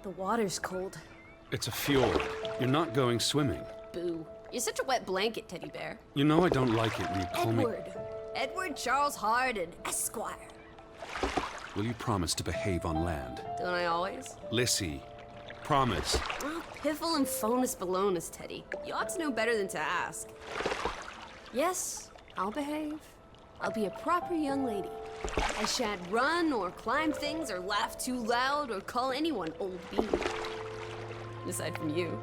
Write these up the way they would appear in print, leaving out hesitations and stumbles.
The water's cold. It's a fjord. You're not going swimming. Boo. You're such a wet blanket, teddy bear. You know I don't like it when you call me... Edward Charles Harden, Esquire. Will you promise to behave on land? Don't I always? Lissy, promise. Oh, piffle and phonus balonus, Teddy. You ought to know better than to ask. Yes, I'll behave. I'll be a proper young lady. I shan't run or climb things or laugh too loud or call anyone old bean. Aside from you.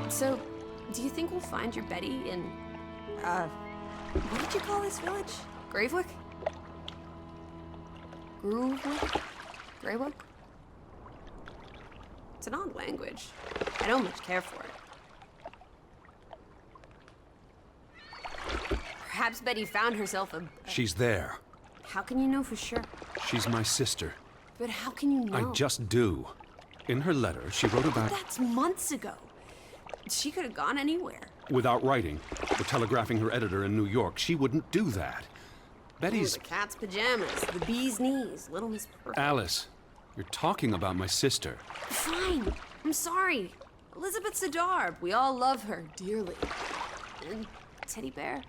So, do you think we'll find your Betty in, what did you call this village? Gravewick? Groovewick? Greywick? It's an odd language. I don't much care for it. Perhaps Betty found herself a... She's there. How can you know for sure? She's my sister. But how can you know? I just do. In her letter, she wrote about... That's months ago. She could have gone anywhere. Without writing, or telegraphing her editor in New York, she wouldn't do that. Betty's... The cat's pajamas, the bee's knees, Little Miss Perfect. Alice, you're talking about my sister. Fine. I'm sorry. Elizabeth Sidarb. We all love her dearly. And Teddy Bear,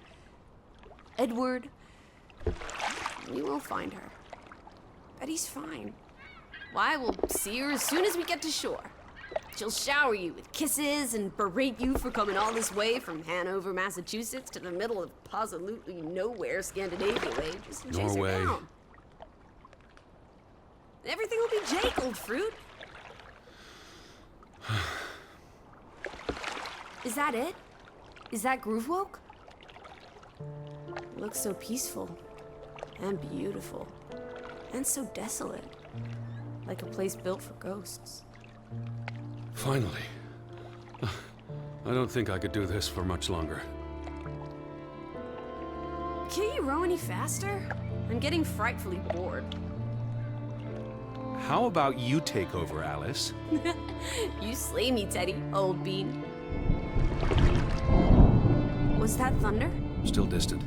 Edward, we will find her. Betty's fine. Why, we'll see her as soon as we get to shore. She'll shower you with kisses and berate you for coming all this way from Hanover, Massachusetts to the middle of absolutely nowhere Scandinavia way just to chase her down. Everything will be Jake, old fruit. Is that it? Is that Groovewoke? It looks so peaceful and beautiful and so desolate, like a place built for ghosts. Finally. I don't think I could do this for much longer. Can't you row any faster? I'm getting frightfully bored. How about you take over, Alice? You slay me, Teddy, old bean. Was that thunder? Still distant.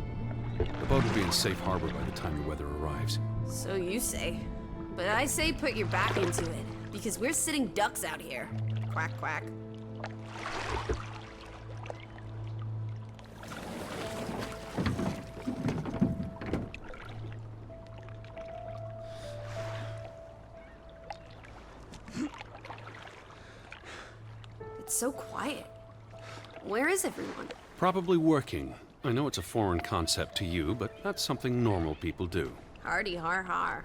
The boat will be in safe harbor by the time your weather arrives. So you say. But I say put your back into it, because we're sitting ducks out here. Quack, quack. It's so quiet. Where is everyone? Probably working. I know it's a foreign concept to you, but that's something normal people do. Hardy har har.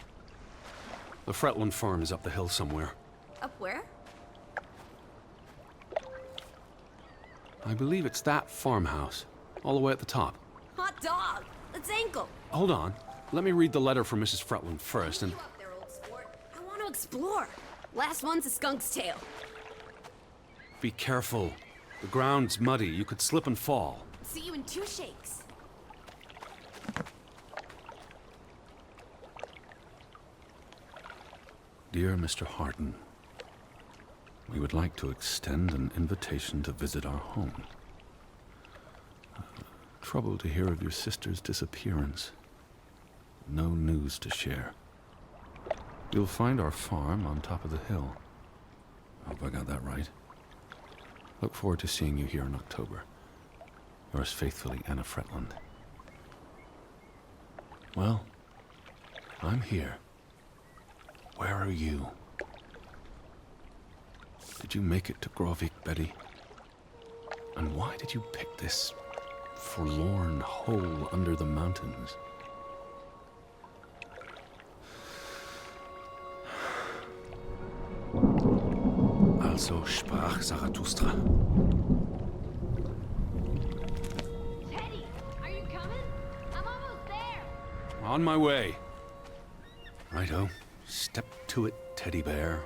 The Fretland farm is up the hill somewhere. Up where? I believe it's that farmhouse, all the way at the top. Hot dog! Let's ankle! Hold on. Let me read the letter from Mrs. Fretland first, and... You up there, old sport. I want to explore. Last one's a skunk's tail. Be careful. The ground's muddy. You could slip and fall. See you in 2 shakes. Dear Mr. Harden, we would like to extend an invitation to visit our home. Troubled to hear of your sister's disappearance. No news to share. You'll find our farm on top of the hill. I hope I got that right. Look forward to seeing you here in October. Yours faithfully, Anna Fretland. Well, I'm here. Where are you? Did you make it to Grovik, Betty? And why did you pick this forlorn hole under the mountains? Also sprach Zarathustra. Teddy, are you coming? I'm almost there. On my way. Righto. Step to it, teddy bear.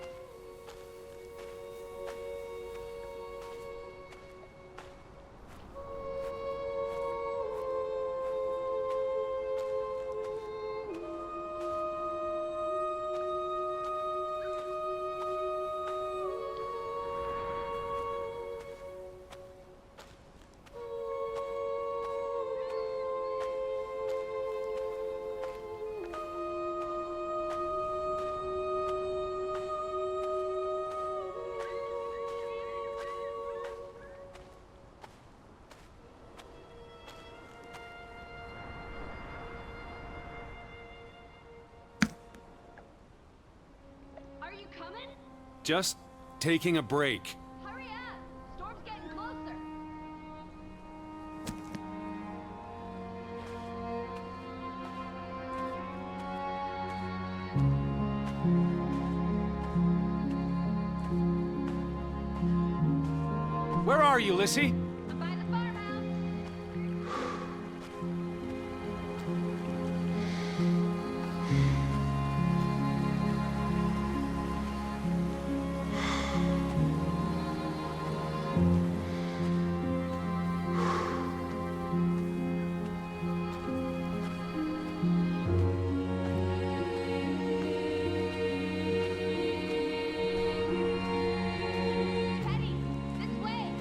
Just taking a break. Hurry up! Storm's getting closer. Where are you, Lissy? I'm by the farmhouse. Teddy, this way.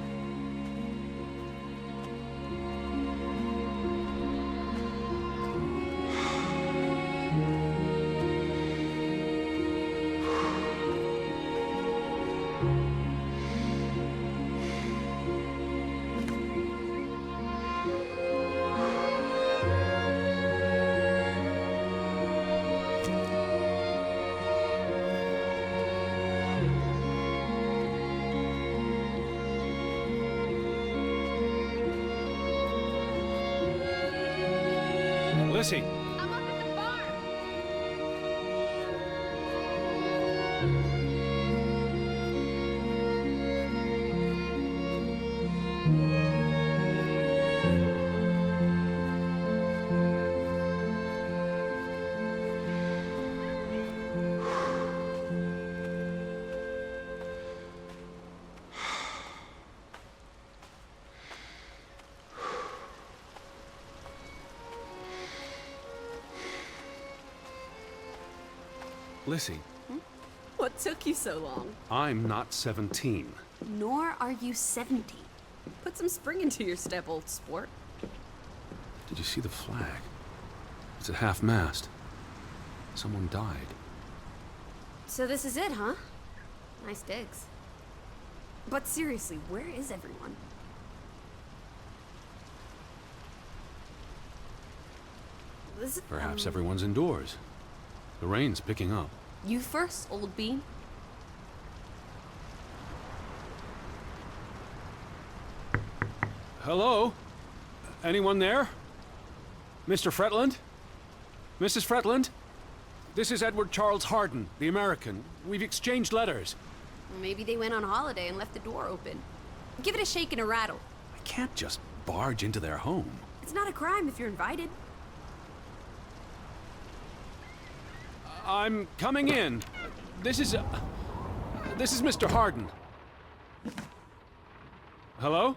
Lissy, I'm up at the farm. Lissy, What took you so long? I'm not 17. Nor are you 70. Put some spring into your step, old sport. Did you see the flag? It's at half-mast. Someone died. So this is it, huh? Nice digs. But seriously, where is everyone? This is, Perhaps everyone's indoors. The rain's picking up. You first, old bean. Hello? Anyone there? Mr. Fretland? Mrs. Fretland? This is Edward Charles Harden, the American. We've exchanged letters. Maybe they went on holiday and left the door open. Give it a shake and a rattle. I can't just barge into their home. It's not a crime if you're invited. I'm coming in. This is Mr. Harden. Hello?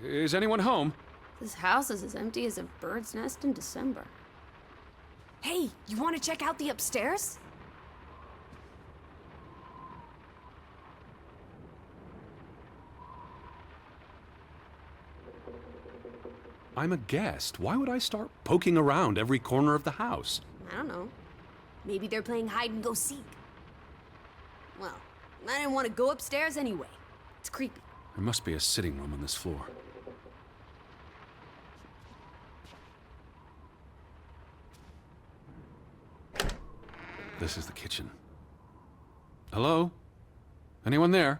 Is anyone home? This house is as empty as a bird's nest in December. Hey, you want to check out the upstairs? I'm a guest. Why would I start poking around every corner of the house? I don't know. Maybe they're playing hide and go seek. Well, I didn't want to go upstairs anyway. It's creepy. There must be a sitting room on this floor. This is the kitchen. Hello? Anyone there?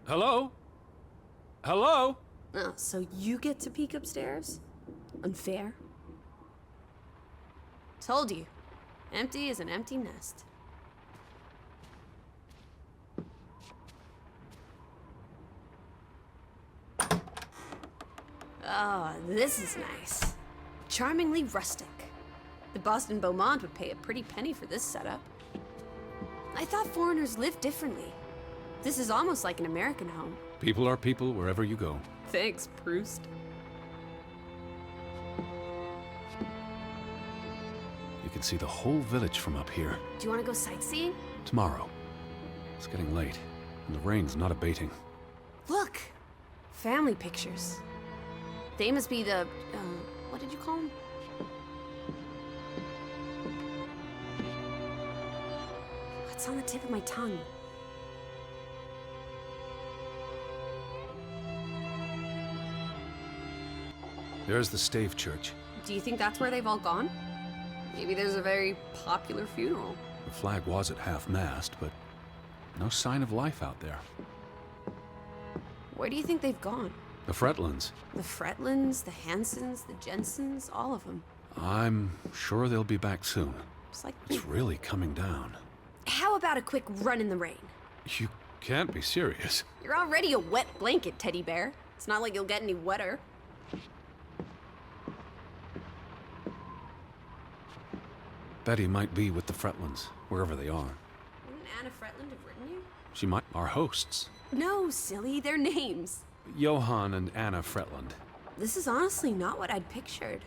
Hello? Hello? Oh, so you get to peek upstairs? Unfair. Told you. Empty as an empty nest. Ah, this is nice. Charmingly rustic. The Boston Beaumont would pay a pretty penny for this setup. I thought foreigners lived differently. This is almost like an American home. People are people wherever you go. Thanks, Proust. You can see the whole village from up here. Do you want to go sightseeing? Tomorrow. It's getting late, and the rain's not abating. Look! Family pictures. They must be the, what did you call them? It's on the tip of my tongue. There's the Stave Church. Do you think that's where they've all gone? Maybe there's a very popular funeral. The flag was at half-mast, but no sign of life out there. Where do you think they've gone? The Fretlands. The Fretlands, the Hansons, the Jensens, all of them. I'm sure they'll be back soon. It's like... It's really coming down. How about a quick run in the rain? You can't be serious. You're already a wet blanket, teddy bear. It's not like you'll get any wetter. Betty might be with the Fretlands, wherever they are. Wouldn't Anna Fretland have written you? She might. Our hosts. No, silly, they're names. Johann and Anna Fretland. This is honestly not what I'd pictured.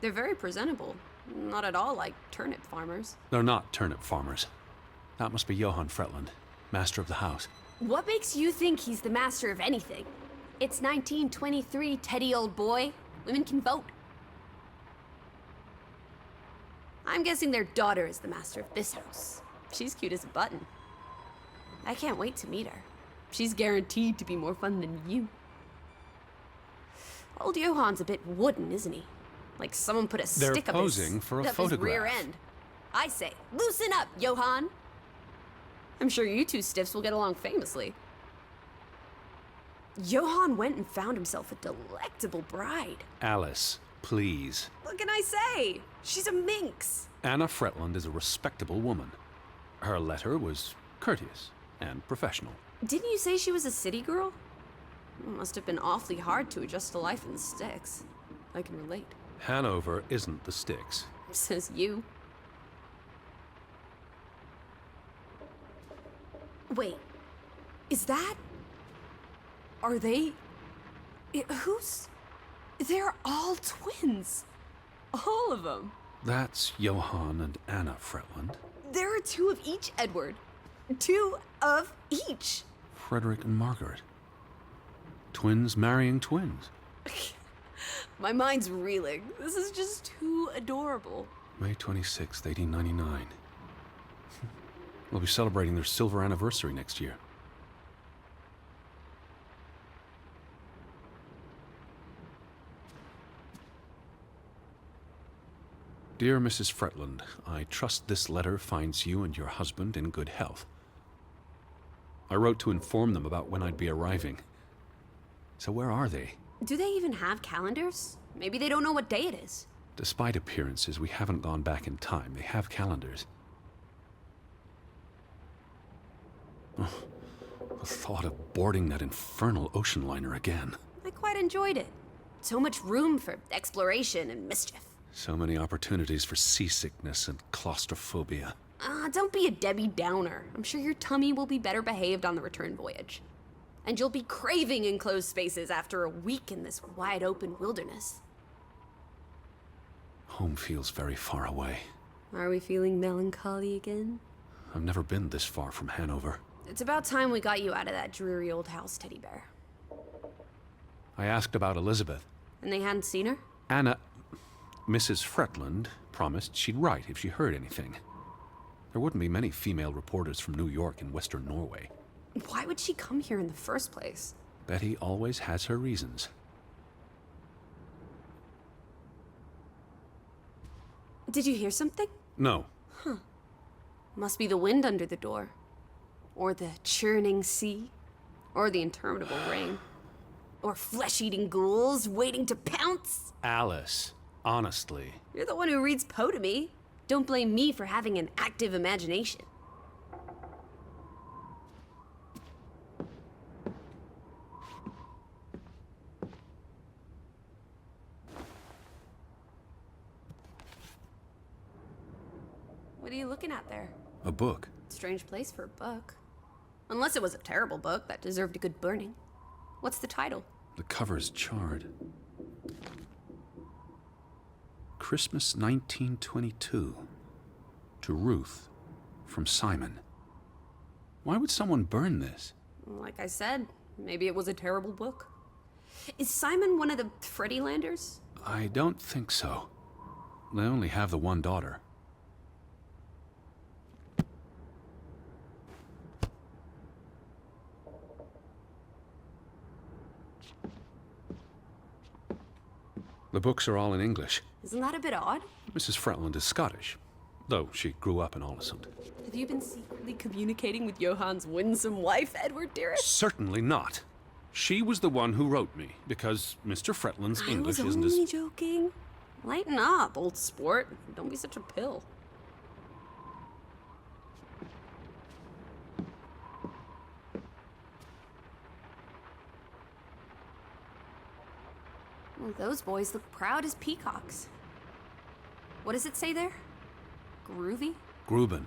They're very presentable. Not at all like turnip farmers. They're not turnip farmers. That must be Johann Fretland, master of the house. What makes you think he's the master of anything? It's 1923, Teddy, old boy. Women can vote. I'm guessing their daughter is the master of this house. She's cute as a button. I can't wait to meet her. She's guaranteed to be more fun than you. Old Johann's a bit wooden, isn't he? Like someone put a They're stick posing up for a his photograph. rear end. I say, loosen up, Johann. I'm sure you two stiffs will get along famously. Johann went and found himself a delectable bride. Alice, please. What can I say? She's a minx. Anna Fretland is a respectable woman. Her letter was courteous and professional. Didn't you say she was a city girl? It must have been awfully hard to adjust to life in the sticks. I can relate. Hanover isn't the sticks. Says you. Wait, is that... Are they... Who's... They're all twins. All of them. That's Johann and Anna Fretland. There are two of each, Edward. Two of each. Frederick and Margaret. Twins marrying twins. My mind's reeling. This is just too adorable. May 26th, 1899. We'll be celebrating their silver anniversary next year. Dear Mrs. Fretland, I trust this letter finds you and your husband in good health. I wrote to inform them about when I'd be arriving. So where are they? Do they even have calendars? Maybe they don't know what day it is. Despite appearances, we haven't gone back in time. They have calendars. Oh, the thought of boarding that infernal ocean liner again. I quite enjoyed it. So much room for exploration and mischief. So many opportunities for seasickness and claustrophobia. Don't be a Debbie Downer. I'm sure your tummy will be better behaved on the return voyage. And you'll be craving enclosed spaces after a week in this wide open wilderness. Home feels very far away. Are we feeling melancholy again? I've never been this far from Hanover. It's about time we got you out of that dreary old house, Teddy Bear. I asked about Elizabeth. And they hadn't seen her? Anna... Mrs. Fretland promised she'd write if she heard anything. There wouldn't be many female reporters from New York and Western Norway. Why would she come here in the first place? Betty always has her reasons. Did you hear something? No. Must be the wind under the door. Or the churning sea. Or the interminable rain. Or flesh-eating ghouls waiting to pounce. Alice, honestly. You're the one who reads Poe to me. Don't blame me for having an active imagination. What are you looking at there? A book. Strange place for a book. Unless it was a terrible book that deserved a good burning. What's the title? The cover's charred. Christmas 1922. To Ruth, from Simon. Why would someone burn this? Like I said, maybe it was a terrible book. Is Simon one of the Freddylanders? I don't think so. They only have the one daughter. The books are all in English. Isn't that a bit odd? Mrs. Fretland is Scottish, though she grew up in Ollesund. Have you been secretly communicating with Johann's winsome wife, Edward, dearest? Certainly not. She was the one who wrote me, because Mr. Fretland's English I was isn't only as... joking. Lighten up, old sport. Don't be such a pill. Well, those boys look proud as peacocks. What does it say there? Groovy? Gruben,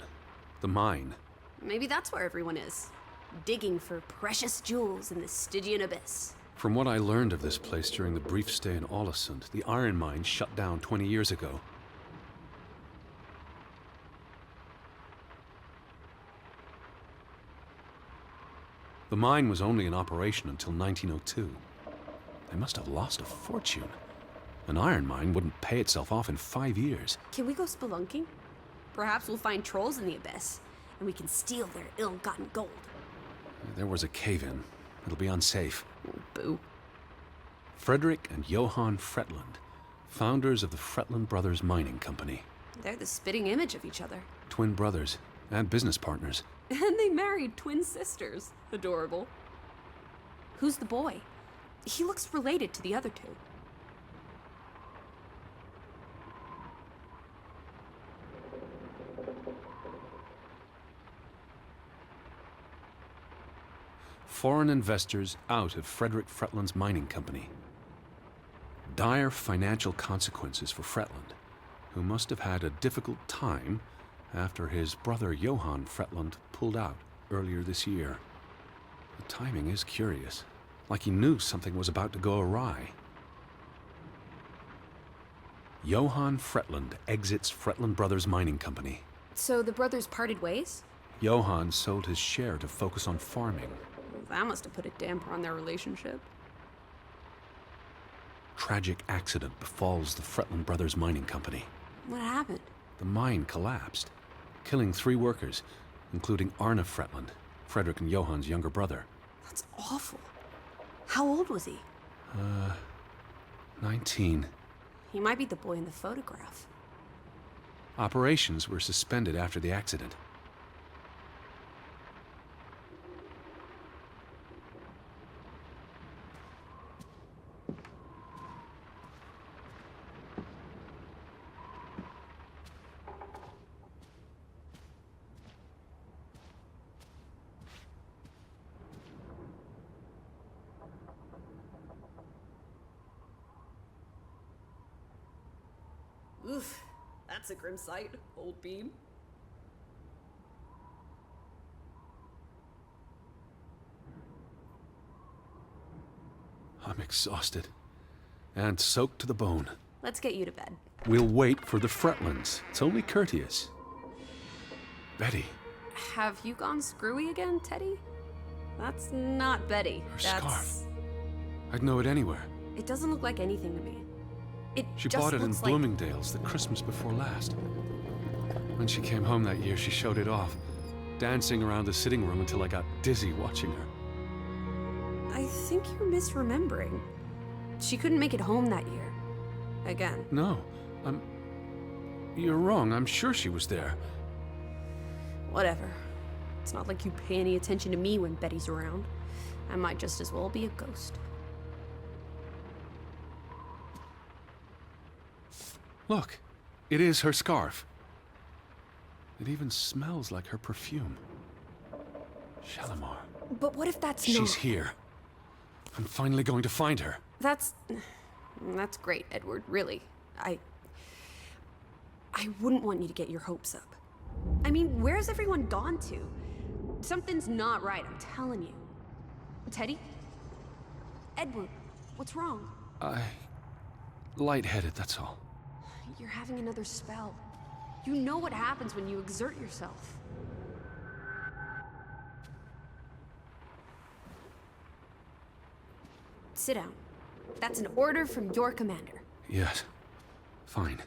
the mine. Maybe that's where everyone is. Digging for precious jewels in the Stygian abyss. From what I learned of this place during the brief stay in Ollesund, the iron mine shut down 20 years ago. The mine was only in operation until 1902. They must have lost a fortune. An iron mine wouldn't pay itself off in 5 years. Can we go spelunking? Perhaps we'll find trolls in the abyss, and we can steal their ill-gotten gold. There was a cave-in. It'll be unsafe. Oh, boo. Frederick and Johann Fretland, founders of the Fretland Brothers Mining Company. They're the spitting image of each other. Twin brothers and business partners. And they married twin sisters. Adorable. Who's the boy? He looks related to the other two. Foreign investors out of Frederick Fretland's mining company. Dire financial consequences for Fretland, who must have had a difficult time after his brother Johann Fretland pulled out earlier this year. The timing is curious, like he knew something was about to go awry. Johann Fretland exits Fretland Brothers Mining Company. So the brothers parted ways? Johann sold his share to focus on farming. That must have put a damper on their relationship. Tragic accident befalls the Fretland Brothers Mining Company. What happened? The mine collapsed, killing 3 workers, including Arne Fretland, Frederick and Johann's younger brother. That's awful. How old was he? 19. He might be the boy in the photograph. Operations were suspended after the accident. Oof, that's a grim sight, old bean. I'm exhausted and soaked to the bone. Let's get you to bed. We'll wait for the Fretlands. It's only courteous. Betty, Have you gone screwy again, Teddy? That's not Betty. her That's... scarf. I'd know it anywhere. It doesn't look like anything to me. It She just bought it in looks like... Bloomingdale's the Christmas before last. When she came home that year, she showed it off, dancing around the sitting room until I got dizzy watching her. I think you're misremembering. She couldn't make it home that year. Again. No, You're wrong. I'm sure she was there. Whatever. It's not like you pay any attention to me when Betty's around. I might just as well be a ghost. Look, it is her scarf. It even smells like her perfume. Shalimar. But what if that's She's not... here. I'm finally going to find her. That's great, Edward, really. I wouldn't want you to get your hopes up. I mean, where's everyone gone to? Something's not right, I'm telling you. Teddy? Edward, what's wrong? Lightheaded, that's all. You're having another spell. You know what happens when you exert yourself. Sit down. That's an order from your commander. Yes. Fine.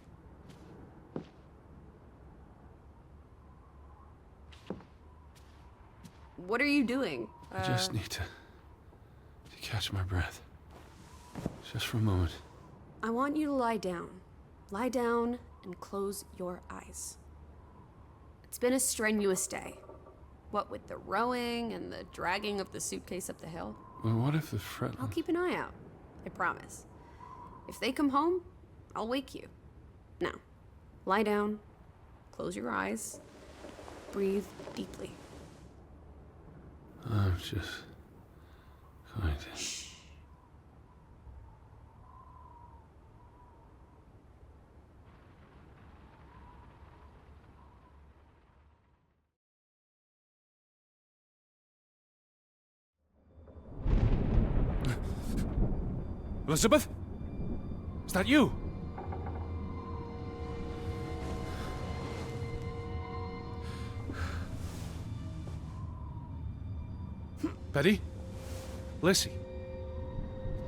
What are you doing? I just need to catch my breath. Just for a moment. I want you to lie down. Lie down and close your eyes. It's been a strenuous day. What with the rowing and the dragging of the suitcase up the hill. Well, what if the Fret... I'll keep an eye out. I promise. If they come home, I'll wake you. Now, lie down, close your eyes, breathe deeply. I'm just going to... Shh. Elizabeth? Is that you? Betty? Lissy?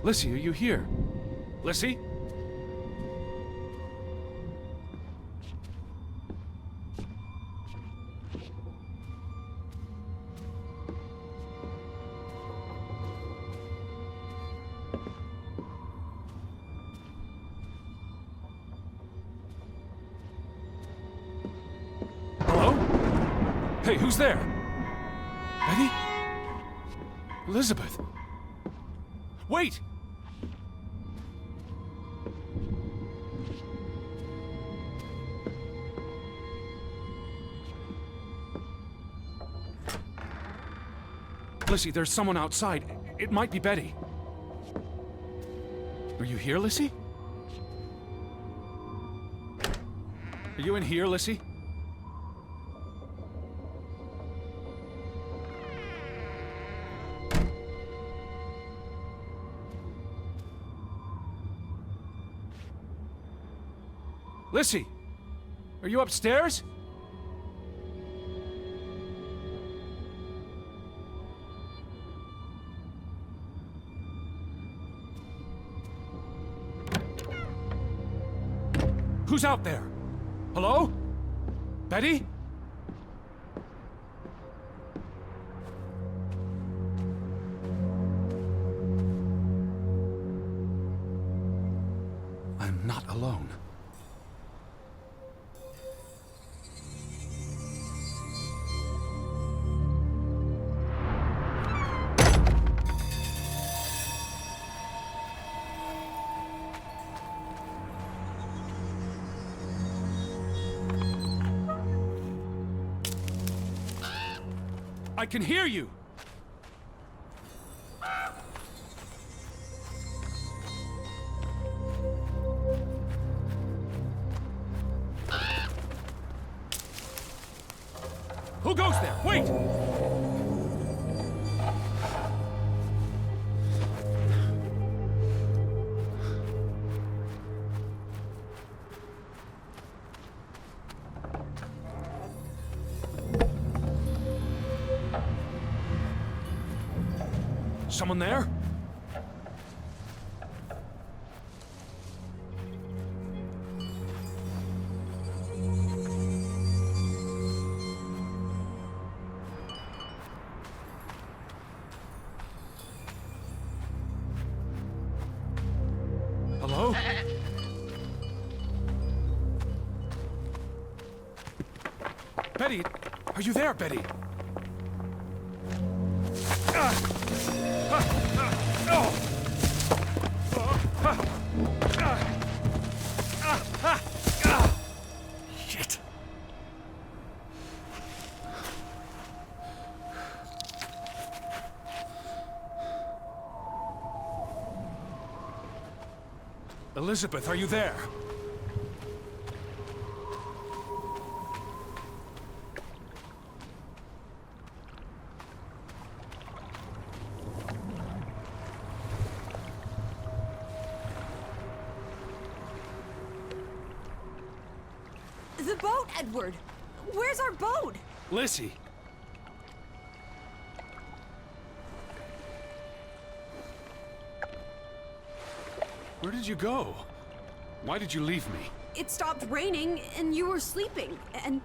Lissy, are you here? Lissy? Hello? Hey, who's there? Betty? Elizabeth? Wait! Lissy, there's someone outside. It might be Betty. Are you here, Lissy? Are you in here, Lissy? Lissy, are you upstairs? Who's out there? Hello? Betty? I'm not alone. I can hear you! Who goes there? Wait! Someone there? Hello? Betty, are you there, Betty? Shit. Elizabeth, are you there? The boat, Edward! Where's our boat? Lissy. Where did you go? Why did you leave me? It stopped raining and you were sleeping, and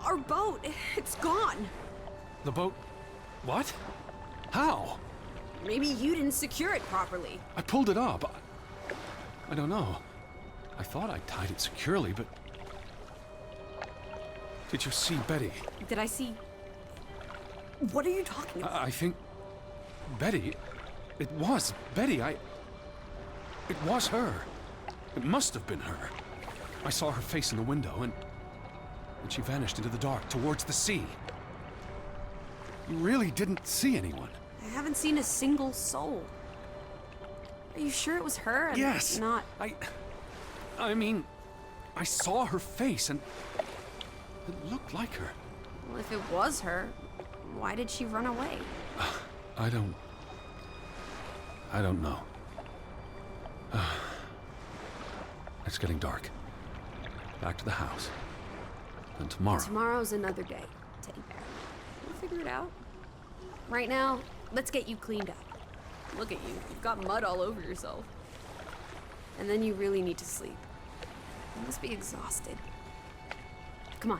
our boat, it's gone. The boat? What? How? Maybe you didn't secure it properly. I pulled it up. I don't know. I thought I tied it securely, but... Did you see Betty? Did I see... What are you talking about? I think... Betty? It was Betty. It was her. It must have been her. I saw her face in the window, and she vanished into the dark towards the sea. You really didn't see anyone? I haven't seen a single soul. Are you sure it was her and Yes. not... I mean, I saw her face, and it looked like her. Well, if it was her, why did she run away? I don't know. It's getting dark. Back to the house. And tomorrow... Tomorrow's another day, Teddy Bear. We'll figure it out. Right now, let's get you cleaned up. Look at you. You've got mud all over yourself. And then you really need to sleep. You must be exhausted. Come on.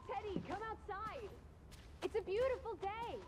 Teddy, come outside. It's a beautiful day.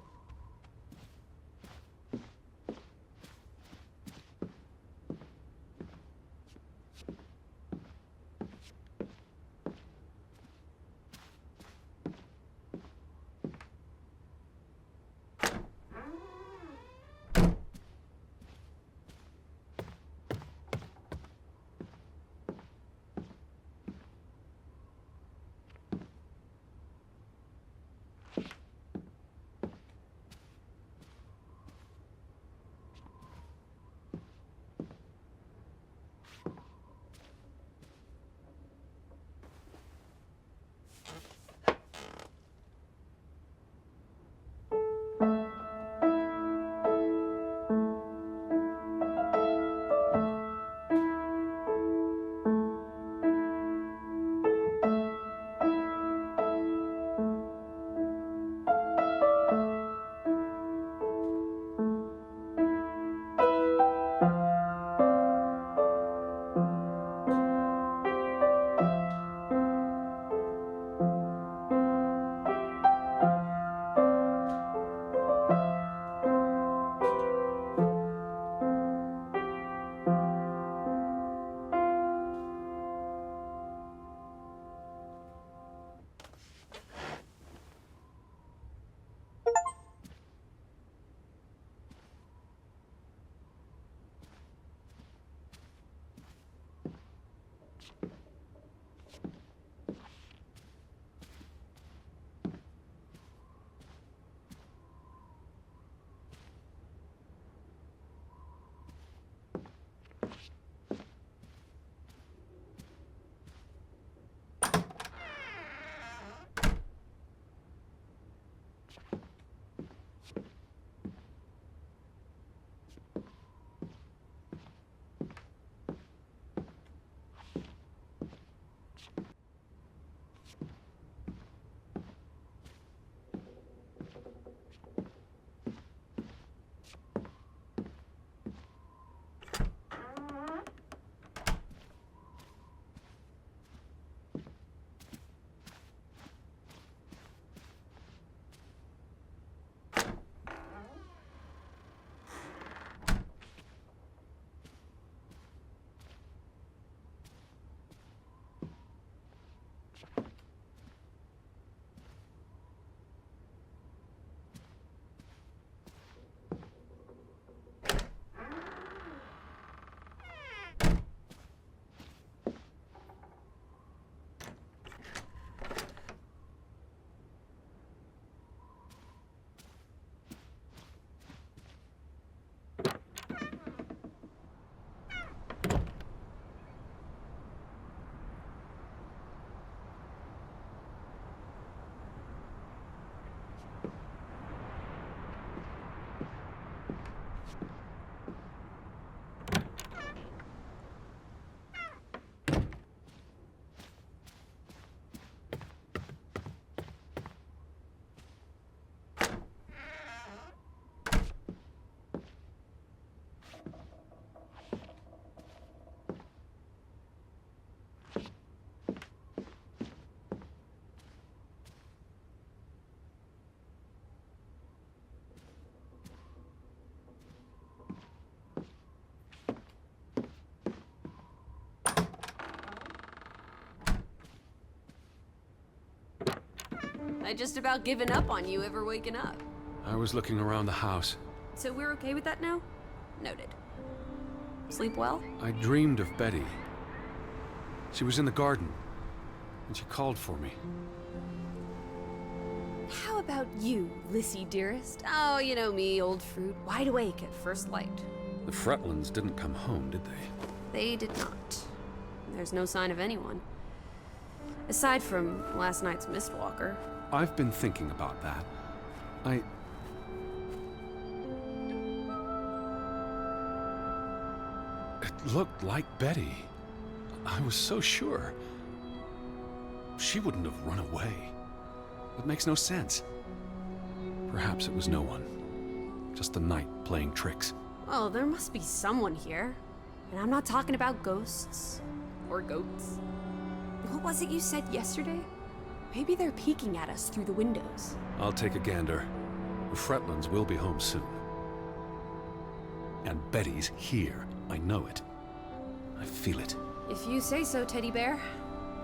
I just about given up on you ever waking up. I was looking around the house. So we're okay with that now? Noted. Sleep well? I dreamed of Betty. She was in the garden, and she called for me. How about you, Lissy dearest? Oh, you know me, old fruit, wide awake at first light. The Fretlands didn't come home, did they? They did not. There's no sign of anyone. Aside from last night's Mistwalker. I've been thinking about that. It looked like Betty. I was so sure. She wouldn't have run away. It makes no sense. Perhaps it was no one. Just the night playing tricks. Well, there must be someone here. And I'm not talking about ghosts. Or goats. What was it you said yesterday? Maybe they're peeking at us through the windows. I'll take a gander. The Fretlands will be home soon. And Betty's here. I know it. I feel it. If you say so, Teddy Bear.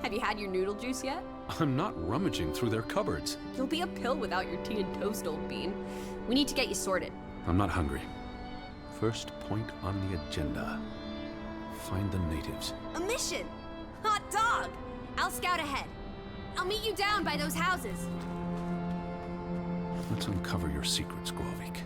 Have you had your noodle juice yet? I'm not rummaging through their cupboards. You'll be a pill without your tea and toast, old bean. We need to get you sorted. I'm not hungry. First point on the agenda. Find the natives. A mission! Hot dog! I'll scout ahead. I'll meet you down by those houses. Let's uncover your secrets, Gwavik.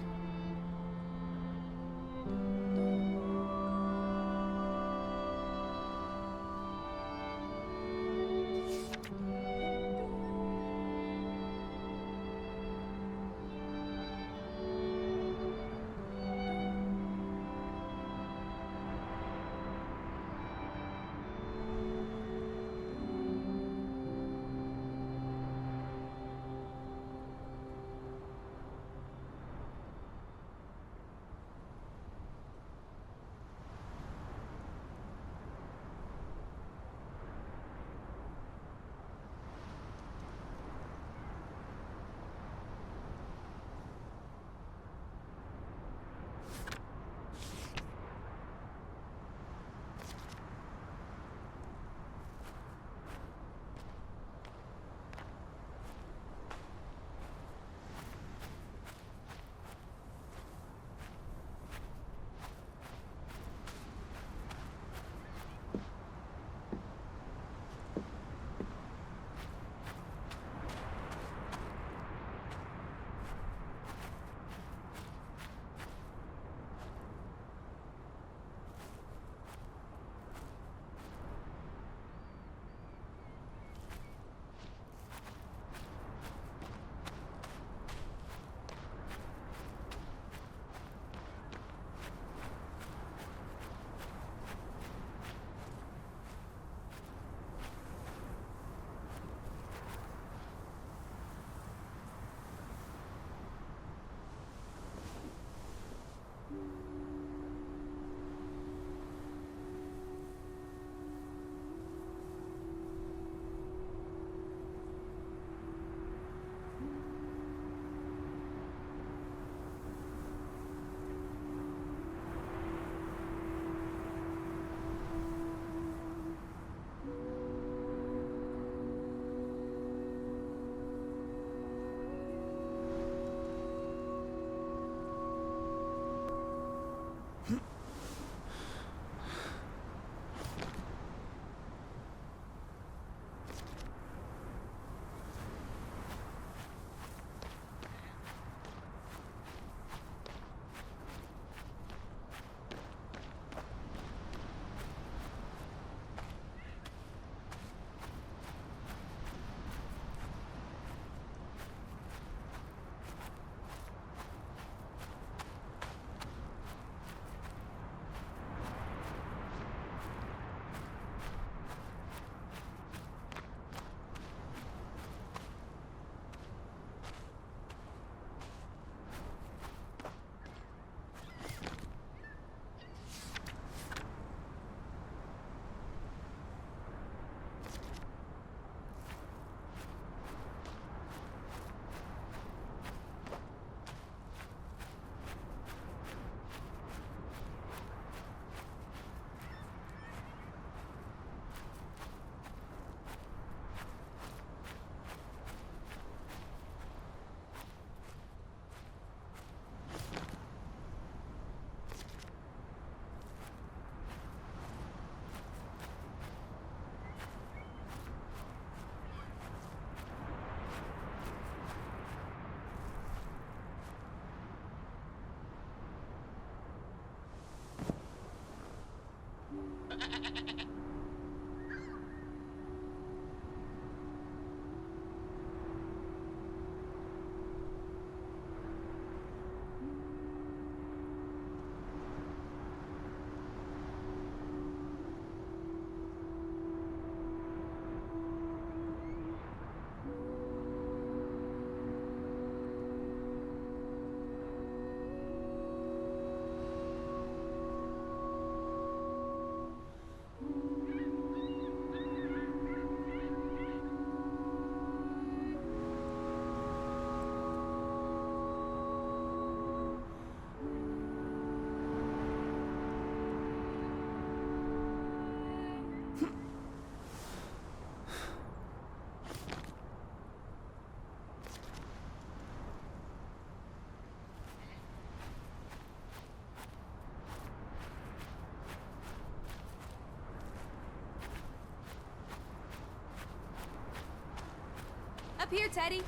Up here, Teddy.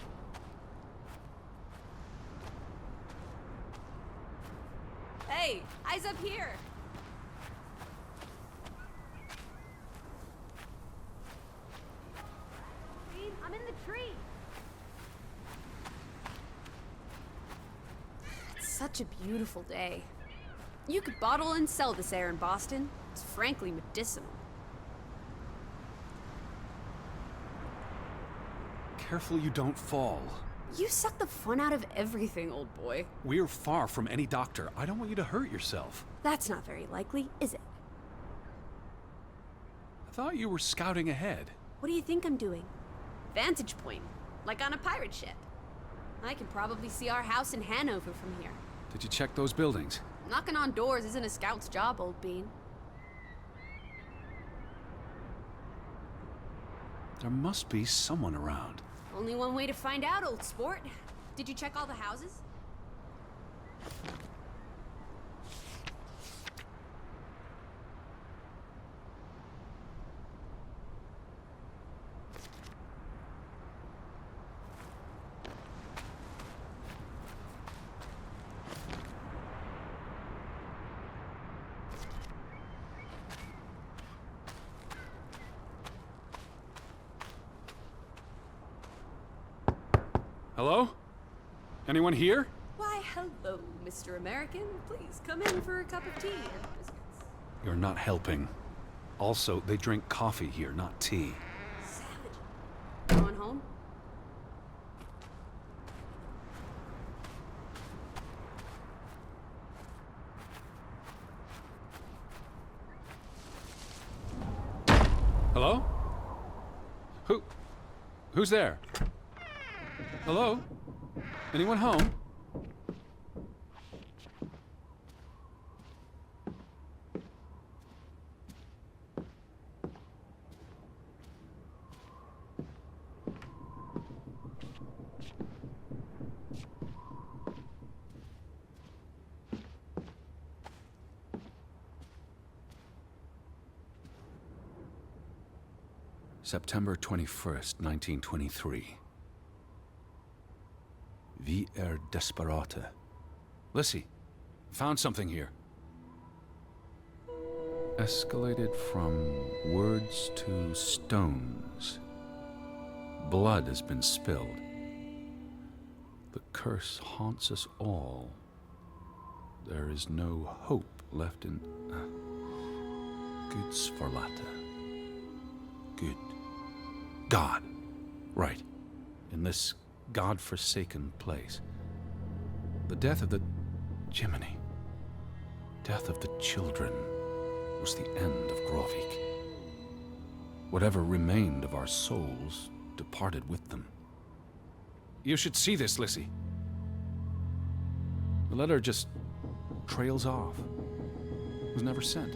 Hey, eyes up here. Reed, I'm in the tree. It's such a beautiful day. You could bottle and sell this air in Boston. It's frankly medicinal. Careful you don't fall. You suck the fun out of everything, old boy. We're far from any doctor. I don't want you to hurt yourself. That's not very likely, is it? I thought you were scouting ahead. What do you think I'm doing? Vantage point, like on a pirate ship. I can probably see our house in Hanover from here. Did you check those buildings? Knocking on doors isn't a scout's job, old bean. There must be someone around. Only one way to find out, old sport. Did you check all the houses? Hello? Anyone here? Why, hello, Mr. American. Please come in for a cup of tea or biscuits. You're not helping. Also, they drink coffee here, not tea. Savage. Going home? Hello? Who's there? Hello? Anyone home? September 21st, 1923. Vi desperata. Lissy, found something here. Escalated from words to stones. Blood has been spilled. The curse haunts us all. There is no hope left in... Good Sforlata. Good. God. Right. In this God-forsaken place. The death of the... Jiminy. Death of the children was the end of Grovik. Whatever remained of our souls departed with them. You should see this, Lissy. The letter just trails off. It was never sent.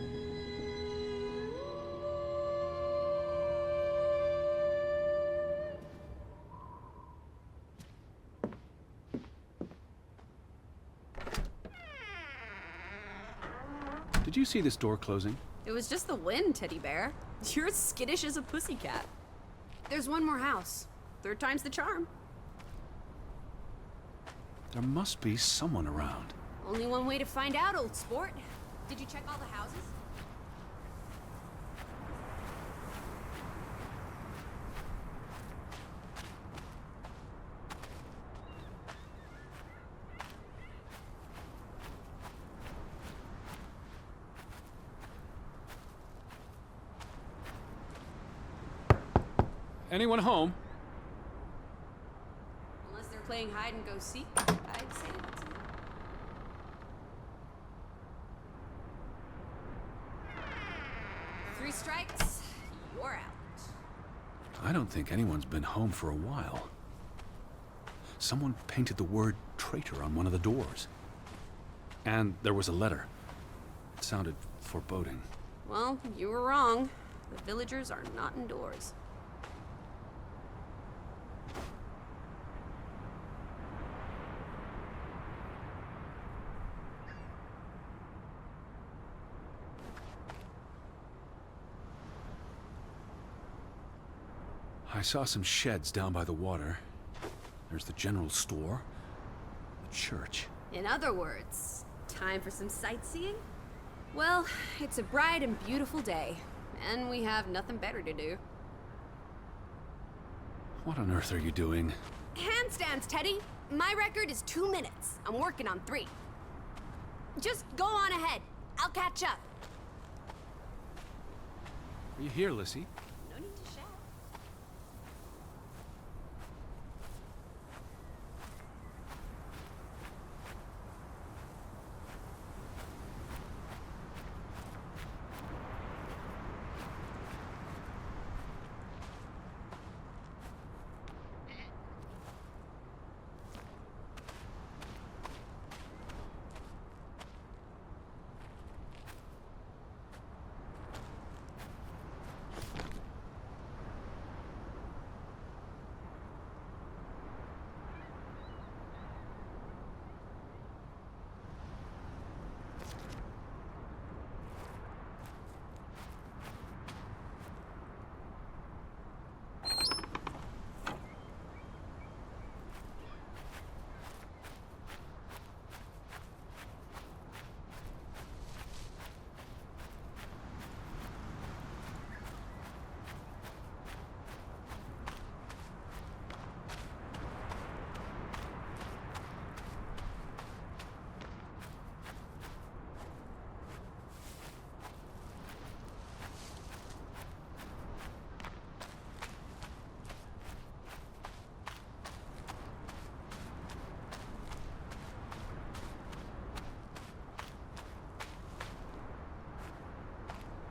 Did you see this door closing? It was just the wind, Teddy Bear. You're as skittish as a pussycat. There's one more house. Third time's the charm. There must be someone around. Only one way to find out, old sport. Did you check all the houses? Anyone home? Unless they're playing hide and go seek, I'd say that's it. Three strikes, you're out. I don't think anyone's been home for a while. Someone painted the word traitor on one of the doors. And there was a letter. It sounded foreboding. Well, you were wrong. The villagers are not indoors. I saw some sheds down by the water. There's the general store, the church. In other words, time for some sightseeing? Well, it's a bright and beautiful day, and we have nothing better to do. What on earth are you doing? Handstands, Teddy! My record is 2 minutes. I'm working on 3. Just go on ahead. I'll catch up. Are you here, Lissy? No need to shout.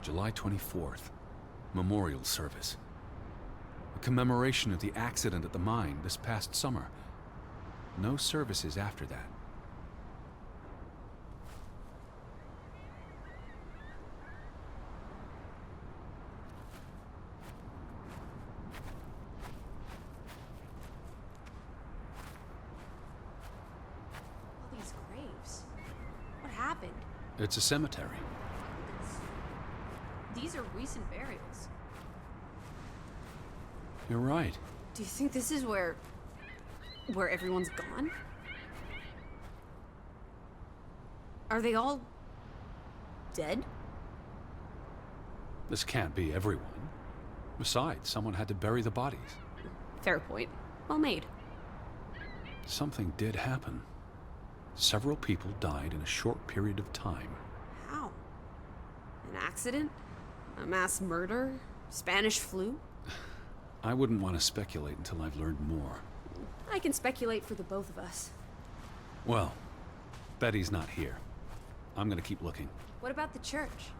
July 24th. Memorial service. A commemoration of the accident at the mine this past summer. No services after that. All these graves. What happened? It's a cemetery. These are recent burials. You're right. Do you think this is where everyone's gone? Are they all dead? This can't be everyone. Besides, someone had to bury the bodies. Fair point. Well made. Something did happen. Several people died in a short period of time. How? An accident? A mass murder? Spanish flu? I wouldn't want to speculate until I've learned more. I can speculate for the both of us. Well, Betty's not here. I'm gonna keep looking. What about the church?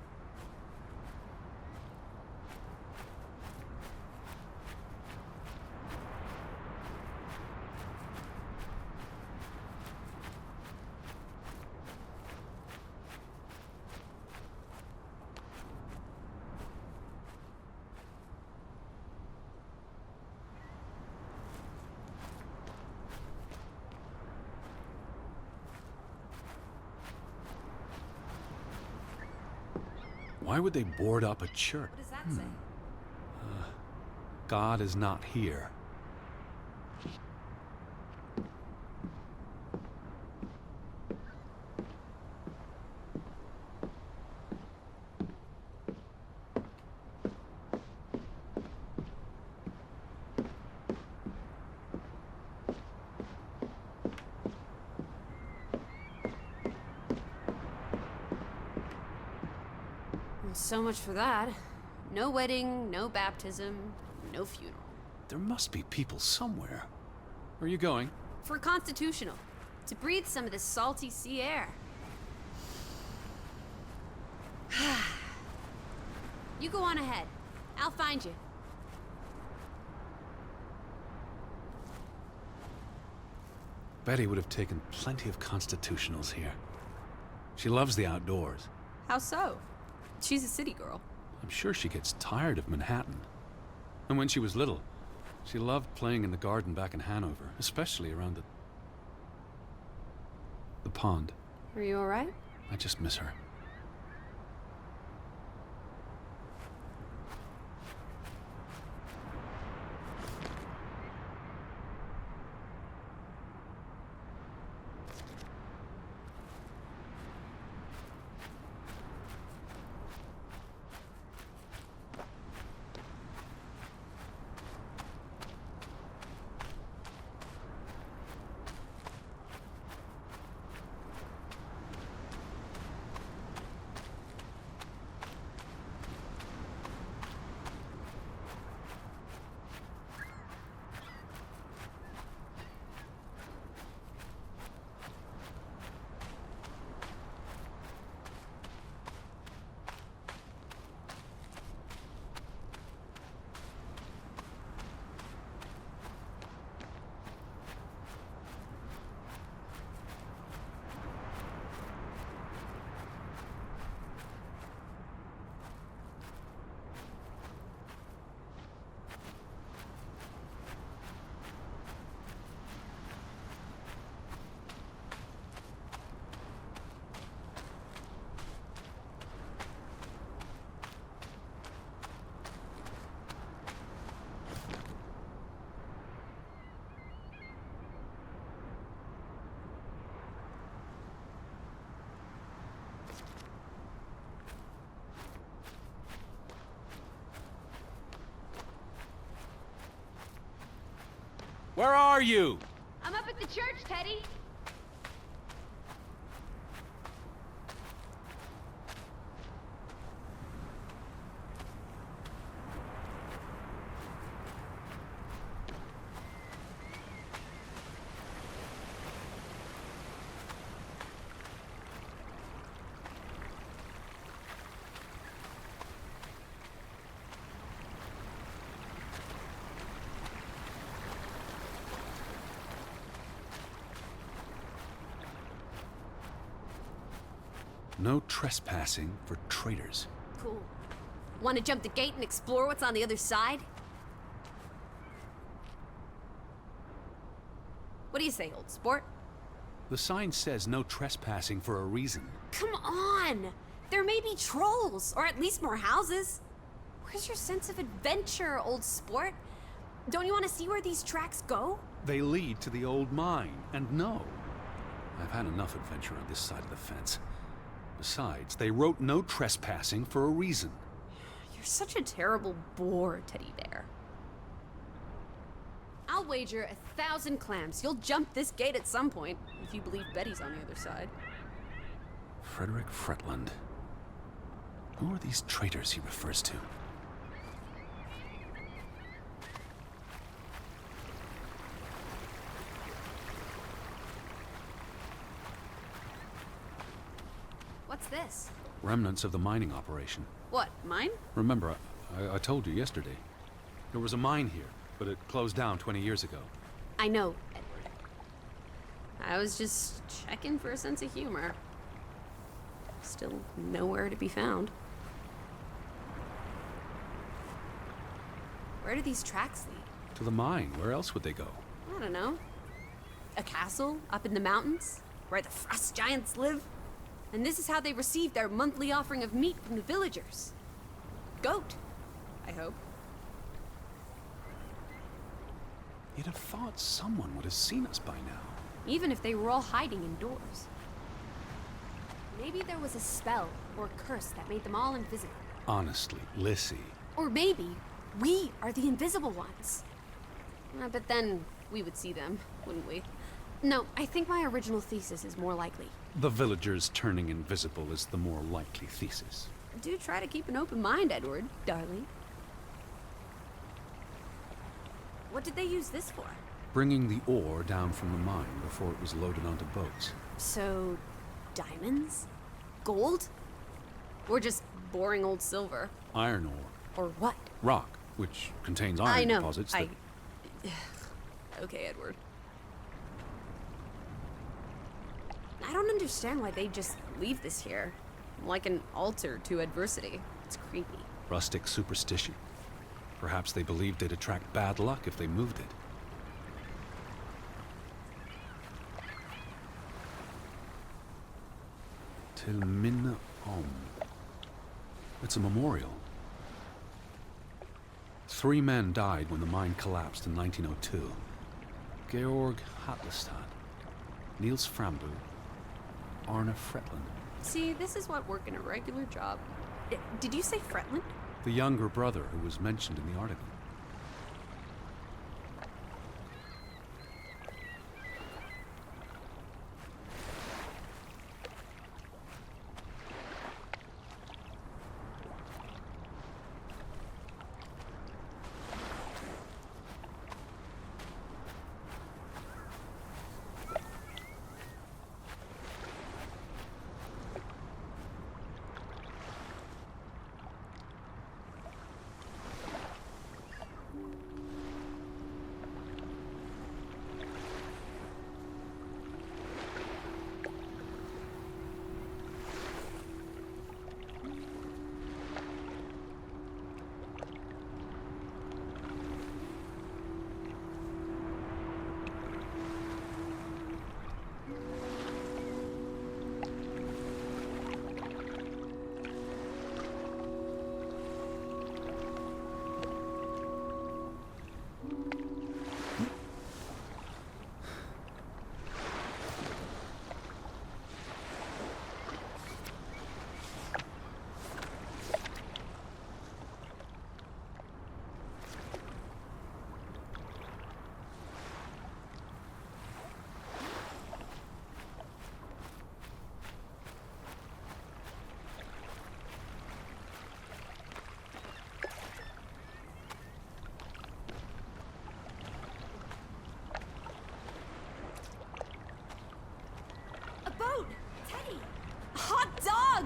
Why would they board up a church? What does that say? God is not here. So much for that. No wedding, no baptism, no funeral. There must be people somewhere. Where are you going? For constitutional. To breathe some of this salty sea air. You go on ahead. I'll find you. Betty would have taken plenty of constitutionals here. She loves the outdoors. How so? She's a city girl. I'm sure she gets tired of Manhattan. And when she was little, she loved playing in the garden back in Hanover, especially around the pond. Are you all right? I just miss her. Where are you? I'm up at the church, Teddy. No trespassing for traitors. Cool. Want to jump the gate and explore what's on the other side? What do you say, old sport? The sign says no trespassing for a reason. Come on! There may be trolls, or at least more houses. Where's your sense of adventure, old sport? Don't you want to see where these tracks go? They lead to the old mine, and no. I've had enough adventure on this side of the fence. Besides, they wrote no trespassing for a reason. You're such a terrible bore, Teddy Bear. I'll wager 1,000 clams you'll jump this gate at some point, if you believe Betty's on the other side. Frederick Fretland. Who are these traitors he refers to? What's this? Remnants of the mining operation. What, mine? Remember, I told you yesterday. There was a mine here, but it closed down 20 years ago. I know, Edward. I was just checking for a sense of humor. Still nowhere to be found. Where do these tracks lead? To the mine. Where else would they go? I don't know. A castle up in the mountains, where the frost giants live? And this is how they receive their monthly offering of meat from the villagers. Goat, I hope. You'd have thought someone would have seen us by now. Even if they were all hiding indoors. Maybe there was a spell or curse that made them all invisible. Honestly, Lissy. Or maybe we are the invisible ones. But then we would see them, wouldn't we? No, I think my original thesis is more likely. The villagers turning invisible is the more likely thesis. Do try to keep an open mind, Edward, darling. What did they use this for? Bringing the ore down from the mine before it was loaded onto boats. So, diamonds? Gold? Or just boring old silver? Iron ore. Or what? Rock, which contains iron I know. deposits that... Okay, Edward. I don't understand why they just leave this here. Like an altar to adversity. It's creepy. Rustic superstition. Perhaps they believed they'd attract bad luck if they moved it. Til minne om. It's a memorial. 3 men died when the mine collapsed in 1902. Georg Hatlestad, Niels Frambu, Arne Fretland. See, this is what working a regular job. Did you say Fretland? The younger brother who was mentioned in the article.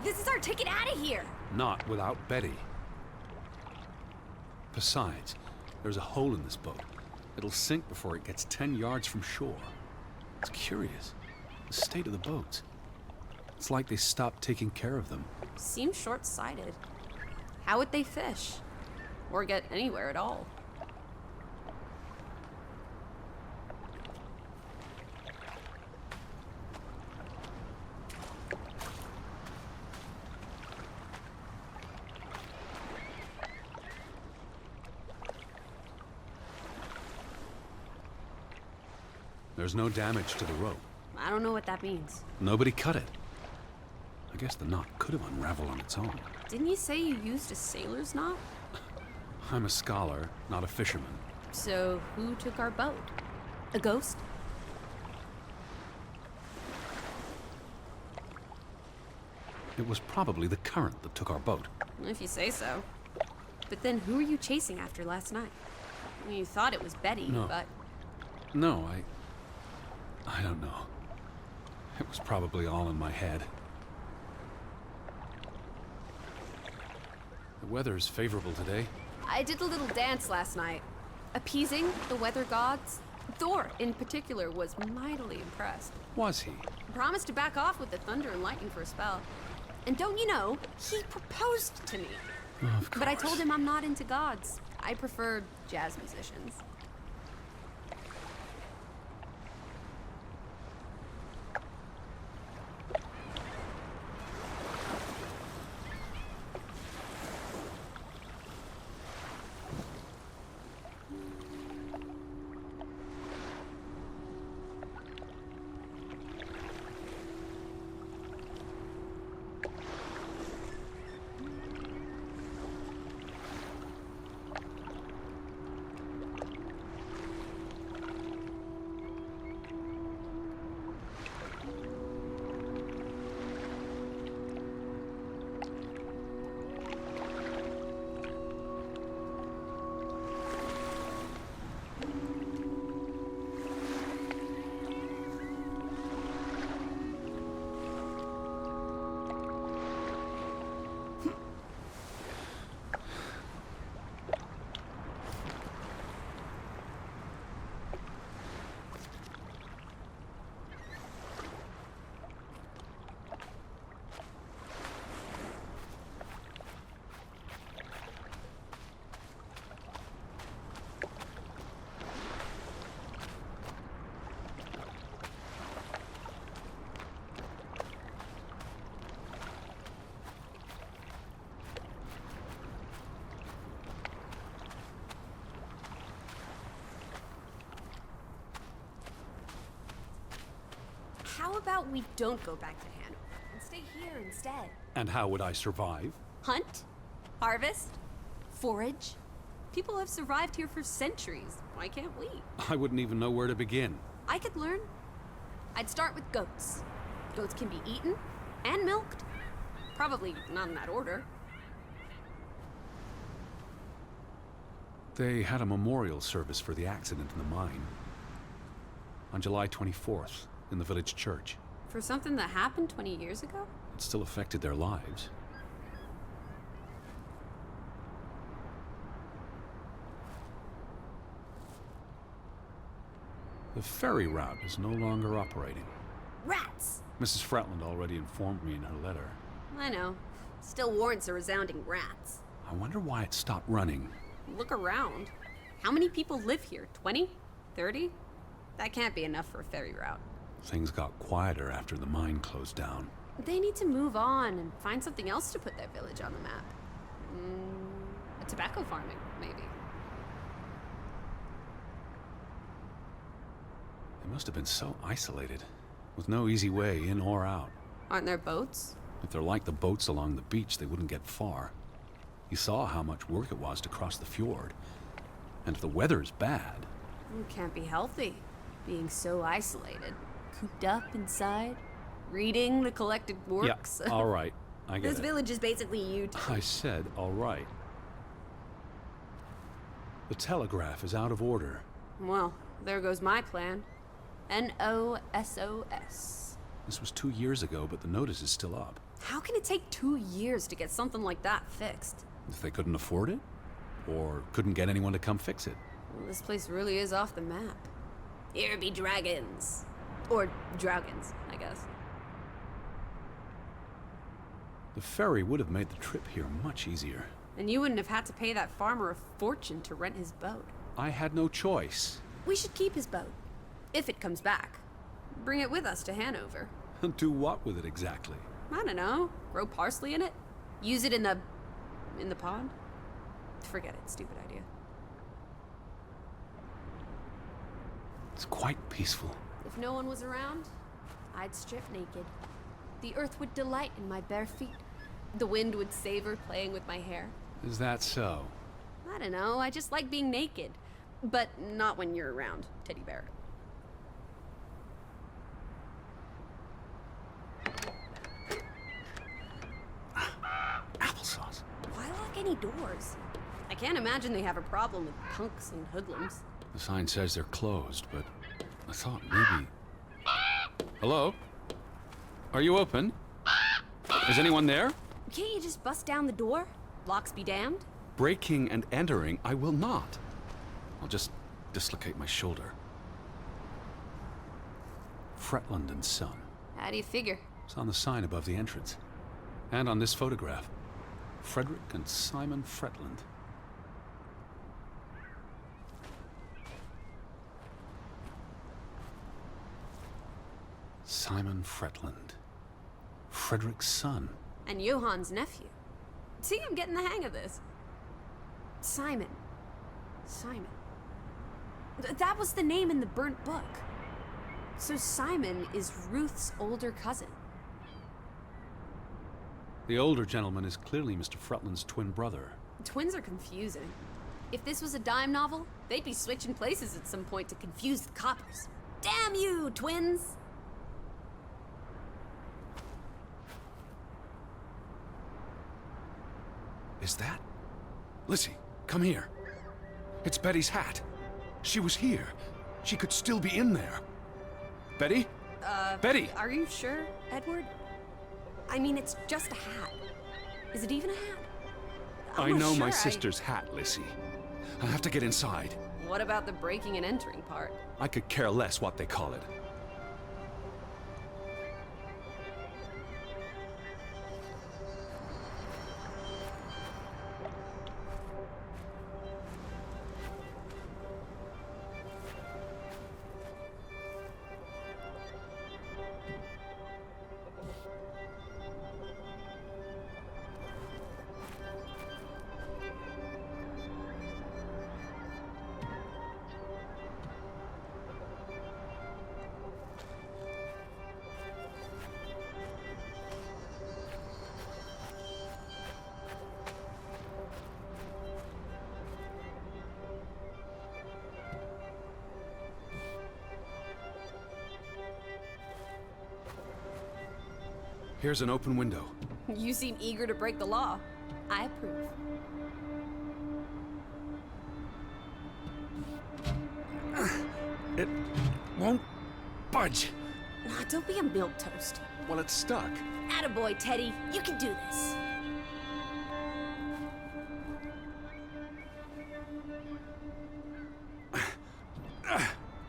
This is our ticket out of here! Not without Betty. Besides, there's a hole in this boat. It'll sink before it gets 10 yards from shore. It's curious. The state of the boats. It's like they stopped taking care of them. Seems short-sighted. How would they fish? Or get anywhere at all? There's no damage to the rope. I don't know what that means. Nobody cut it. I guess the knot could have unraveled on its own. Didn't you say you used a sailor's knot? I'm a scholar, not a fisherman. So who took our boat? A ghost? It was probably the current that took our boat. If you say so. But then who were you chasing after last night? You thought it was Betty, No. but... No, I don't know. It was probably all in my head. The weather is favorable today. I did a little dance last night, appeasing the weather gods. Thor, in particular, was mightily impressed. Was he? Promised to back off with the thunder and lightning for a spell. And don't you know, he proposed to me. Of course. But I told him I'm not into gods. I prefer jazz musicians. How about we don't go back to Hanover and stay here instead? And how would I survive? Hunt? Harvest? Forage? People have survived here for centuries. Why can't we? I wouldn't even know where to begin. I could learn. I'd start with goats. Goats can be eaten and milked. Probably not in that order. They had a memorial service for the accident in the mine. On July 24th, in the village church. For something that happened 20 years ago? It still affected their lives. The ferry route is no longer operating. Rats! Mrs. Fretland already informed me in her letter. I know. Still warrants a resounding rats. I wonder why it stopped running. Look around. How many people live here? 20? 30? That can't be enough for a ferry route. Things got quieter after the mine closed down. They need to move on and find something else to put their village on the map. Tobacco farming, maybe. They must have been so isolated, with no easy way in or out. Aren't there boats? If they're like the boats along the beach, they wouldn't get far. You saw how much work it was to cross the fjord. And if the weather's bad... It can't be healthy, being so isolated. Cooped up inside, reading the collected works. Yeah, all right. I get This it. village is basically you two. I said all right. The telegraph is out of order. Well, there goes my plan. NOSOS. This was 2 years ago, but the notice is still up. How can it take 2 years to get something like that fixed? If they couldn't afford it? Or couldn't get anyone to come fix it? Well, this place really is off the map. Here be dragons. Or Draugans, I guess. The ferry would have made the trip here much easier. And you wouldn't have had to pay that farmer a fortune to rent his boat. I had no choice. We should keep his boat. If it comes back. Bring it with us to Hanover. Do what with it exactly? I don't know. Grow parsley in it? Use it in the pond? Forget it. Stupid idea. It's quite peaceful. If no one was around, I'd strip naked. The earth would delight in my bare feet. The wind would savor playing with my hair. Is that so? I don't know. I just like being naked. But not when you're around, teddy bear. Applesauce. Why lock any doors? I can't imagine they have a problem with punks and hoodlums. The sign says they're closed, but I thought maybe... Hello? Are you open? Is anyone there? Can't you just bust down the door? Locks be damned. Breaking and entering, I will not. I'll just dislocate my shoulder. Fretland and Son. How do you figure? It's on the sign above the entrance. And on this photograph. Frederick and Simon Fretland. Simon Fretland. Frederick's son. And Johann's nephew. See, I'm getting the hang of this. Simon. That was the name in the burnt book. So Simon is Ruth's older cousin. The older gentleman is clearly Mr. Fretland's twin brother. Twins are confusing. If this was a dime novel, they'd be switching places at some point to confuse the coppers. Damn you, twins! Is that? Lizzie, come here. It's Betty's hat. She was here. She could still be in there. Betty? Betty! Are you sure, Edward? I mean, it's just a hat. Is it even a hat? I know my sure sister's hat, Lizzie. I have to get inside. What about the breaking and entering part? I could care less what they call it. Here's an open window. You seem eager to break the law. I approve. It won't budge. Nah, don't be a milquetoast. Well, it's stuck. Attaboy, Teddy. You can do this.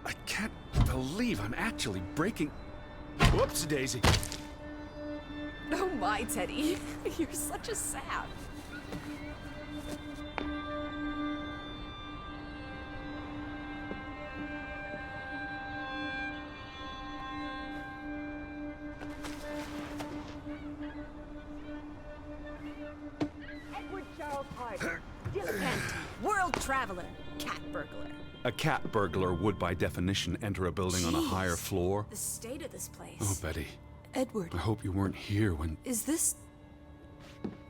I can't believe I'm actually breaking... Whoops, Daisy. Oh my, Teddy. You're such a sap. Edward Charles Hardy. Dilettante. World traveler. Cat burglar. A cat burglar would, by definition, enter a building on a higher floor. The state of this place. Oh, Betty. Edward. I hope you weren't here when... Is this...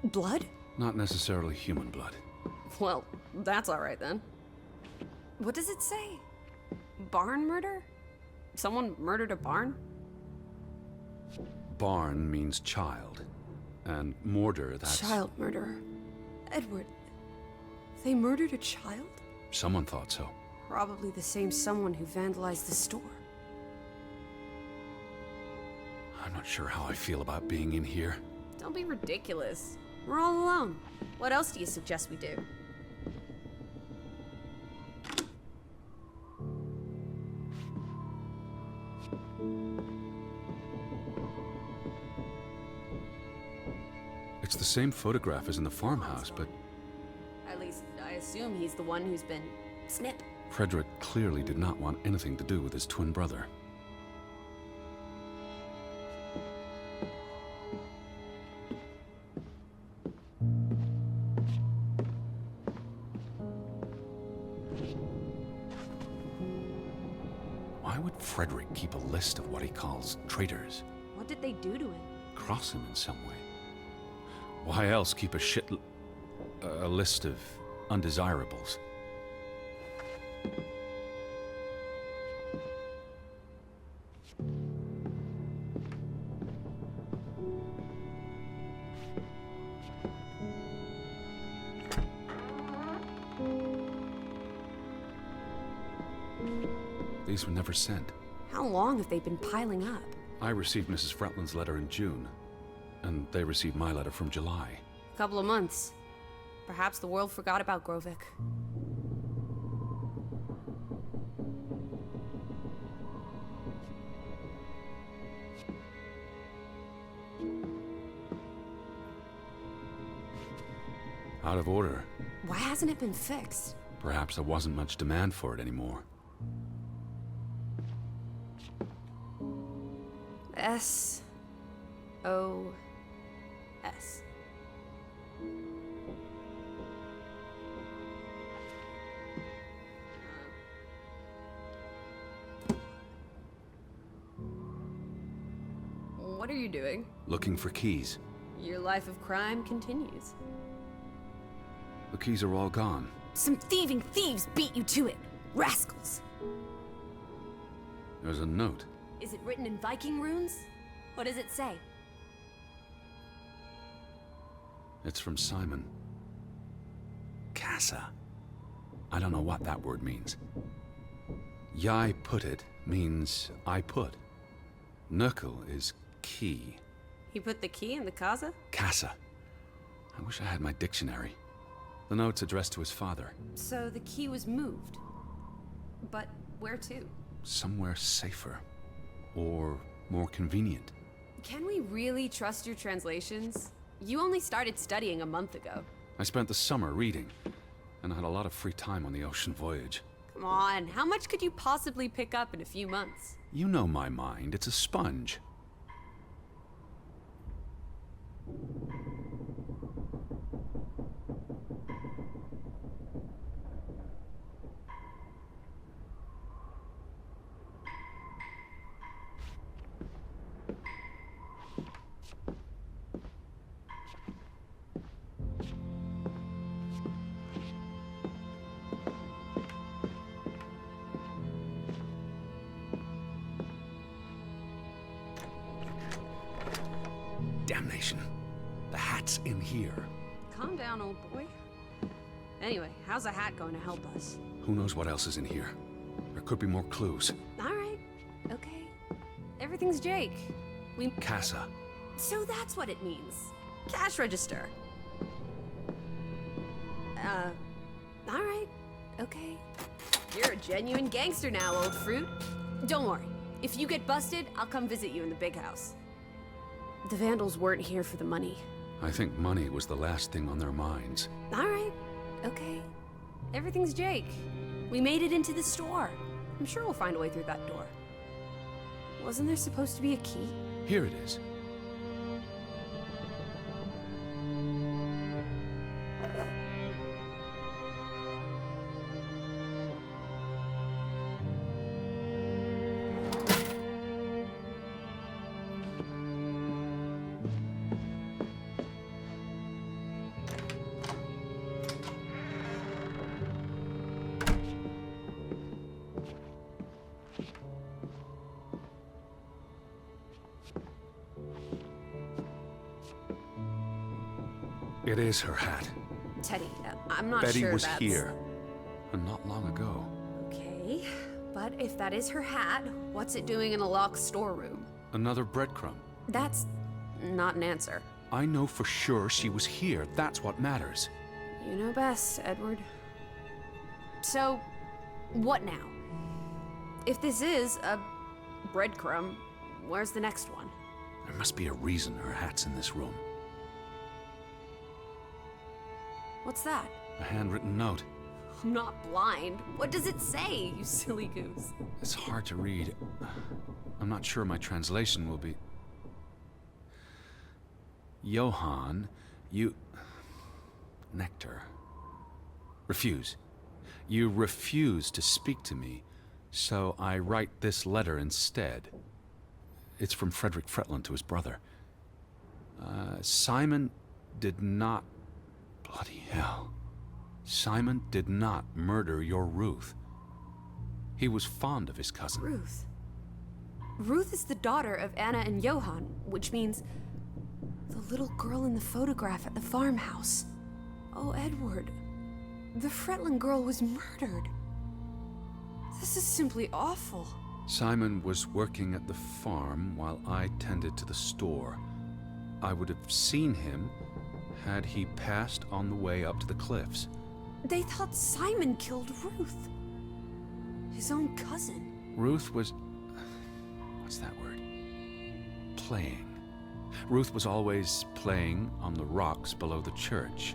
blood? Not necessarily human blood. Well, that's all right then. What does it say? Barn murder? Someone murdered a barn? Barn means child. And mortar, that's... Child murderer. Edward, they murdered a child? Someone thought so. Probably the same someone who vandalized the store. I'm not sure how I feel about being in here. Don't be ridiculous. We're all alone. What else do you suggest we do? It's the same photograph as in the farmhouse, but At least, I assume he's the one who's been... Snip. Frederick clearly did not want anything to do with his twin brother. Why would Frederick keep a list of what he calls traitors? What did they do to him? Cross him in some way? Why else keep a list of undesirables? These were never sent. How long have they been piling up? I received Mrs. Fretland's letter in June, and they received my letter from July. A couple of months. Perhaps the world forgot about Grovik. Out of order. Why hasn't it been fixed? Perhaps there wasn't much demand for it anymore. S-O-S. What are you doing? Looking for keys. Your life of crime continues. The keys are all gone. Some thieving thieves beat you to it. Rascals. There's a note. Is it written in Viking runes? What does it say? It's from Simon. Casa. I don't know what that word means. Yai put it means I put. Nurkel is key. He put the key in the casa? Casa. I wish I had my dictionary. The note's addressed to his father. So the key was moved. But where to? Somewhere safer. Or more convenient. Can we really trust your translations? You only started studying a month ago. I spent the summer reading, and I had a lot of free time on the ocean voyage. Come on, how much could you possibly pick up in a few months? You know my mind, it's a sponge. Damnation. The hat's in here. Calm down, old boy. Anyway, how's a hat going to help us? Who knows what else is in here? There could be more clues. All right, okay. Everything's Jake. Casa. So that's what it means. Cash register. All right, okay. You're a genuine gangster now, old fruit. Don't worry. If you get busted, I'll come visit you in the big house. The Vandals weren't here for the money. I think money was the last thing on their minds. All right, okay. Everything's Jake. We made it into the store. I'm sure we'll find a way through that door. Wasn't there supposed to be a key? Here it is. It is her hat. Teddy, I'm not Betty sure was that's... here. And not long ago. Okay, but if that is her hat, what's it doing in a locked storeroom? Another breadcrumb. That's not an answer. I know for sure she was here. That's what matters. You know best, Edward. So, what now? If this is a breadcrumb, where's the next one? There must be a reason her hat's in this room. What's that? A handwritten note. I'm not blind. What does it say, you silly goose? It's hard to read. I'm not sure my translation will be... Johann, you... Nectar. Refuse. You refuse to speak to me, so I write this letter instead. It's from Frederick Fretland to his brother. Simon did not... Bloody hell. Simon did not murder your Ruth. He was fond of his cousin. Ruth. Ruth is the daughter of Anna and Johann, which means the little girl in the photograph at the farmhouse. Oh, Edward. The Fretland girl was murdered. This is simply awful. Simon was working at the farm while I tended to the store. I would have seen him had he passed on the way up to the cliffs. They thought Simon killed Ruth. His own cousin. Ruth was... what's that word? Playing. Ruth was always playing on the rocks below the church.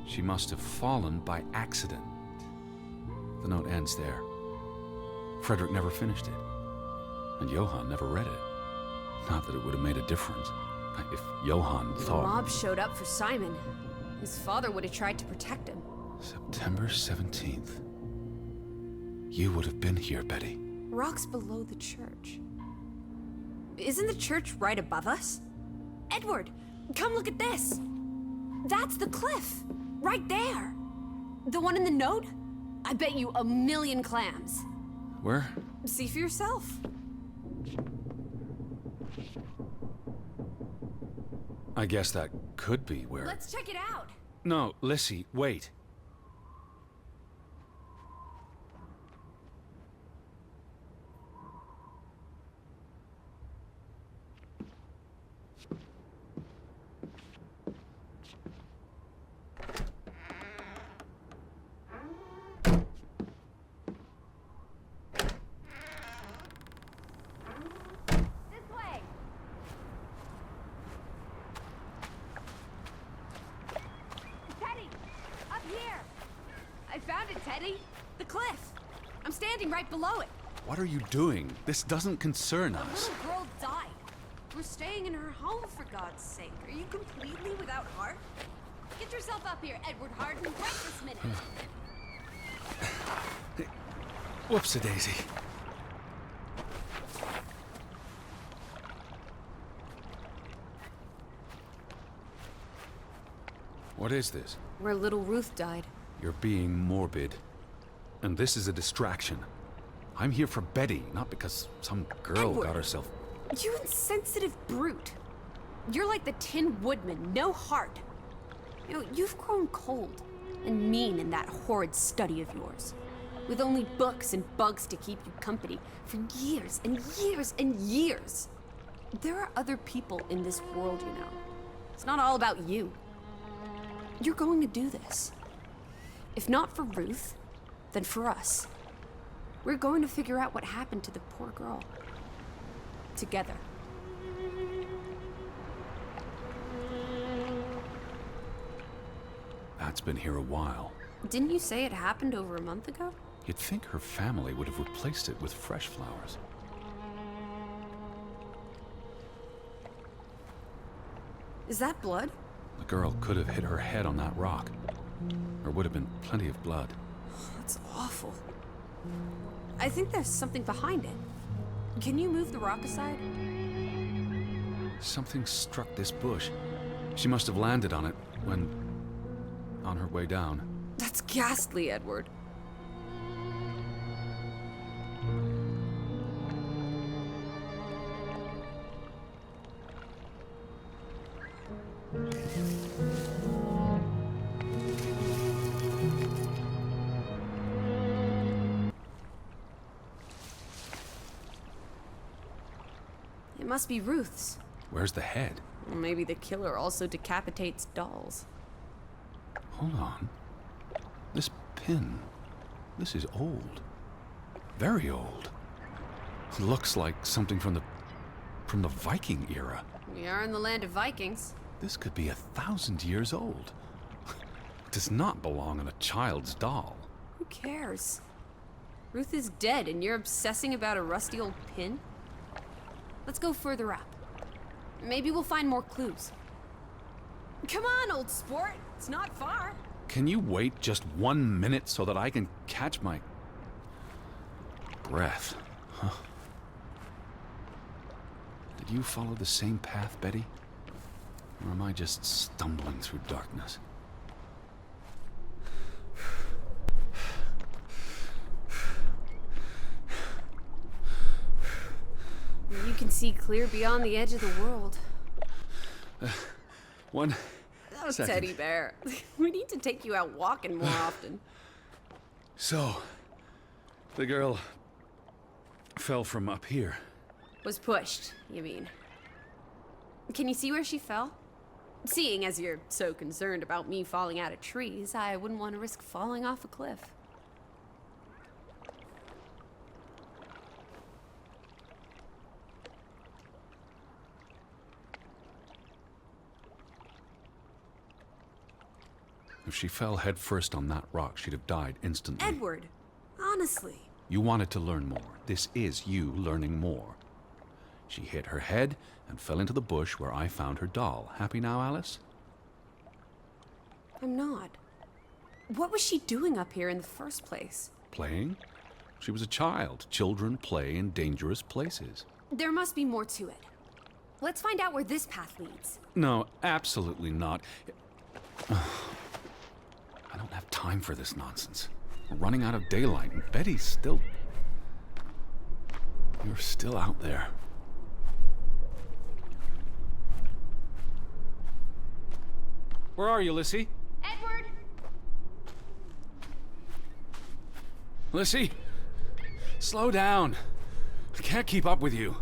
She must have fallen by accident. The note ends there. Frederick never finished it. And Johann never read it. Not that it would have made a difference. If Johann The thought... mob showed up for Simon. His father would have tried to protect him. September 17th. You would have been here, Betty. Rocks below the church. Isn't the church right above us? Edward, come look at this. That's the cliff. Right there. The one in the note? I bet you 1,000,000 clams. Where? See for yourself. I guess that could be where... Let's check it out. No, Lissy, wait. This way. Teddy, up here. I found it, Teddy. The cliff. I'm standing right below it. What are you doing? This doesn't concern A us. little girl died. We're staying in her home, for God's sake. Are you completely without heart? Get yourself up here, Edward Harden, right this minute. Whoops-a-daisy. What is this? Where little Ruth died. You're being morbid. And this is a distraction. I'm here for Betty, not because some girl Edward. got herself... You insensitive brute. You're like the Tin Woodman, no heart. You know, you've grown cold and mean in that horrid study of yours. With only books and bugs to keep you company for years and years and years. There are other people in this world, you know. It's not all about you. You're going to do this. If not for Ruth, then for us. We're going to figure out what happened to the poor girl. Together. Pat's been here a while. Didn't you say it happened over a month ago? You'd think her family would have replaced it with fresh flowers. Is that blood? The girl could have hit her head on that rock. There would have been plenty of blood. That's awful. I think there's something behind it. Can you move the rock aside? Something struck this bush. She must have landed on it when... on her way down. That's ghastly, Edward. It must be Ruth's. Where's the head? Maybe the killer also decapitates dolls. Hold on. This pin. This is old. Very old. It looks like something from the Viking era. We are in the land of Vikings. This could be 1,000 years old. It does not belong on a child's doll. Who cares? Ruth is dead and you're obsessing about a rusty old pin? Let's go further up. Maybe we'll find more clues. Come on, old sport. It's not far. Can you wait just 1 minute so that I can catch my breath? Huh. Did you follow the same path, Betty? Or am I just stumbling through darkness? You can see clear beyond the edge of the world. One Oh, second. Teddy Bear. We need to take you out walking more often. So, the girl fell from up here. Was pushed, you mean? Can you see where she fell? Seeing as you're so concerned about me falling out of trees, I wouldn't want to risk falling off a cliff. If she fell headfirst on that rock, she'd have died instantly. Edward, honestly. You wanted to learn more. This is you learning more. She hit her head and fell into the bush where I found her doll. Happy now, Alice? I'm not. What was she doing up here in the first place? Playing? She was a child. Children play in dangerous places. There must be more to it. Let's find out where this path leads. No, absolutely not. I don't have time for this nonsense. We're running out of daylight, and Betty's still... You're still out there. Where are you, Lissy? Edward! Lissy? Slow down. I can't keep up with you.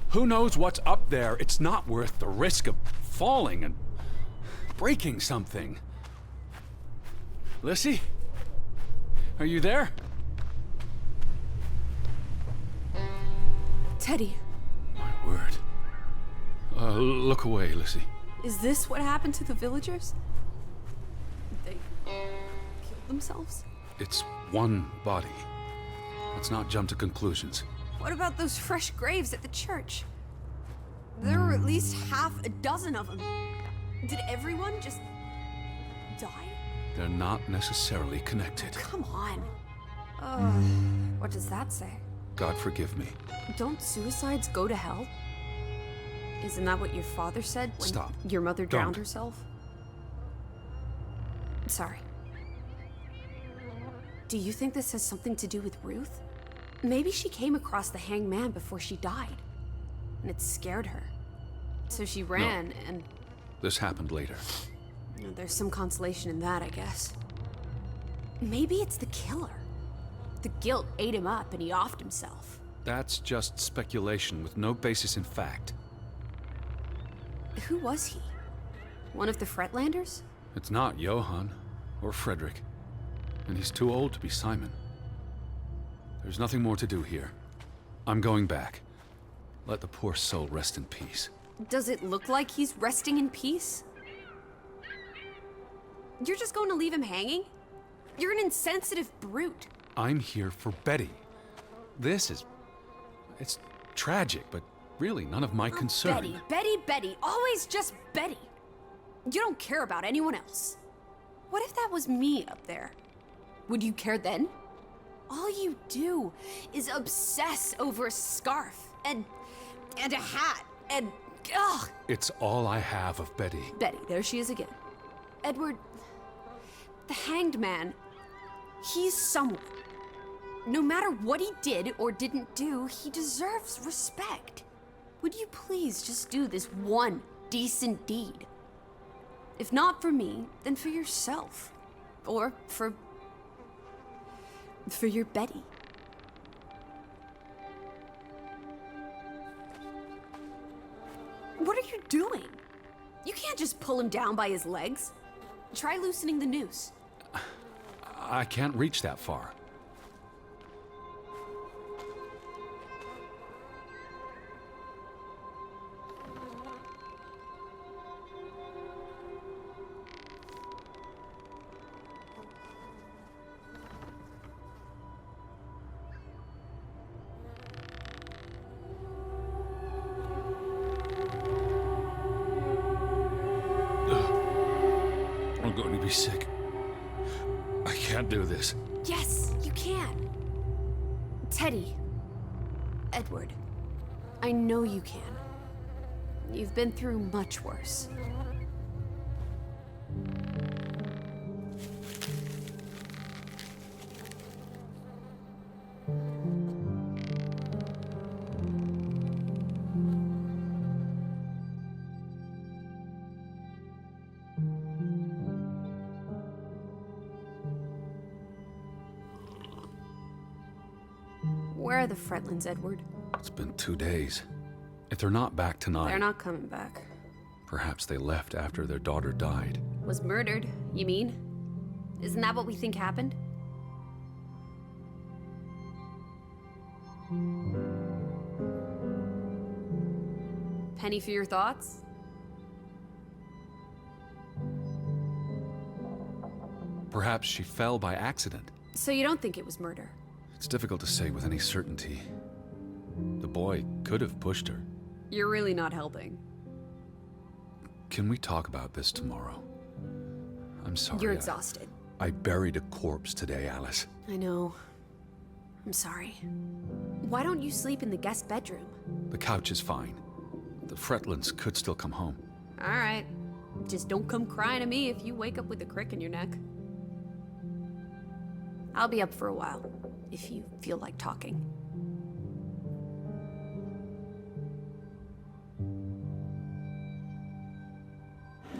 Who knows what's up there? It's not worth the risk of falling and breaking something. Lissy? Are you there? Teddy, My word. Look away, Lissy. is this what happened to the villagers? They killed themselves? It's one body. Let's not jump to conclusions. What about those fresh graves at the church? There were at least half a dozen of them. Did everyone just die? They're not necessarily connected. Come on. What does that say? God forgive me. Don't suicides go to hell? Isn't that what your father said when Stop. your mother drowned Don't. herself? Sorry. Do you think this has something to do with Ruth? Maybe she came across the hanged man before she died, and it scared her. So she ran, and This happened later. there's some consolation in that, I guess. Maybe it's the killer. The guilt ate him up, and he offed himself. That's just speculation with no basis in fact. Who was he? One of the Fretlanders? It's not Johann or Frederick, and he's too old to be Simon. There's nothing more to do here. I'm going back. Let the poor soul rest in peace. Does it look like he's resting in peace? You're just going to leave him hanging? You're an insensitive brute. I'm here for Betty. It's tragic, but really none of my concern. Betty, always just Betty. You don't care about anyone else. What if that was me up there? Would you care then? All you do is obsess over a scarf and a hat and ugh. It's all I have of Betty. Betty, there she is again. Edward, the hanged man, he's someone. No matter what he did or didn't do, he deserves respect. Would you please just do this one decent deed? If not for me, then for yourself. Or for your Betty. doing? You can't just pull him down by his legs. Try loosening the noose. I can't reach that far. I'm going to be sick. I can't do this. Yes, you can. Teddy. Edward. I know you can. You've been through much worse. Where are the Fretlands, Edward? It's been 2 days. If they're not back tonight, They're not coming back. perhaps they left after their daughter died. Was murdered, you mean? Isn't that what we think happened? Penny for your thoughts? Perhaps she fell by accident. So you don't think it was murder? It's difficult to say with any certainty. The boy could have pushed her. You're really not helping. Can we talk about this tomorrow? I'm sorry. You're exhausted. I buried a corpse today, Alice. I know. I'm sorry. Why don't you sleep in the guest bedroom? The couch is fine. The Fretlands could still come home. All right. Just don't come crying to me if you wake up with a crick in your neck. I'll be up for a while, if you feel like talking.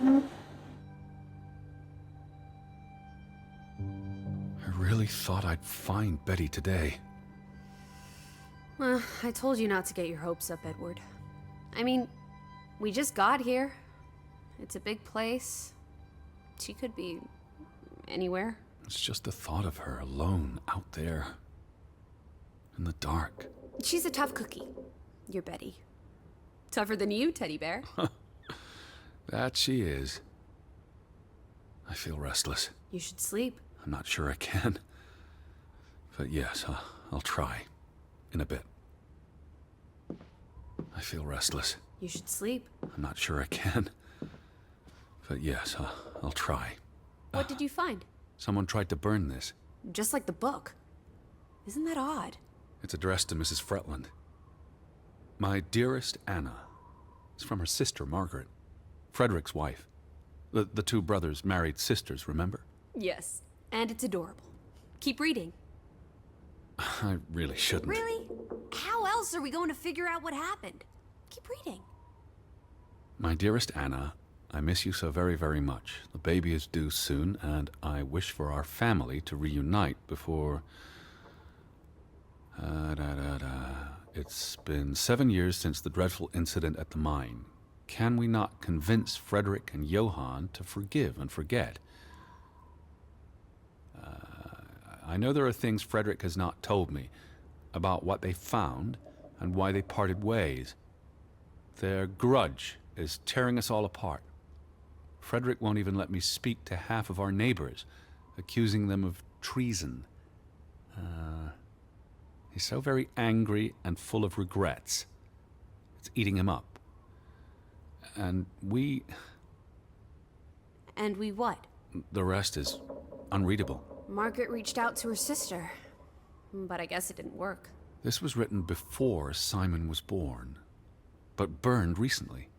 I really thought I'd find Betty today. Well, I told you not to get your hopes up, Edward. I mean, we just got here. It's a big place. She could be anywhere. It's just the thought of her alone out there. In the dark. She's a tough cookie. Your Betty. Tougher than you, teddy bear. That she is. I feel restless. You should sleep. I'm not sure I can. But yes, I'll try. In a bit. I feel restless. You should sleep. I'm not sure I can. But yes, I'll try. What did you find? Someone tried to burn this. Just like the book. Isn't that odd? It's addressed to Mrs. Fretland. My dearest Anna. It's from her sister, Margaret. Frederick's wife. The two brothers married sisters, remember? Yes. And it's adorable. Keep reading. I really shouldn't. Really? How else are we going to figure out what happened? Keep reading. My dearest Anna, I miss you so very, very much. The baby is due soon, and I wish for our family to reunite before... It's been 7 years since the dreadful incident at the mine. Can we not convince Frederick and Johann to forgive and forget? I know there are things Frederick has not told me about what they found and why they parted ways. Their grudge is tearing us all apart. Frederick won't even let me speak to half of our neighbors, accusing them of treason. He's so very angry and full of regrets. It's eating him up. And we... And we what? The rest is unreadable. Margaret reached out to her sister. But I guess it didn't work. This was written before Simon was born, but burned recently.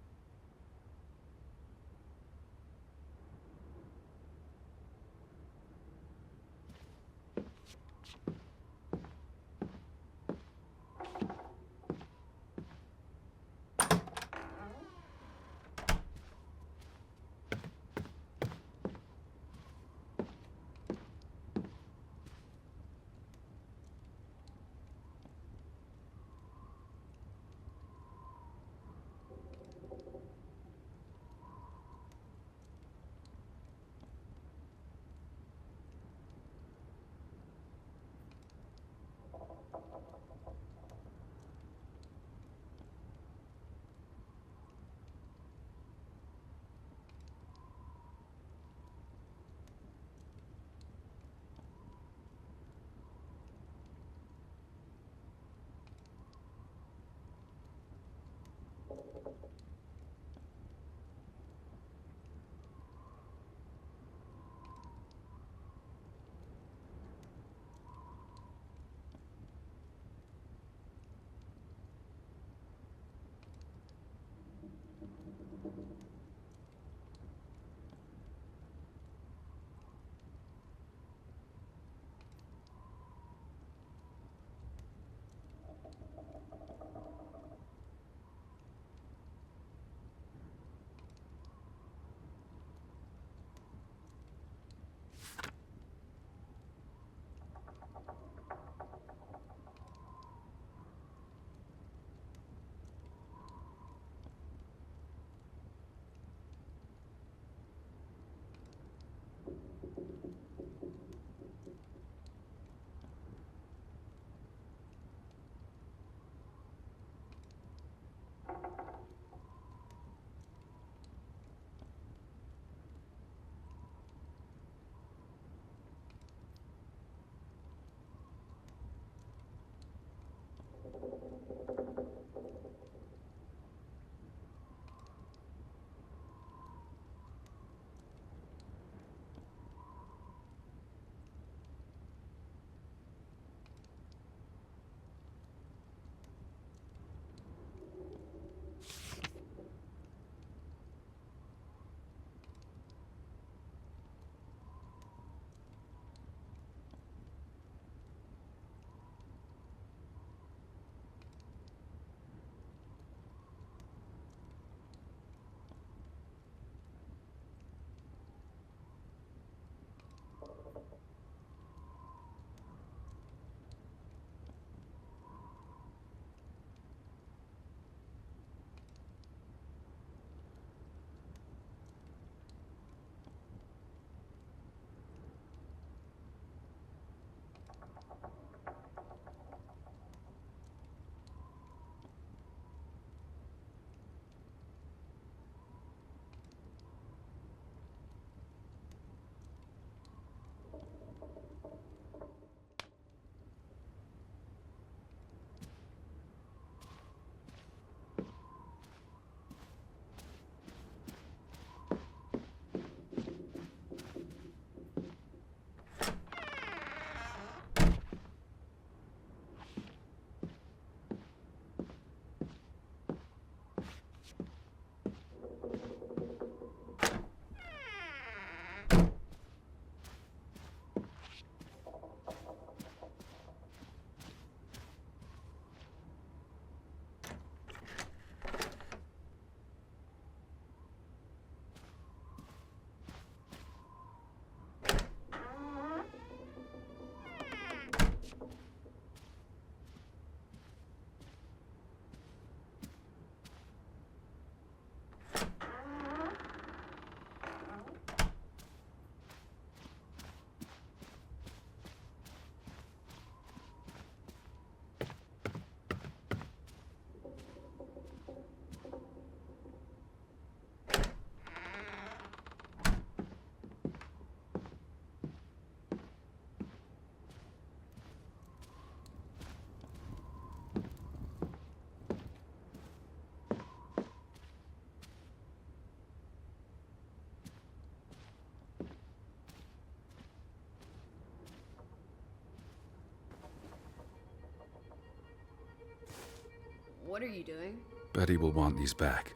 What are you doing? Betty will want these back.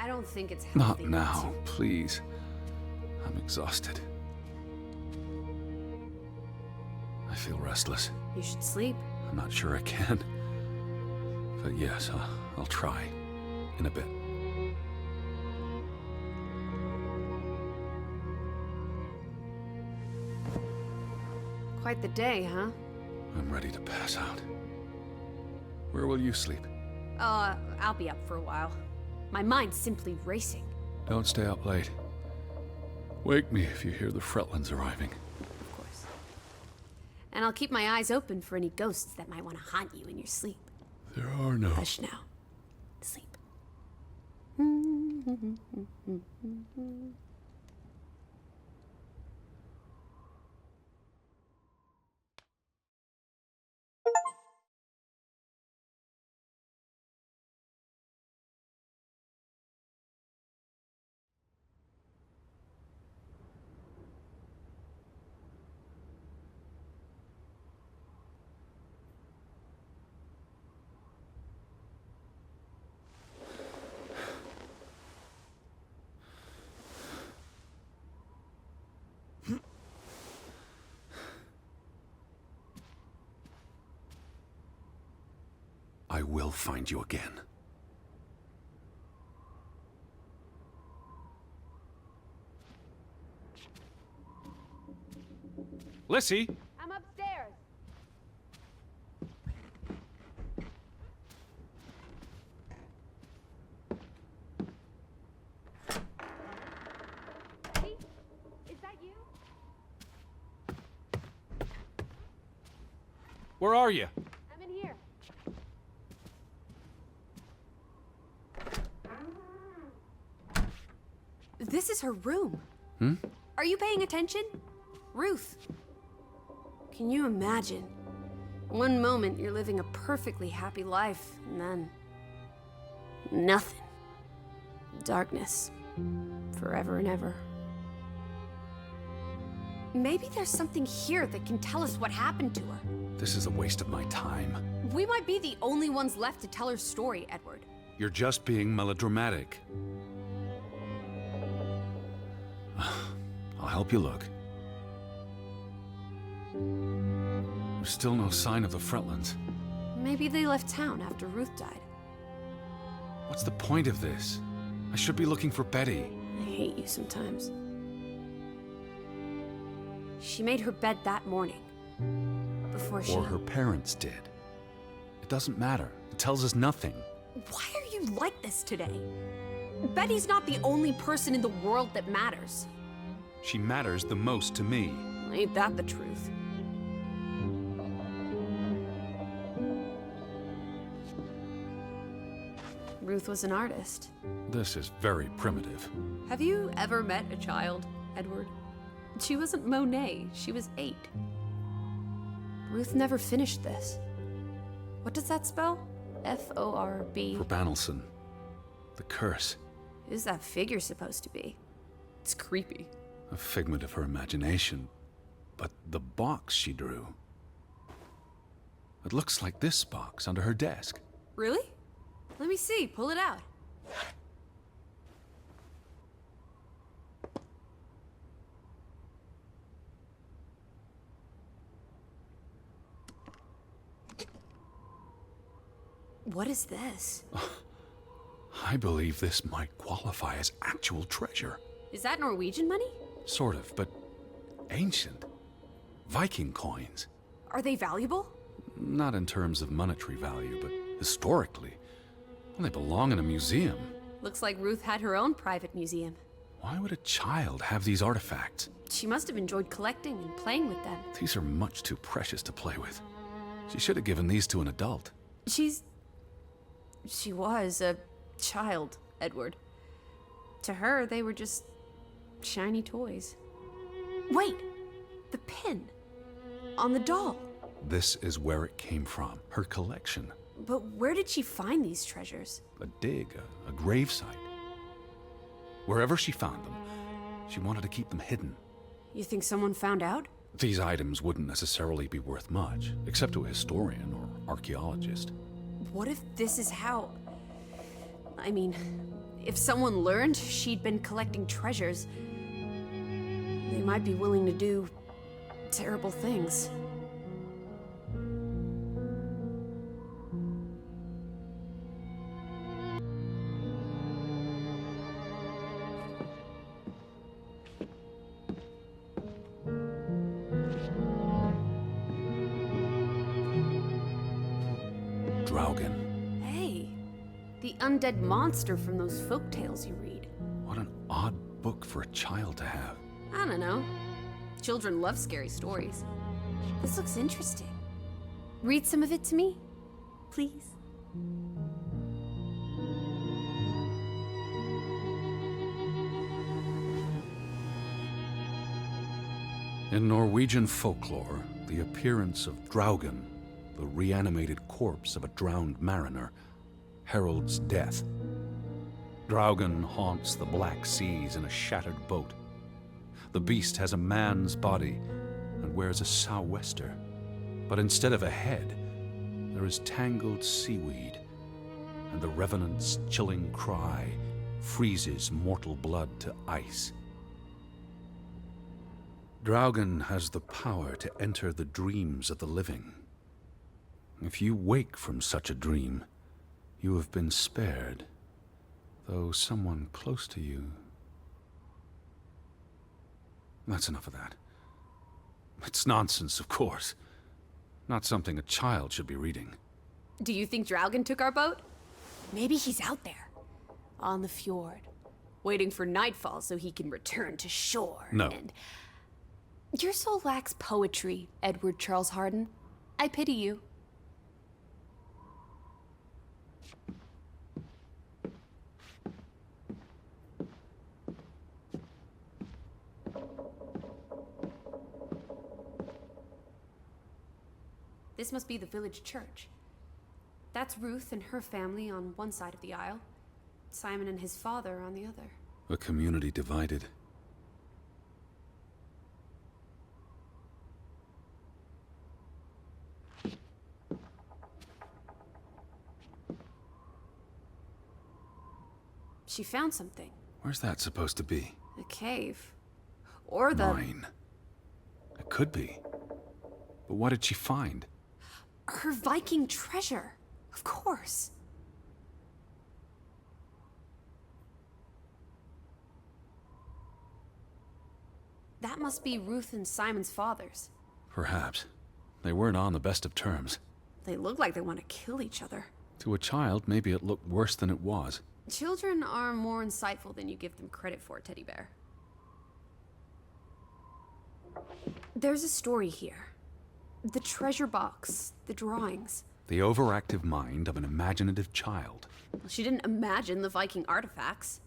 I don't think it's Not healthy. now, please. I'm exhausted. I feel restless. You should sleep. I'm not sure I can. But yes, I'll try. In a bit. Quite the day, huh? I'm ready to pass out. Where will you sleep? I'll be up for a while. My mind's simply racing. Don't stay up late. Wake me if you hear the Fretlands arriving. Of course. And I'll keep my eyes open for any ghosts that might want to haunt you in your sleep. There are no... Hush now. Sleep. I will find you again. Lissy! I'm upstairs. Hey, is that you? Where are you? I'm in here. This is her room. Are you paying attention? Ruth. Can you imagine? One moment you're living a perfectly happy life, and then... nothing. Darkness. Forever and ever. Maybe there's something here that can tell us what happened to her. This is a waste of my time. We might be the only ones left to tell her story, Edward. You're just being melodramatic. I'll help you look. There's still no sign of the Fretlands. Maybe they left town after Ruth died. What's the point of this? I should be looking for Betty. I hate you sometimes. She made her bed that morning. Before she... Or her parents did. It doesn't matter. It tells us nothing. Why are you like this today? Betty's not the only person in the world that matters. She matters the most to me. Ain't that the truth? Ruth was an artist. This is very primitive. Have you ever met a child, Edward? She wasn't Monet, she was 8. Ruth never finished this. What does that spell? F-O-R-B. For Banelson. The curse. Who's that figure supposed to be? It's creepy. A figment of her imagination. But the box she drew... It looks like this box under her desk. Really? Let me see, pull it out. What is this? I believe this might qualify as actual treasure. Is that Norwegian money? Sort of, but ancient. Viking coins. Are they valuable? Not in terms of monetary value, but historically. Well, they belong in a museum. Looks like Ruth had her own private museum. Why would a child have these artifacts? She must have enjoyed collecting and playing with them. These are much too precious to play with. She should have given these to an adult. She was a child, Edward. To her, they were just shiny toys. Wait! The pin! On the doll! This is where it came from, her collection. But where did she find these treasures? A dig, a gravesite. Wherever she found them, she wanted to keep them hidden. You think someone found out? These items wouldn't necessarily be worth much, except to a historian or archaeologist. What if this is how... I mean, if someone learned she'd been collecting treasures, they might be willing to do terrible things. Draugen. Hey, the undead monster from those folk tales you read. What an odd book for a child to have. I don't know. Children love scary stories. This looks interesting. Read some of it to me, please. In Norwegian folklore, the appearance of Draugen, the reanimated corpse of a drowned mariner, heralds death. Draugen haunts the Black Seas in a shattered boat. The beast has a man's body and wears a sou'wester, but instead of a head, there is tangled seaweed, and the revenant's chilling cry freezes mortal blood to ice. Draugen has the power to enter the dreams of the living. If you wake from such a dream, you have been spared, though someone close to you... That's enough of that. It's nonsense, of course. Not something a child should be reading. Do you think Draugen took our boat? Maybe he's out there, on the fjord, waiting for nightfall so he can return to shore. No. And your soul lacks poetry, Edward Charles Harden. I pity you. This must be the village church. That's Ruth and her family on one side of the aisle, Simon and his father on the other. A community divided. She found something. Where's that supposed to be? A cave. Or the... Mine. It could be. But what did she find? Her Viking treasure. Of course. That must be Ruth and Simon's fathers. Perhaps. They weren't on the best of terms. They look like they want to kill each other. To a child, maybe it looked worse than it was. Children are more insightful than you give them credit for, Teddy Bear. There's a story here. The treasure box, the drawings. The overactive mind of an imaginative child. Well, she didn't imagine the Viking artifacts.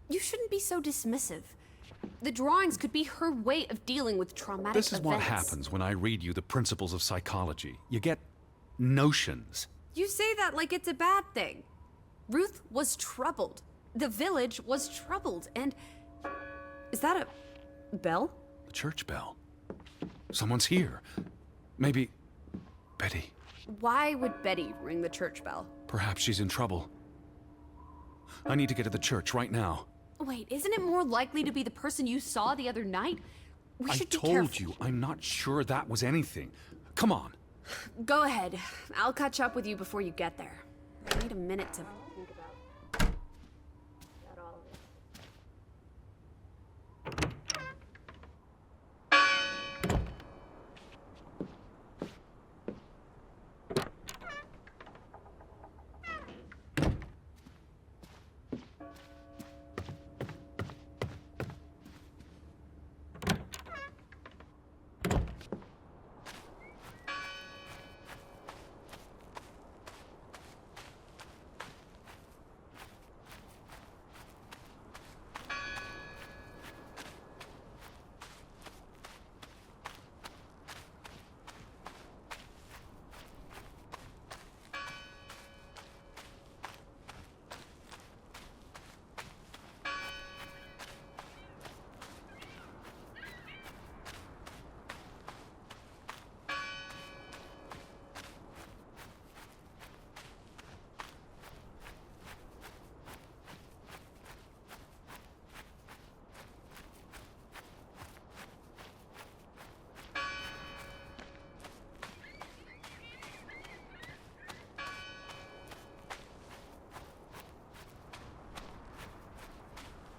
You shouldn't be so dismissive. The drawings could be her way of dealing with traumatic events. This is what happens when I read you the principles of psychology. You get notions. You say that like it's a bad thing. Ruth was troubled. The village was troubled, and... Is that a bell? The church bell. Someone's here. Maybe... Betty. Why would Betty ring the church bell? Perhaps she's in trouble. I need to get to the church right now. Wait, isn't it more likely to be the person you saw the other night? We I should be told careful. you, I'm not sure that was anything. Come on. Go ahead. I'll catch up with you before you get there. I need a minute to think about all of it.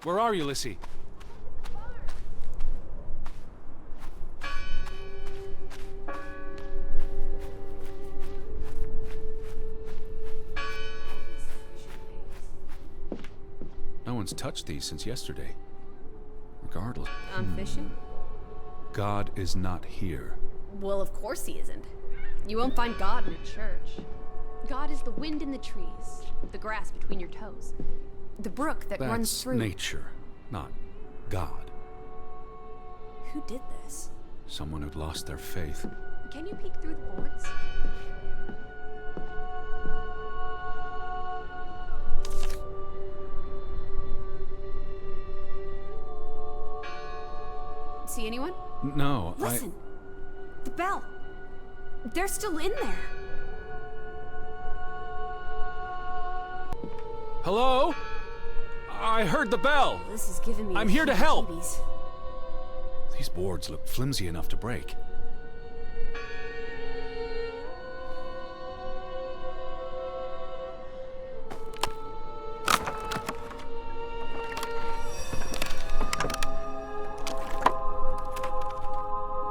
Where are you, Lissy? No one's touched these since yesterday. Regardless. I'm fishing? God is not here. Well, of course he isn't. You won't find God in a church. God is the wind in the trees, the grass between your toes, the brook that runs That's through. nature, not God. Who did this? Someone who'd lost their faith. Can you peek through the boards? See anyone? No, Listen! The bell! They're still in there! Hello? I heard the bell! This is giving me I'm the here to help. heebie-jeebies. These boards look flimsy enough to break.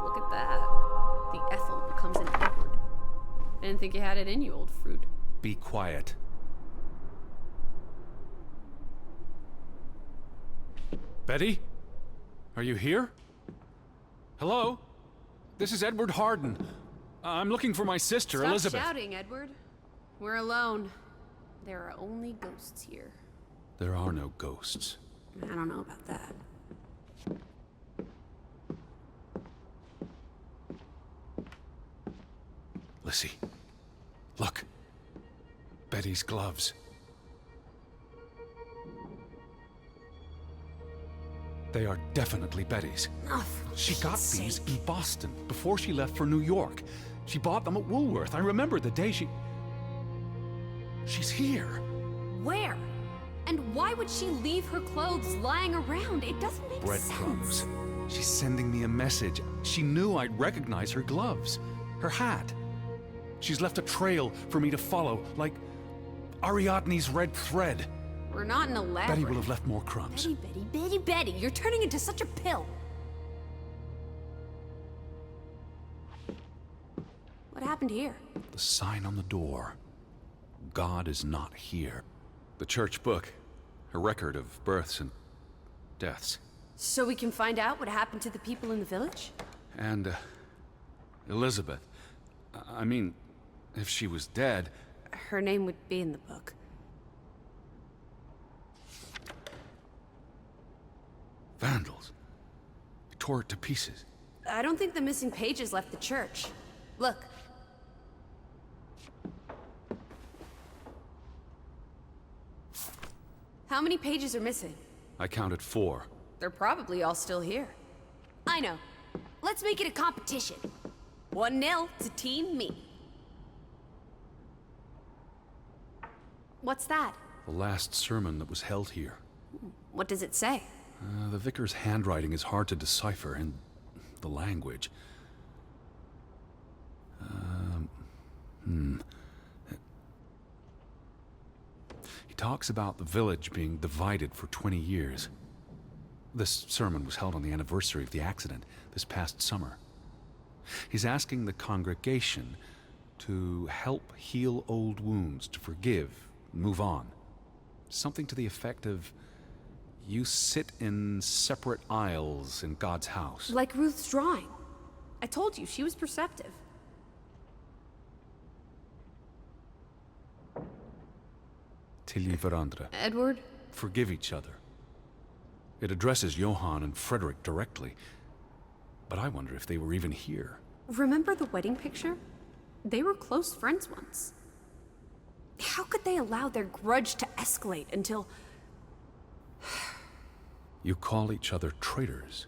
Look at that. The Ethel becomes an Edward. I didn't think you had it in you, old fruit. Be quiet. Betty? Are you here? Hello? This is Edward Harden. I'm looking for my sister, Stop Elizabeth. shouting, Edward. We're alone. There are only ghosts here. There are no ghosts. I don't know about that. Lissy, look. Betty's gloves. They are definitely Betty's. Oh, for She got shit's these sake. in Boston before she left for New York. She bought them at Woolworth. I remember the day She's here. Where? And why would she leave her clothes lying around? It doesn't make Breadcrumbs. sense. She's sending me a message. She knew I'd recognize her gloves, her hat. She's left a trail for me to follow, like Ariadne's red thread. We're not in a lab. Betty will have left more crumbs. Betty, you're turning into such a pill. What happened here? The sign on the door. God is not here. The church book. A record of births and deaths. So we can find out what happened to the people in the village? And, Elizabeth. I mean, if she was dead... Her name would be in the book. Vandals. They tore it to pieces. I don't think the missing pages left the church. Look. How many pages are missing? I counted 4. They're probably all still here. I know. Let's make it a competition. 1-0 to Team Me. What's that? The last sermon that was held here. What does it say? The vicar's handwriting is hard to decipher, and the language. He talks about the village being divided for 20 years. This sermon was held on the anniversary of the accident this past summer. He's asking the congregation to help heal old wounds, to forgive, move on. Something to the effect of, you sit in separate aisles in God's house. Like Ruth's drawing. I told you, she was perceptive. Tilly Verandra. Edward? Forgive each other. It addresses Johann and Frederick directly. But I wonder if they were even here. Remember the wedding picture? They were close friends once. How could they allow their grudge to escalate until... You call each other traitors,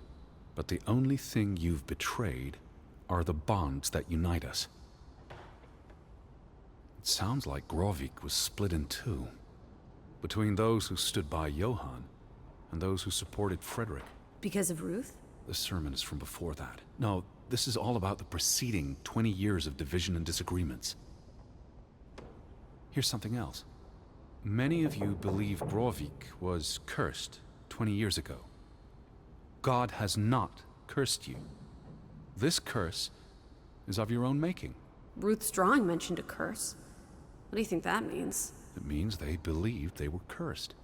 but the only thing you've betrayed are the bonds that unite us. It sounds like Grovik was split in two, between those who stood by Johann and those who supported Frederick. Because of Ruth? The sermon is from before that. No, this is all about the preceding 20 years of division and disagreements. Here's something else. Many of you believe Grovik was cursed 20 years ago. God has not cursed you. This curse is of your own making. Ruth's drawing mentioned a curse. What do you think that means? It means they believed they were cursed,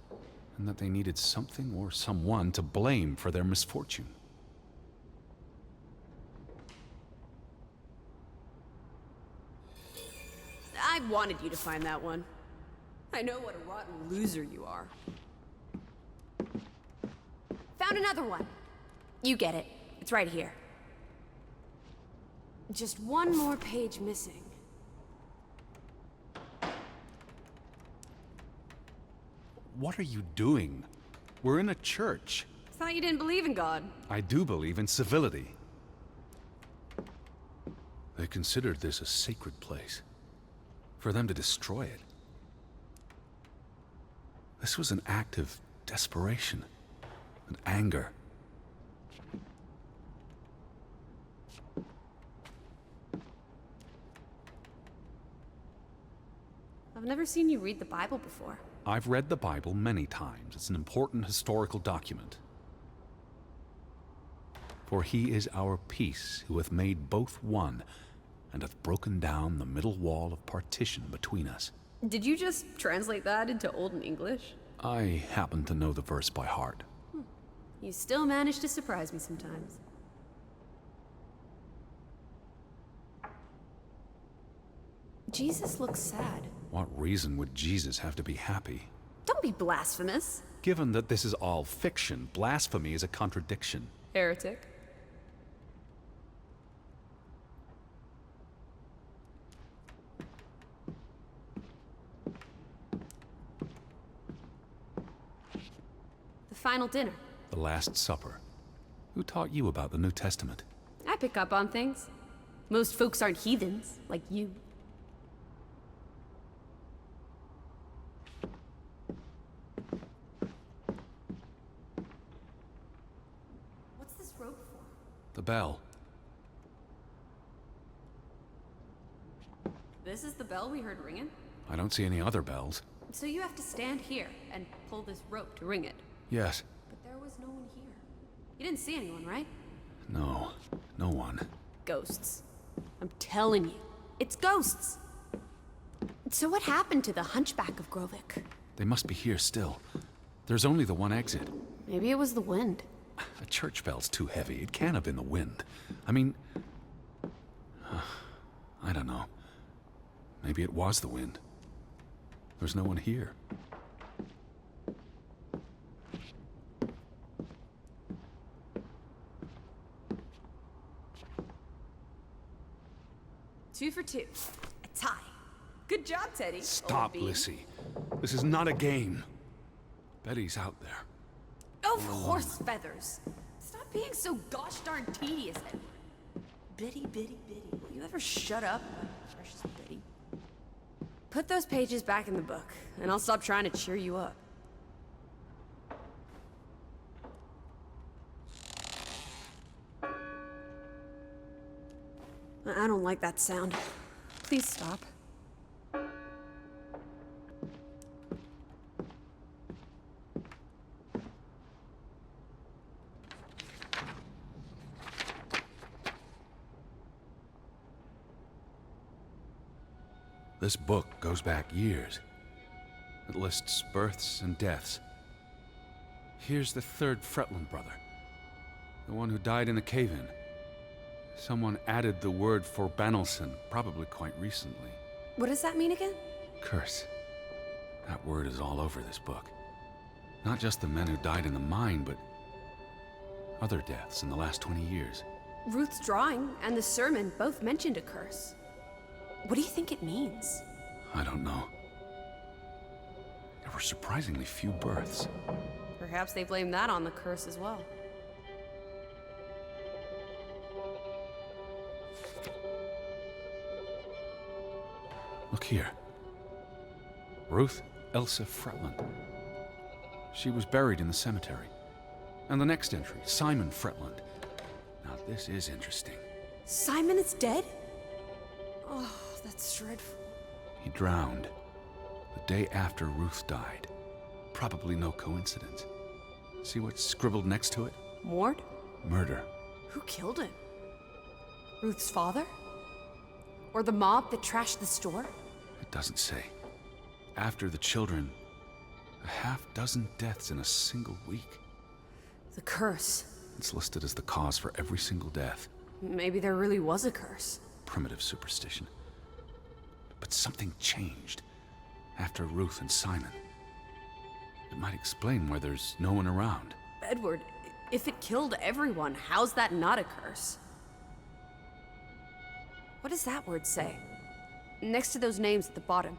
and that they needed something or someone to blame for their misfortune. I wanted you to find that one. I know what a rotten loser you are. Found another one. You get it. It's right here. Just one more page missing. What are you doing? We're in a church. Thought you didn't believe in God. I do believe in civility. They considered this a sacred place. For them to destroy it. This was an act of desperation and anger. I've never seen you read the Bible before. I've read the Bible many times. It's an important historical document. For he is our peace, who hath made both one, and hath broken down the middle wall of partition between us. Did you just translate that into Olden English? I happen to know the verse by heart. You still manage to surprise me sometimes. Jesus looks sad. What reason would Jesus have to be happy? Don't be blasphemous. Given that this is all fiction, blasphemy is a contradiction. Heretic. The final dinner. The Last Supper. Who taught you about the New Testament? I pick up on things. Most folks aren't heathens, like you. What's this rope for? The bell. This is the bell we heard ringing? I don't see any other bells. So you have to stand here and pull this rope to ring it. Yes. But there was no one here. You didn't see anyone, right? No. No one. Ghosts. I'm telling you, it's ghosts. So what happened to the Hunchback of Grovik? They must be here still. There's only the one exit. Maybe it was the wind. A church bell's too heavy. It can't have been the wind. I mean... I don't know. Maybe it was the wind. There's no one here. Two for two. A tie. Good job, Teddy. Stop, Lissy. This is not a game. Betty's out there. Of horse feathers. Stop being so gosh darn tedious, Edward. Bitty, bitty, bitty. Will you ever shut up, my precious Betty? Put those pages back in the book, and I'll stop trying to cheer you up. I don't like that sound. Please stop. This book goes back years. It lists births and deaths. Here's the third Fretland brother. The one who died in the cave-in. Someone added the word for Banelson, probably quite recently. What does that mean again? Curse. That word is all over this book. Not just the men who died in the mine, but other deaths in the last 20 years. Ruth's drawing and the sermon both mentioned a curse. What do you think it means? I don't know. There were surprisingly few births. Perhaps they blame that on the curse as well. Look here. Ruth Elsa Fretland. She was buried in the cemetery. And the next entry, Simon Fretland. Now this is interesting. Simon is dead? Oh, that's dreadful. He drowned the day after Ruth died. Probably no coincidence. See what's scribbled next to it? Mord? Murder. Who killed him? Ruth's father? Or the mob that trashed the store? It doesn't say. After the children, a half-dozen deaths in a single week. The curse. It's listed as the cause for every single death. Maybe there really was a curse. Primitive superstition. But something changed after Ruth and Simon. It might explain why there's no one around. Edward, if it killed everyone, how's that not a curse? What does that word say? Next to those names at the bottom.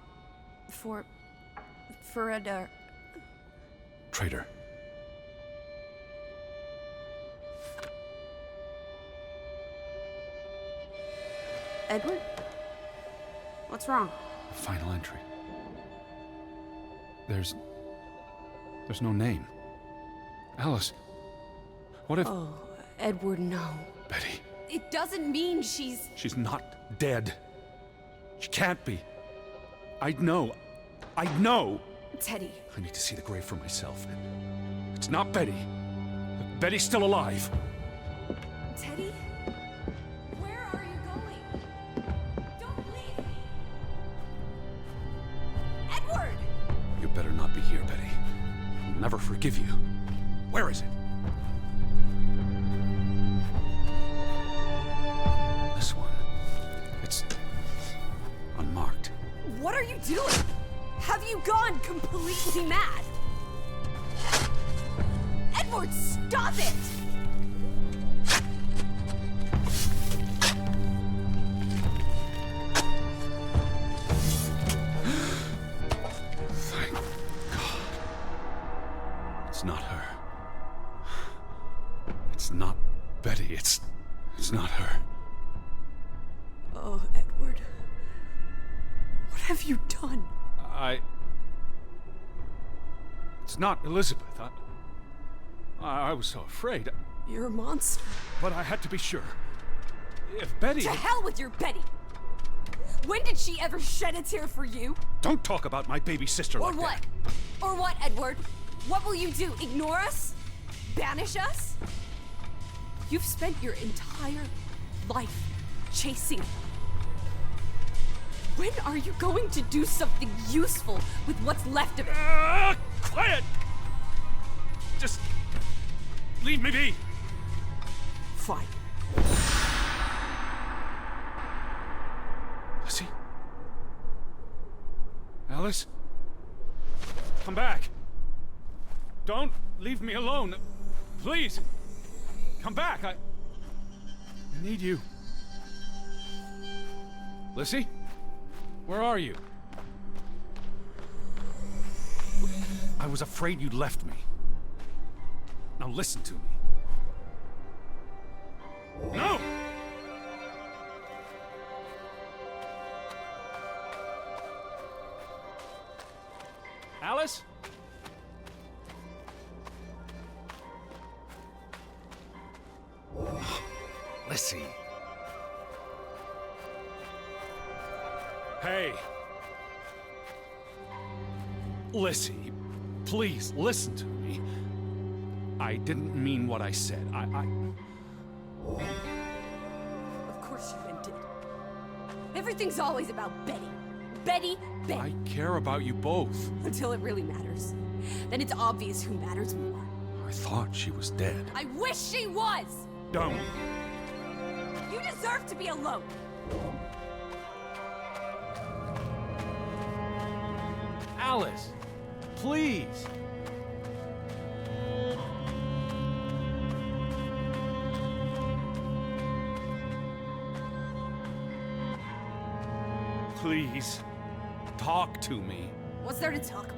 For a Traitor. Edward? What's wrong? A final entry. There's no name. Alice, what if... Oh, Edward, no. Betty, It doesn't mean she's... She's not dead. She can't be. I know. Teddy. I need to see the grave for myself. It's not Betty. Betty's still alive. Teddy? Where are you going? Don't leave me! Edward! You better not be here, Betty. I'll never forgive you. Where is it? This one. It's unmarked. What are you doing? Have you gone completely mad? Edward, stop it! thank God. It's not her. It's not Betty. It's not her. Oh, Edward. What have you done? It's not Elizabeth. I was so afraid. You're a monster. But I had to be sure. If Betty... To hell with your Betty! When did she ever shed a tear for you? Don't talk about my baby sister Or like what? that. Or what, Edward? What will you do? Ignore us? Banish us? You've spent your entire life chasing. When are you going to do something useful with what's left of it? Quiet! Just leave me be. Fine. Lizzie? Alice? Come back. Don't leave me alone. Please. Come back. I need you. Lizzie? Where are you? I was afraid you'd left me. Now listen to me. No! Alice? Lizzie. Hey. Lizzie, please listen to me. I didn't mean what I said. Of course you did. Everything's always about Betty. Betty, Betty. I care about you both. Until it really matters. Then it's obvious who matters more. I thought she was dead. I wish she was! Don't. You deserve to be alone. Alice, please. Please, talk to me. What's there to talk about?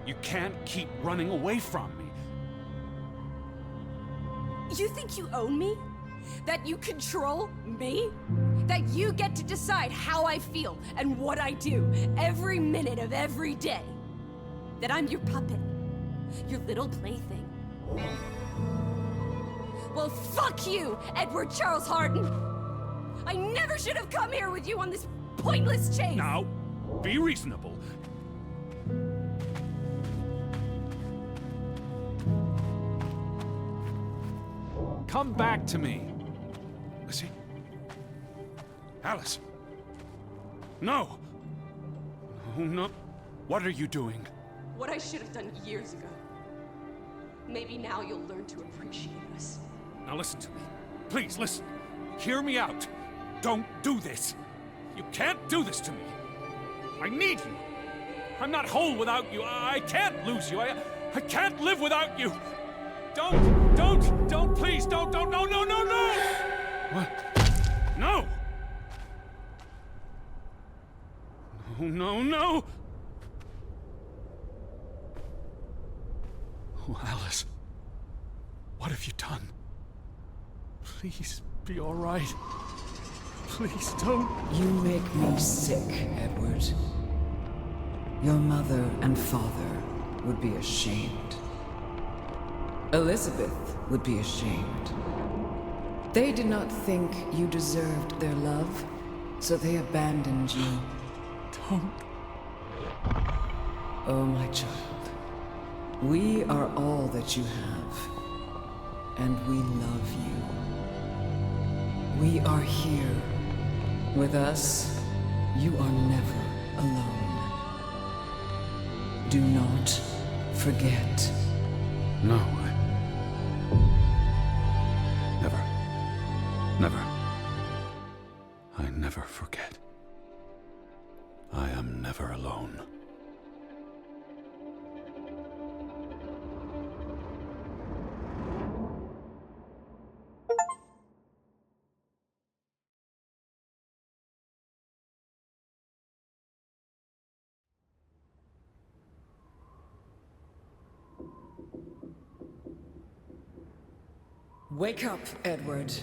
You can't keep running away from me. You think you own me? That you control me? That you get to decide how I feel and what I do every minute of every day? That I'm your puppet? Your little plaything? Well, fuck you, Edward Charles Harden! I never should have come here with you on this pointless chase! Now, be reasonable. come back to me. Lizzie? Alice? No! Oh, no. What are you doing? What I should have done years ago. Maybe now you'll learn to appreciate us. Now listen to me. Please, listen. Hear me out. Don't do this. You can't do this to me. I need you. I'm not whole without you. I can't lose you. I can't live without you. Don't, please, don't, no. What? No! No. Oh, Alice. What have you done? Please, be all right. Please, don't. You make me sick, Edward. Your mother and father would be ashamed. Elizabeth would be ashamed. They did not think you deserved their love, so they abandoned you. Don't. Oh, my child. We are all that you have, and we love you. We are here. With us, you are never alone. Do not forget. No, Never. I never forget. I am never alone. Wake up, Edward.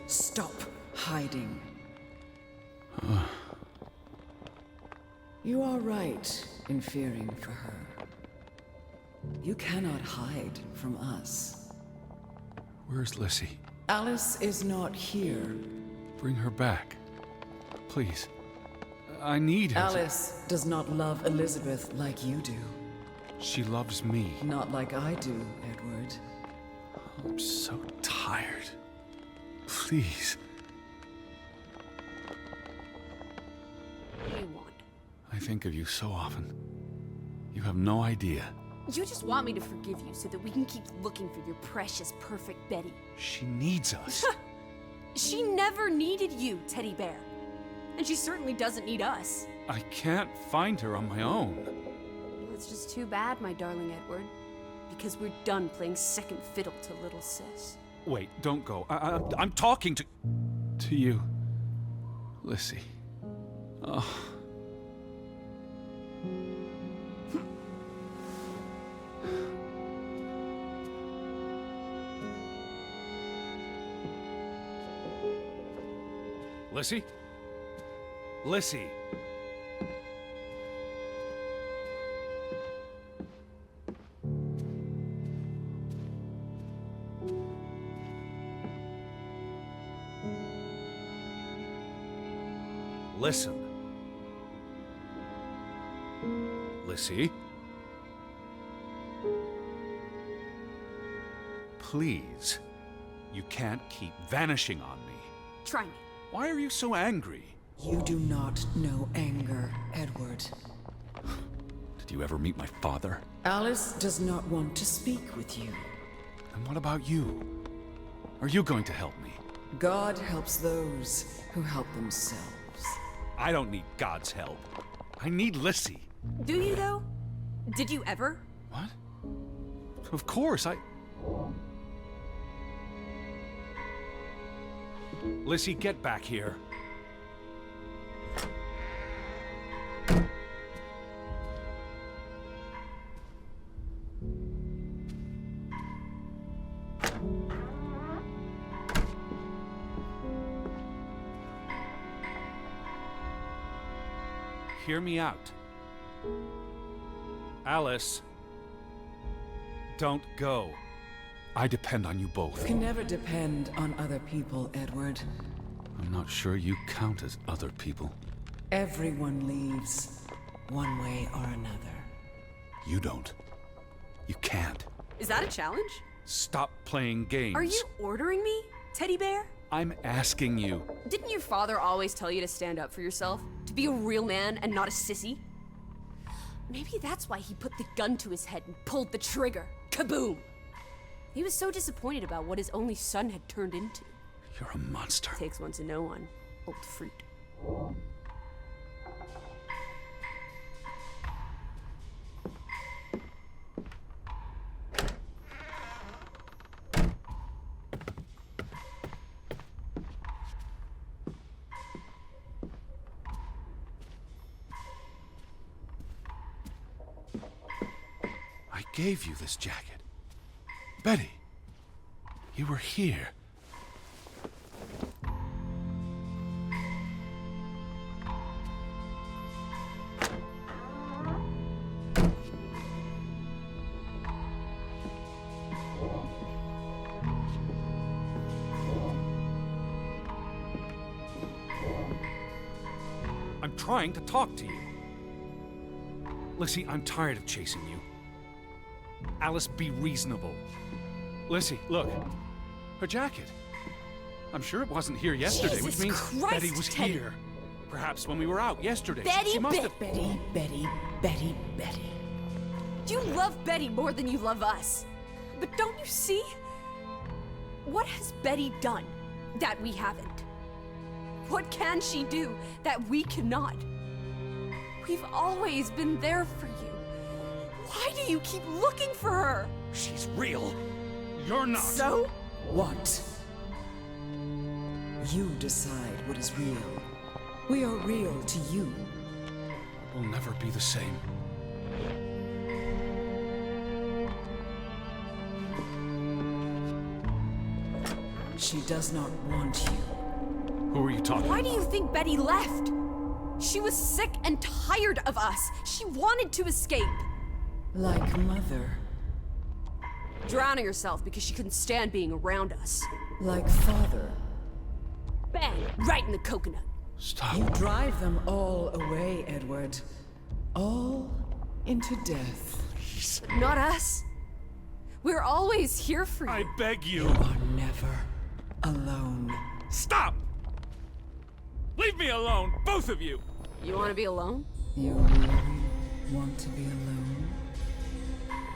Stop hiding. You are right in fearing for her. You cannot hide from us. Where's Lizzie? Alice is not here. Bring her back. Please. I need her. Alice does not love Elizabeth like you do. She loves me. Not like I do, Edward. I'm so tired. Please. What do you want? I think of you so often. You have no idea. You just want me to forgive you so that we can keep looking for your precious, perfect Betty. She needs us. She never needed you, Teddy Bear. And she certainly doesn't need us. I can't find her on my own. Well, it's just too bad, my darling Edward. Because we're done playing second fiddle to little sis. Wait, don't go. I'm talking to you, Lizzie. Oh. Lizzie? Lizzie! Listen. Lizzie? Please. You can't keep vanishing on me. Try me. Why are you so angry? You do not know anger, Edward. Did you ever meet my father? Alice does not want to speak with you. And what about you? Are you going to help me? God helps those who help themselves. I don't need God's help. I need Lizzie. Do you, though? Did you ever? What? Of course, Lizzie, get back here. Hear me out. Alice, don't go. I depend on you both. You can never depend on other people, Edward. I'm not sure you count as other people. Everyone leaves. one way or another. You don't. You can't. Is that a challenge? Stop playing games. Are you ordering me, teddy bear? I'm asking you. Didn't your father always tell you to stand up for yourself? To be a real man and not a sissy? Maybe that's why he put the gun to his head and pulled the trigger. Kaboom! He was so disappointed about what his only son had turned into. You're a monster. Takes one to know one. Old fruit. I gave you this jacket. Betty, you were here. I'm trying to talk to you. Lissy, I'm tired of chasing you. Alice, be reasonable. Lissy, look. Her jacket. I'm sure it wasn't here yesterday, which Jesus means Christ, Betty was Teddy. here. Perhaps when we were out yesterday. Betty She must Bit. have... Betty, Betty, Betty, Betty. You love Betty more than you love us. But don't you see? What has Betty done that we haven't? What can she do that we cannot? We've always been there for you. Why do you keep looking for her? She's real. You're not. So? What? You decide what is real. We are real to you. We'll never be the same. She does not want you. Who are you talking Why about? do you think Betty left? She was sick and tired of us. She wanted to escape. Like mother. Drowning herself because she couldn't stand being around us. Like father. Bang! Right in the coconut. Stop. You drive them all away, Edward. All into death. Not us. We're always here for you. I beg you. You are never alone. Stop! Leave me alone, both of you! You want to be alone? You really want to be alone?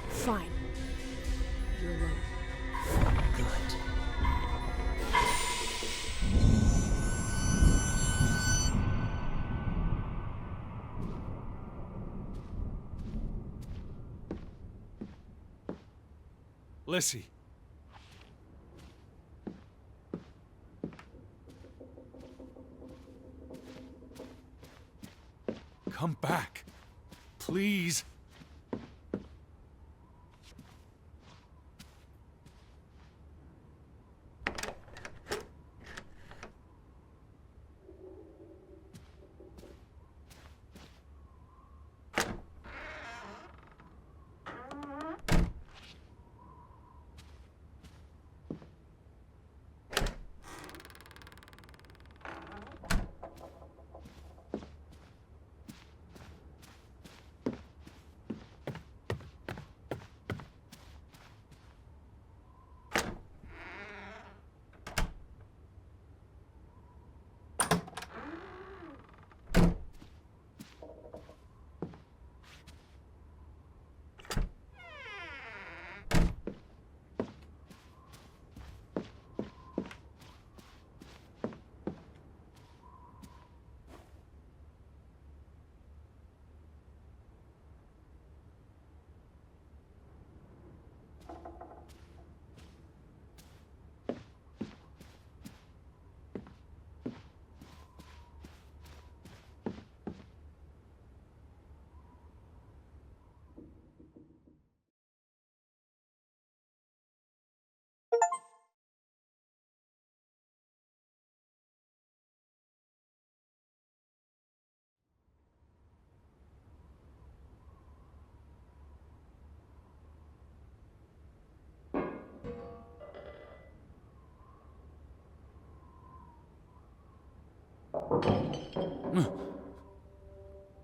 Fine. You're alone. Good. Lissy. Come back. Please.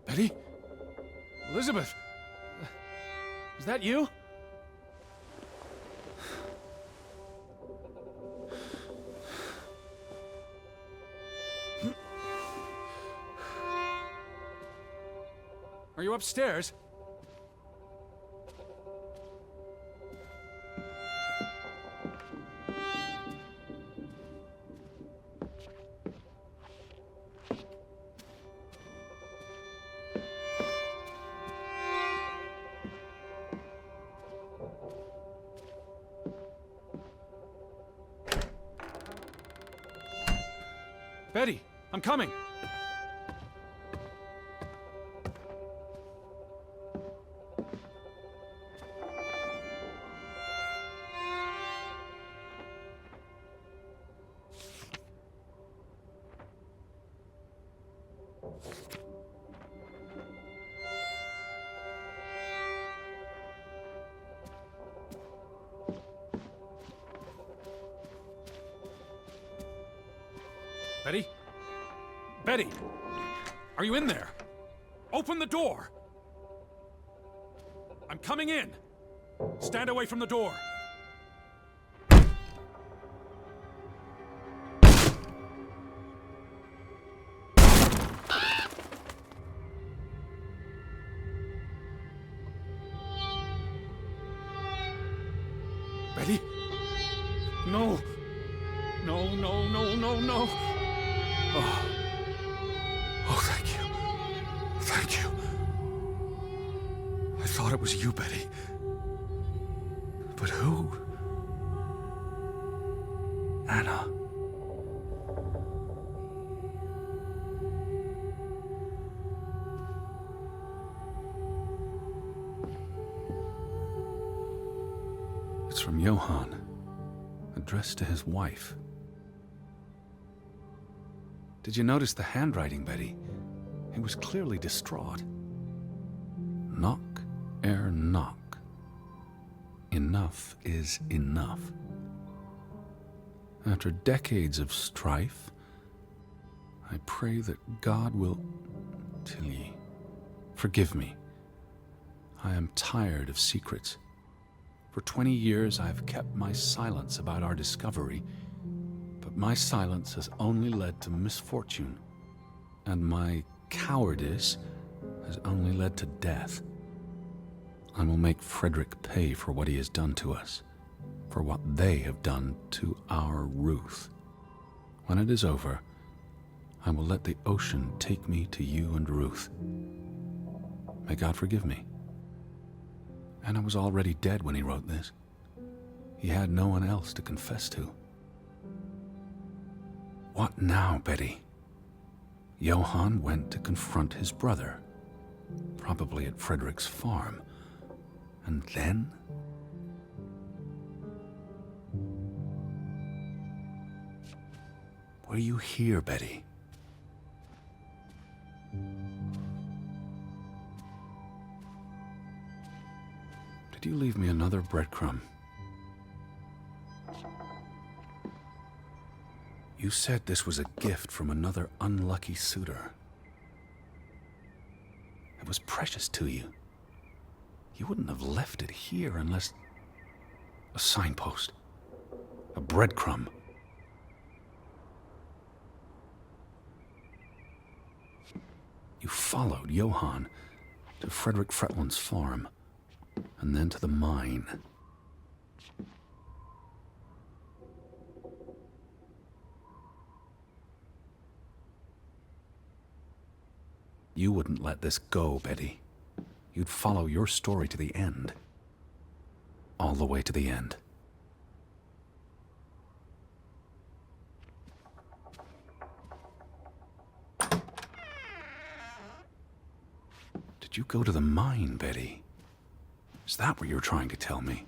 Betty? Elizabeth! Is that you? Are you upstairs? Betty, I'm coming! Betty? Betty! Are you in there? Open the door! I'm coming in! Stand away from the door! Betty? No! No, no, no, no, no! Oh. Oh, thank you. Thank you. I thought it was you, Betty. But who? Anna. It's from Johann, addressed to his wife. Did you notice the handwriting, Betty? He was clearly distraught. Knock ere knock. Enough is enough. After decades of strife, I pray that God will... Tilly, forgive me. I am tired of secrets. For 20 years I've kept my silence about our discovery, but my silence has only led to misfortune, and my cowardice has only led to death. I will make Frederick pay for what he has done to us, for what they have done to our Ruth. When it is over, I will let the ocean take me to you and Ruth. May God forgive me. Anna was already dead when he wrote this. He had no one else to confess to. What now, Betty? Johann went to confront his brother, probably at Frederick's farm. And then? Were you here, Betty? Did you leave me another breadcrumb? You said this was a gift from another unlucky suitor. It was precious to you. You wouldn't have left it here unless... A signpost. A breadcrumb. You followed Johann to Frederick Fretland's farm, and then to the mine. You wouldn't let this go, Betty. You'd follow your story to the end. All the way to the end. Did you go to the mine, Betty? Is that what you're trying to tell me?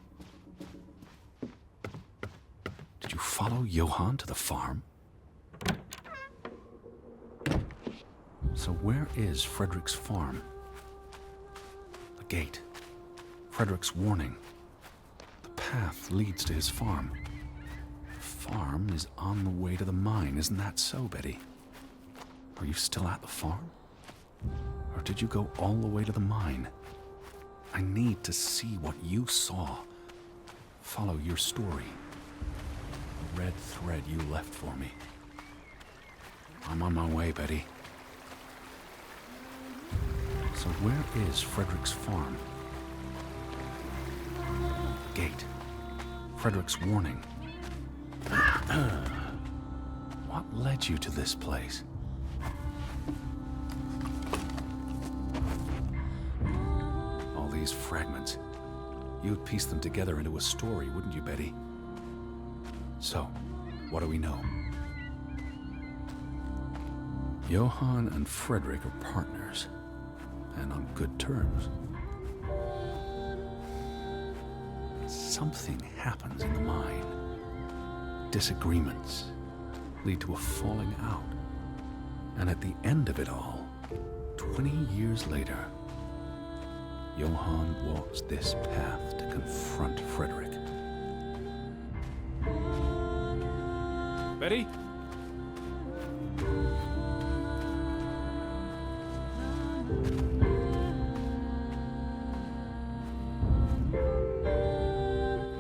Did you follow Johann to the farm? So where is Frederick's farm? The gate. Frederick's warning. The path leads to his farm. The farm is on the way to the mine, isn't that so, Betty? Are you still at the farm? Or did you go all the way to the mine? I need to see what you saw. Follow your story. The red thread you left for me. I'm on my way, Betty. So where is Frederick's farm? Gate. Frederick's warning. What led you to this place? All these fragments. You'd piece them together into a story, wouldn't you, Betty? So, what do we know? Johann and Frederick are partners, and on good terms. Something happens in the mine. Disagreements lead to a falling out. And at the end of it all, 20 years later, Johann walks this path to confront Frederick. Betty?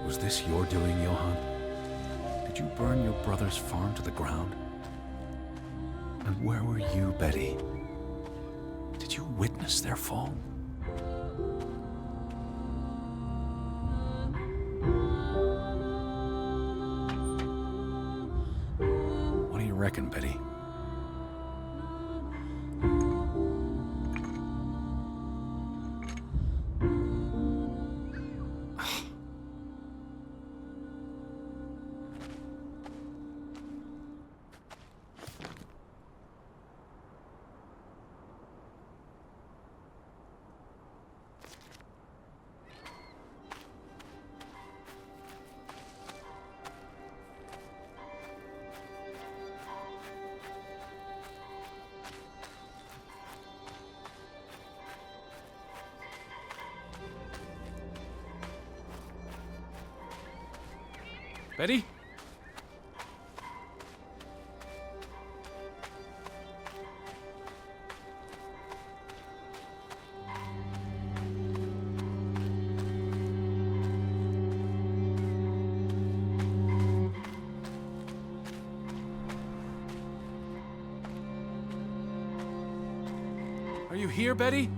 Was this your doing, Johann? Did you burn your brother's farm to the ground? And where were you, Betty? Did you witness their fall? What do you reckon, Betty? Betty? Are you here, Betty?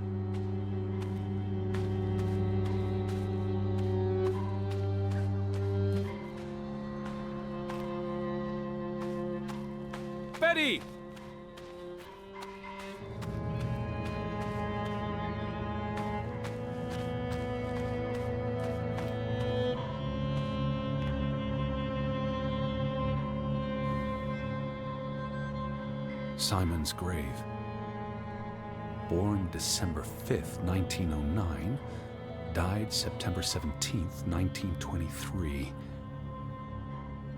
Betty! Simon's grave. Born December 5th, 1909, died September 17th, 1923.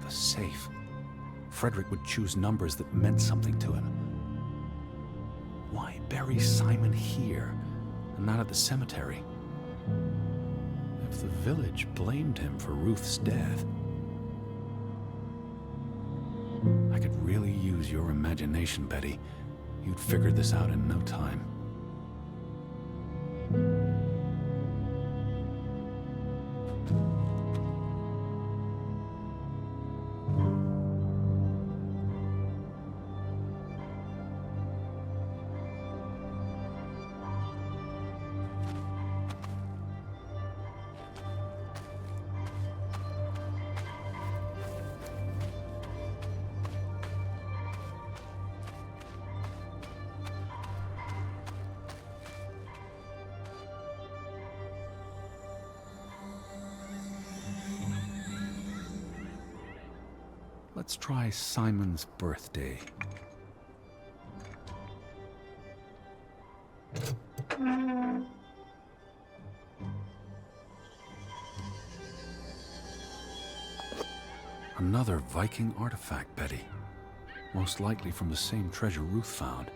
The safe. Frederick would choose numbers that meant something to him. Why bury Simon here and not at the cemetery? If the village blamed him for Ruth's death, I could really use your imagination, Betty. You'd figure this out in no time. Let's try Simon's birthday. Another Viking artifact, Betty. Most likely from the same treasure Ruth found.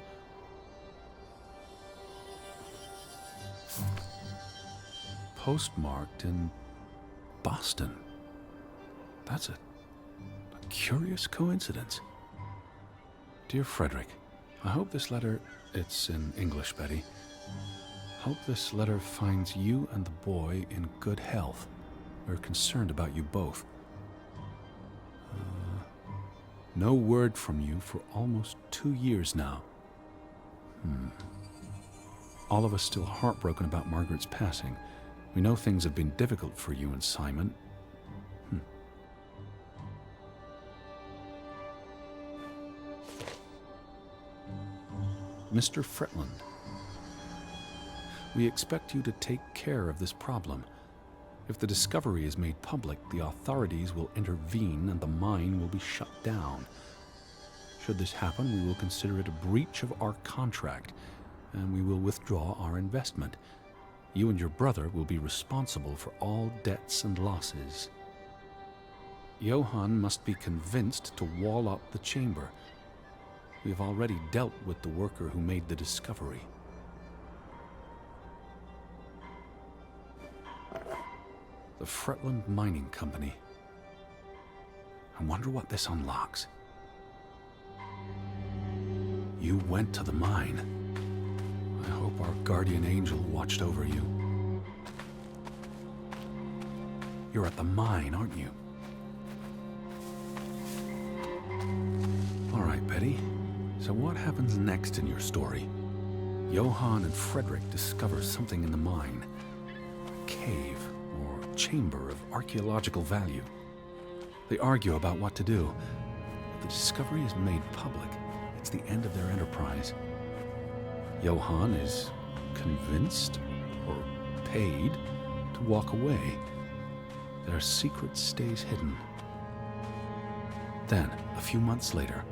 Postmarked in Boston. That's a curious coincidence. Dear Frederick, I hope this letter, it's in English, Betty, Hope this letter finds you and the boy in good health. We're concerned about you both. No word from you for almost 2 years now. All of us still heartbroken about Margaret's passing. We know things have been difficult for you and Simon. Mr. Fretland, we expect you to take care of this problem. If the discovery is made public, the authorities will intervene and the mine will be shut down. Should this happen, we will consider it a breach of our contract, and we will withdraw our investment. You and your brother will be responsible for all debts and losses. Johann must be convinced to wall up the chamber. We have already dealt with the worker who made the discovery. The Fretland Mining Company. I wonder what this unlocks. You went to the mine. I hope our guardian angel watched over you. You're at the mine, aren't you? All right, Betty. So what happens next in your story? Johann and Frederick discover something in the mine. A cave or chamber of archaeological value. They argue about what to do. If the discovery is made public, it's the end of their enterprise. Johann is convinced or paid to walk away. Their secret stays hidden. Then, a few months later,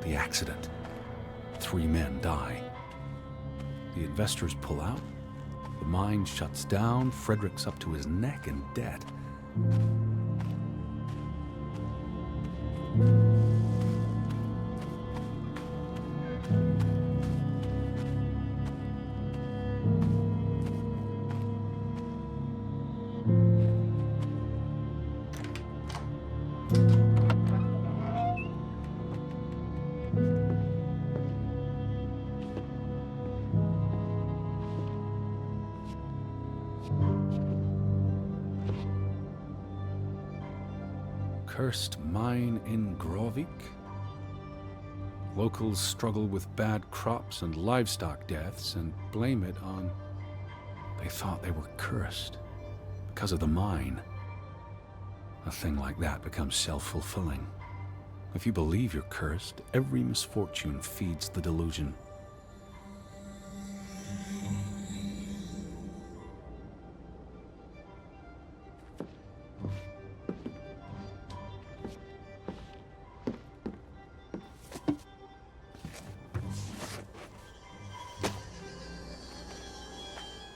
the accident. 3 men die. The investors pull out. The mine shuts down. Frederick's up to his neck in debt. Cursed mine in Grovik. Locals struggle with bad crops and livestock deaths and blame it on... They thought they were cursed because of the mine. A thing like that becomes self-fulfilling. If you believe you're cursed, every misfortune feeds the delusion.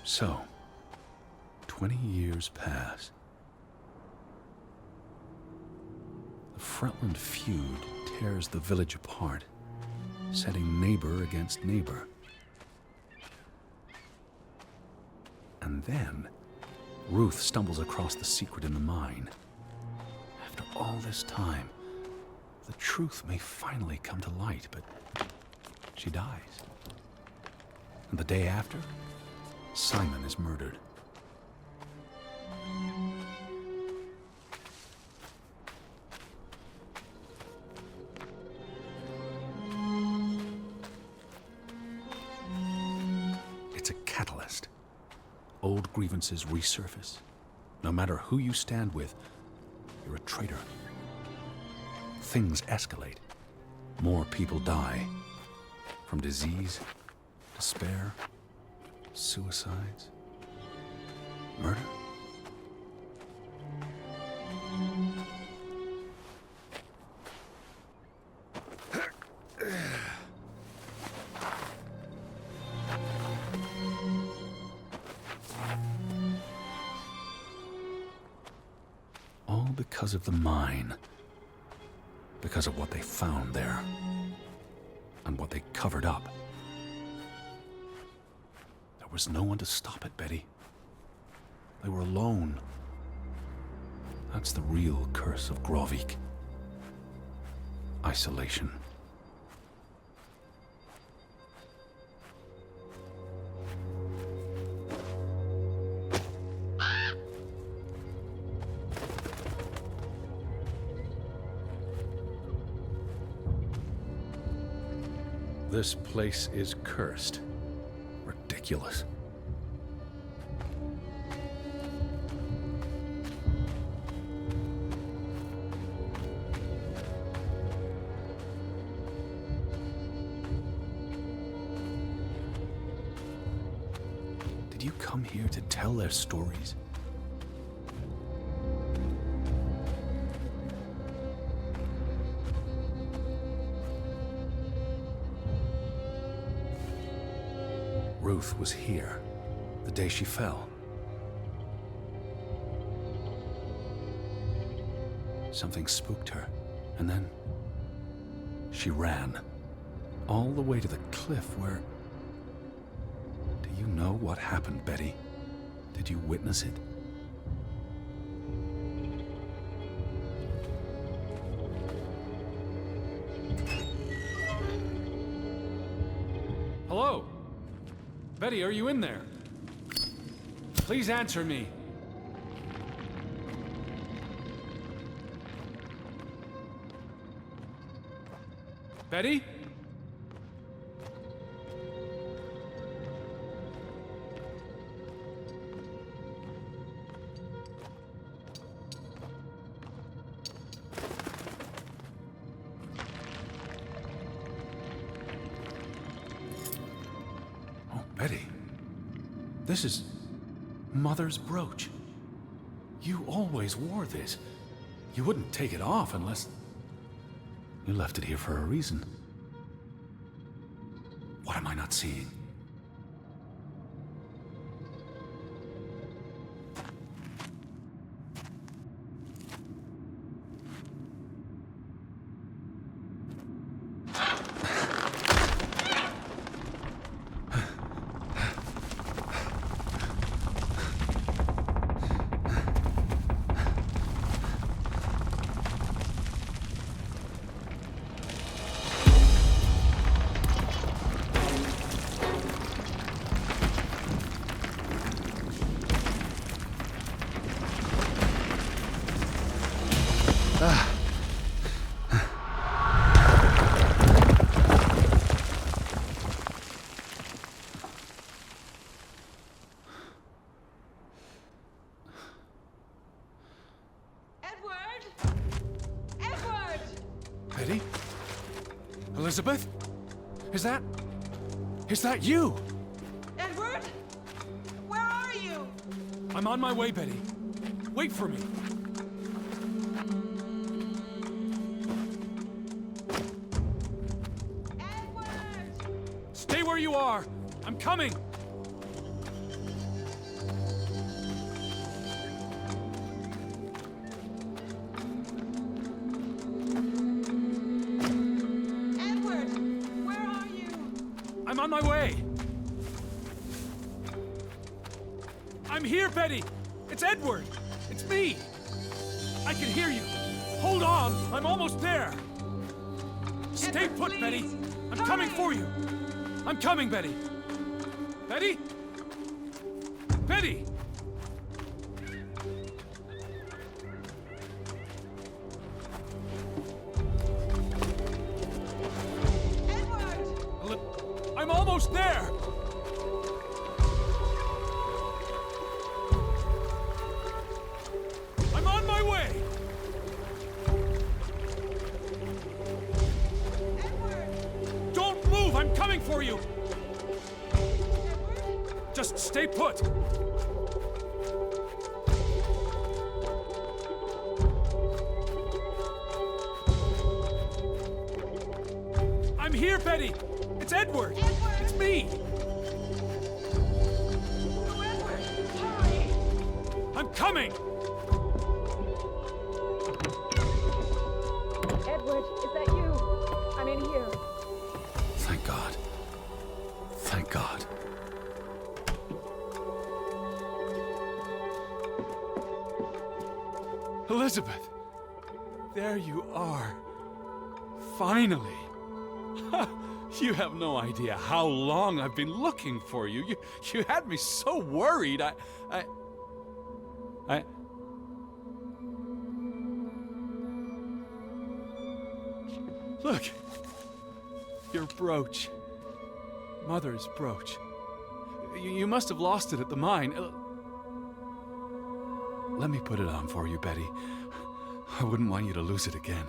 So, 20 years pass. The Fretland feud tears the village apart, setting neighbor against neighbor. And then, Ruth stumbles across the secret in the mine. After all this time, the truth may finally come to light, but she dies. And the day after, Simon is murdered. It's a catalyst. Old grievances resurface. No matter who you stand with, you're a traitor. Things escalate. More people die. From disease, despair, suicides, murder. All because of the mine. Because of what they found there. And what they covered up. There was no one to stop it, Betty. They were alone. That's the real curse of Grovik. Isolation. This place is cursed. Ridiculous. Did you come here to tell their stories? Ruth was here the day she fell. Something spooked her, and then she ran all the way to the cliff where... Do you know what happened, Betty? Did you witness it? Hello? Betty, are you in there? Please answer me. Betty? Oh, Betty. This is Mother's brooch. You always wore this. You wouldn't take it off unless... You left it here for a reason. What am I not seeing? Betty? Elizabeth? Is that you? Edward? Where are you? I'm on my way, Betty. Wait for me. Edward! Stay where you are. I'm coming. Edward! Where are you? I'm on my way. I'm here, Betty. It's Edward. It's me. I can hear you. Hold on. I'm almost there. Stay Edward, put, please. Betty. I'm Hurry. coming for you. I'm coming, Betty. Betty? Betty! Edward! I'm almost there. I'm on my way. Edward! Don't move. I'm coming for you. Edward? Just stay put. I'm here, Betty. It's Edward. Edward! It's me. Oh, Edward! Hurry! I'm coming. Edward, is that you? I'm in here. Thank God. Thank God. Elizabeth. There you are. Finally. You have no idea how long I've been looking for you. You had me so worried. I... Look. Your brooch. Mother's brooch. You must have lost it at the mine. Let me put it on for you, Betty. I wouldn't want you to lose it again.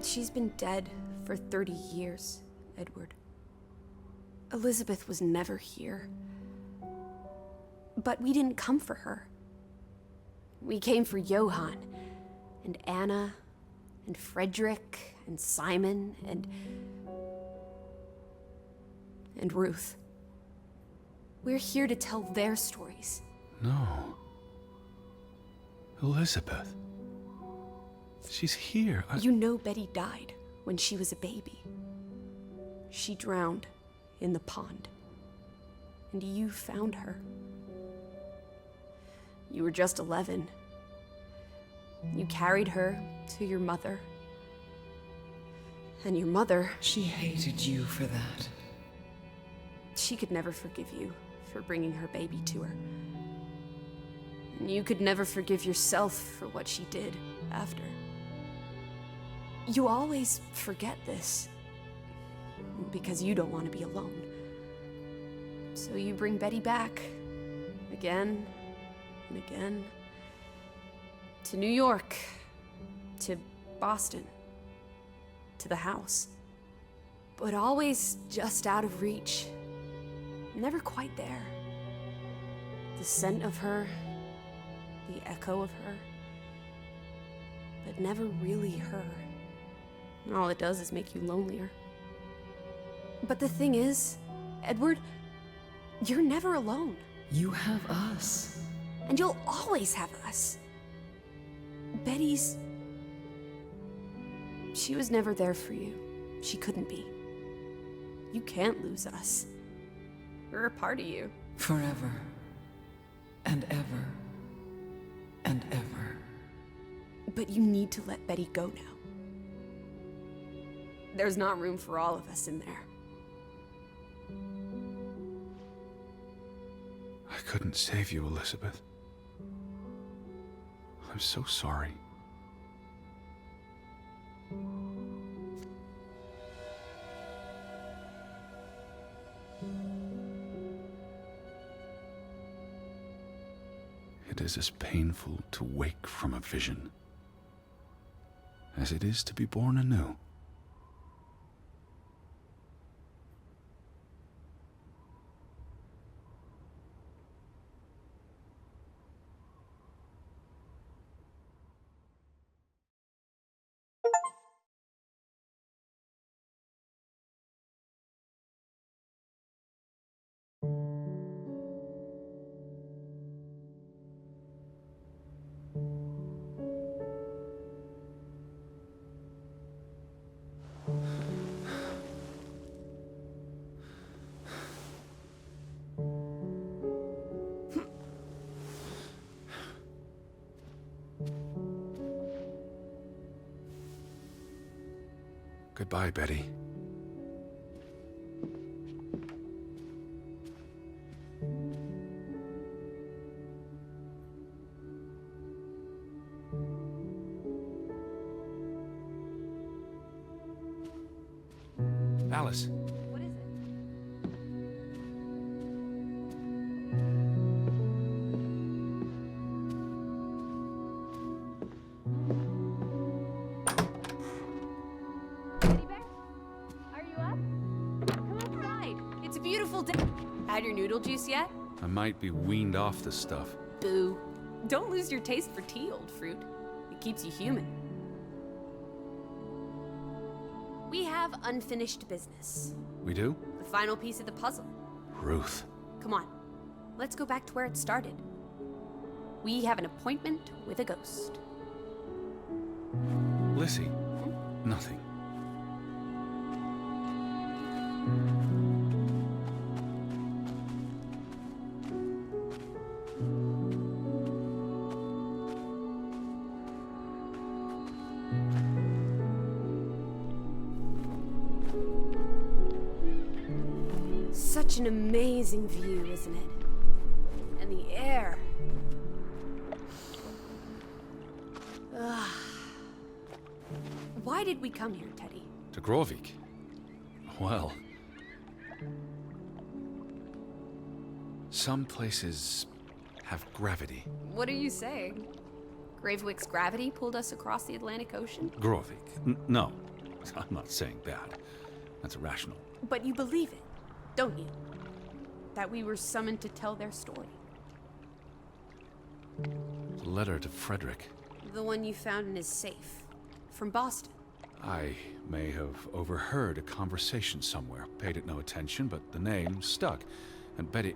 She's been dead for 30 years, Edward. Elizabeth was never here. But we didn't come for her. We came for Johann, and Anna, and Frederick, and Simon, and Ruth. We're here to tell their stories. No. Elizabeth. She's here. You know Betty died when she was a baby. She drowned in the pond. And you found her. You were just 11. You carried her to your mother. And your mother... She hated you for that. She could never forgive you for bringing her baby to her. And you could never forgive yourself for what she did after. You always forget this. Because you don't want to be alone. So you bring Betty back. Again and again. To New York. To Boston. To the house. But always just out of reach. Never quite there. The scent of her. The echo of her. But never really her. All it does is make you lonelier. But the thing is, Edward, you're never alone. You have us. And you'll always have us. Betty's... She was never there for you. She couldn't be. You can't lose us. We're a part of you. Forever. And ever. And ever. But you need to let Betty go now. There's not room for all of us in there. I couldn't save you, Elizabeth. I'm so sorry. It is as painful to wake from a vision as it is to be born anew. Goodbye, Betty. Alice. What is it? Teddy bear? Are you up? Come outside. It's a beautiful day. Had your noodle juice yet? I might be weaned off the stuff. Boo. Don't lose your taste for tea, old fruit. It keeps you human. We have unfinished business. We do? The final piece of the puzzle. Ruth. Come on. Let's go back to where it started. We have an appointment with a ghost. Lissy. Nothing. such an amazing view, isn't it? And the air. Ugh. Why did we come here, Teddy? To Grovik? Well... some places have gravity. What are you saying? Gravewick's gravity pulled us across the Atlantic Ocean? Grovik? No, I'm not saying that. That's irrational. But you believe it, don't you? That we were summoned to tell their story. A letter to Frederick. The one you found in his safe. From Boston. I may have overheard a conversation somewhere, paid it no attention, but the name stuck. And Betty...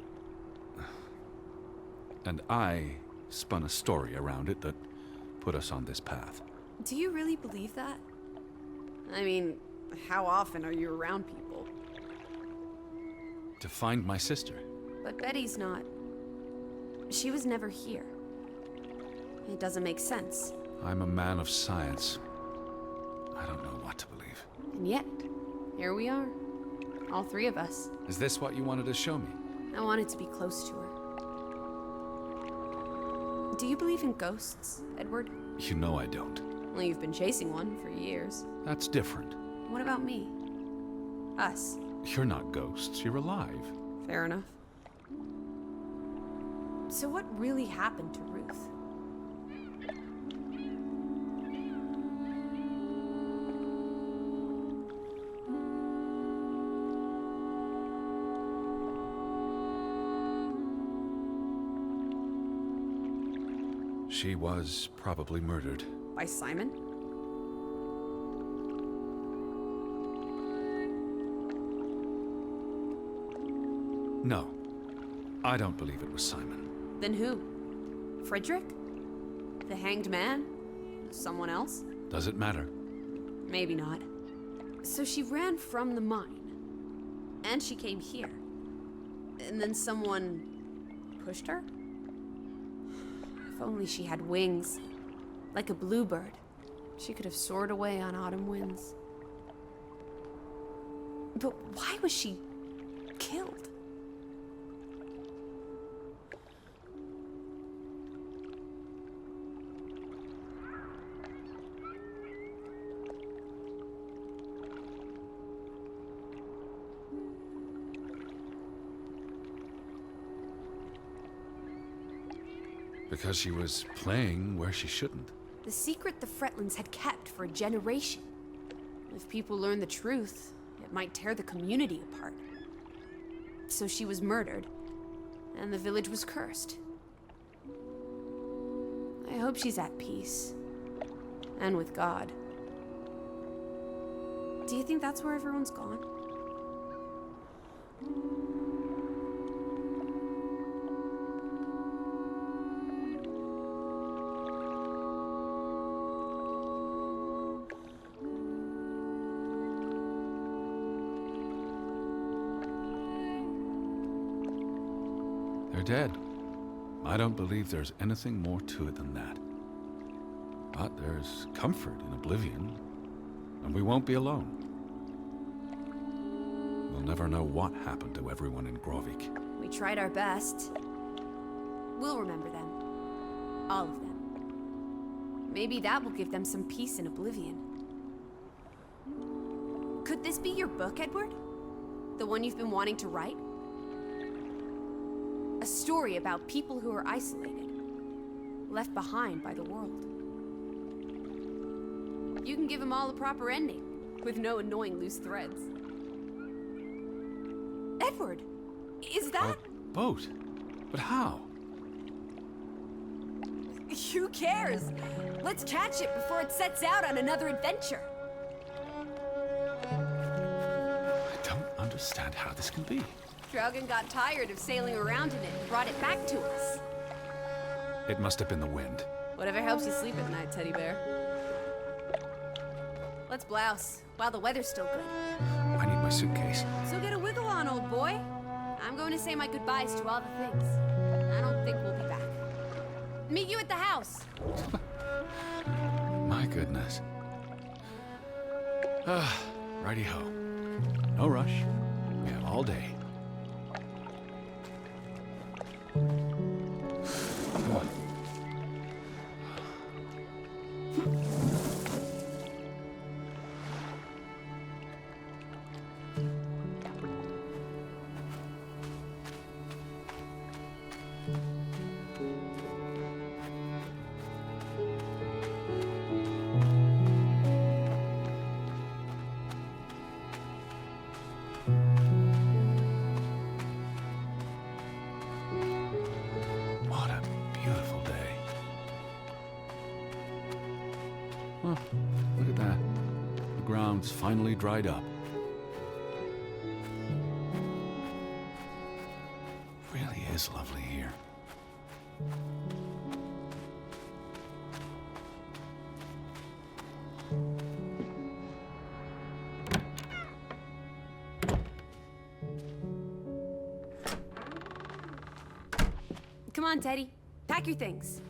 and I spun a story around it that put us on this path. Do you really believe that? I mean, how often are you around people? To find my sister. But Betty's not. She was never here. It doesn't make sense. I'm a man of science. I don't know what to believe. And yet, here we are. All three of us. Is this what you wanted to show me? I wanted to be close to her. Do you believe in ghosts, Edward? You know I don't. Well, you've been chasing one for years. That's different. What about me? Us. You're not ghosts, you're alive. Fair enough. So what really happened to Ruth? She was probably murdered. By Simon? No, I don't believe it was Simon. Then who? Frederick? The hanged man? Someone else? Does it matter? Maybe not. So she ran from the mine. And she came here. And then someone pushed her? If only she had wings. Like a bluebird. She could have soared away on autumn winds. But why was she killed? Because she was playing where she shouldn't. The secret the Fretlands had kept for a generation. If people learn the truth, it might tear the community apart. So she was murdered, and the village was cursed. I hope she's at peace. And with God. Do you think that's where everyone's gone? They're dead. I don't believe there's anything more to it than that. But there's comfort in oblivion, and we won't be alone. We'll never know what happened to everyone in Grovik. We tried our best. We'll remember them. All of them. Maybe that will give them some peace in oblivion. Could this be your book, Edward? The one you've been wanting to write? A story about people who are isolated, left behind by the world. You can give them all a proper ending, with no annoying loose threads. Edward, is that... A boat? But how? Who cares? Let's catch it before it sets out on another adventure. I don't understand how this can be. Draugen got tired of sailing around in it and brought it back to us. It must have been the wind. Whatever helps you sleep at night, teddy bear. Let's blouse, while the weather's still good. I need my suitcase. So get a wiggle on, old boy. I'm going to say my goodbyes to all the things. I don't think we'll be back. Meet you at the house. My goodness. Righty-ho. No rush. We have all day. What a beautiful day. Huh, look at that. The ground's finally dried up. Really is lovely here. Come on, Teddy. Pack your things.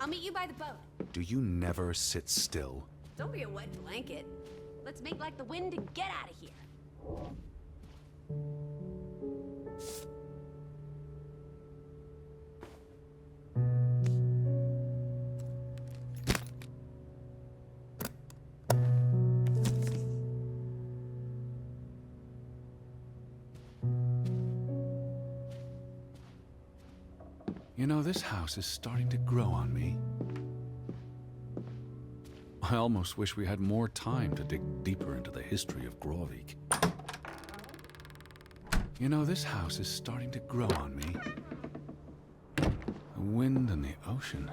I'll meet you by the boat. Do you never sit still? Don't be a wet blanket. Let's make like the wind and get out of here. You know, this house is starting to grow on me. I almost wish we had more time to dig deeper into the history of Grovik. You know, this house is starting to grow on me. The wind and the ocean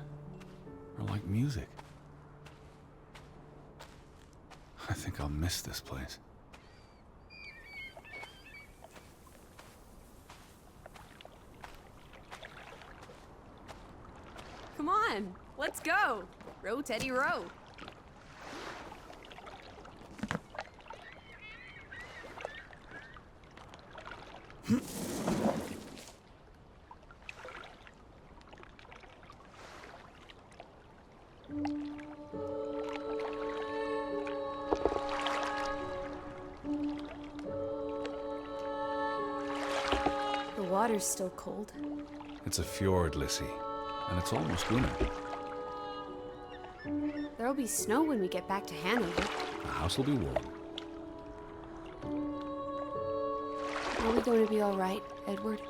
are like music. I think I'll miss this place. Come on, let's go. Row, Teddy, row. The water's still cold. It's a fjord, Lissy, and it's almost winter. There'll be snow when we get back to Hanover. The house will be warm. Are we going to be all right, Edward?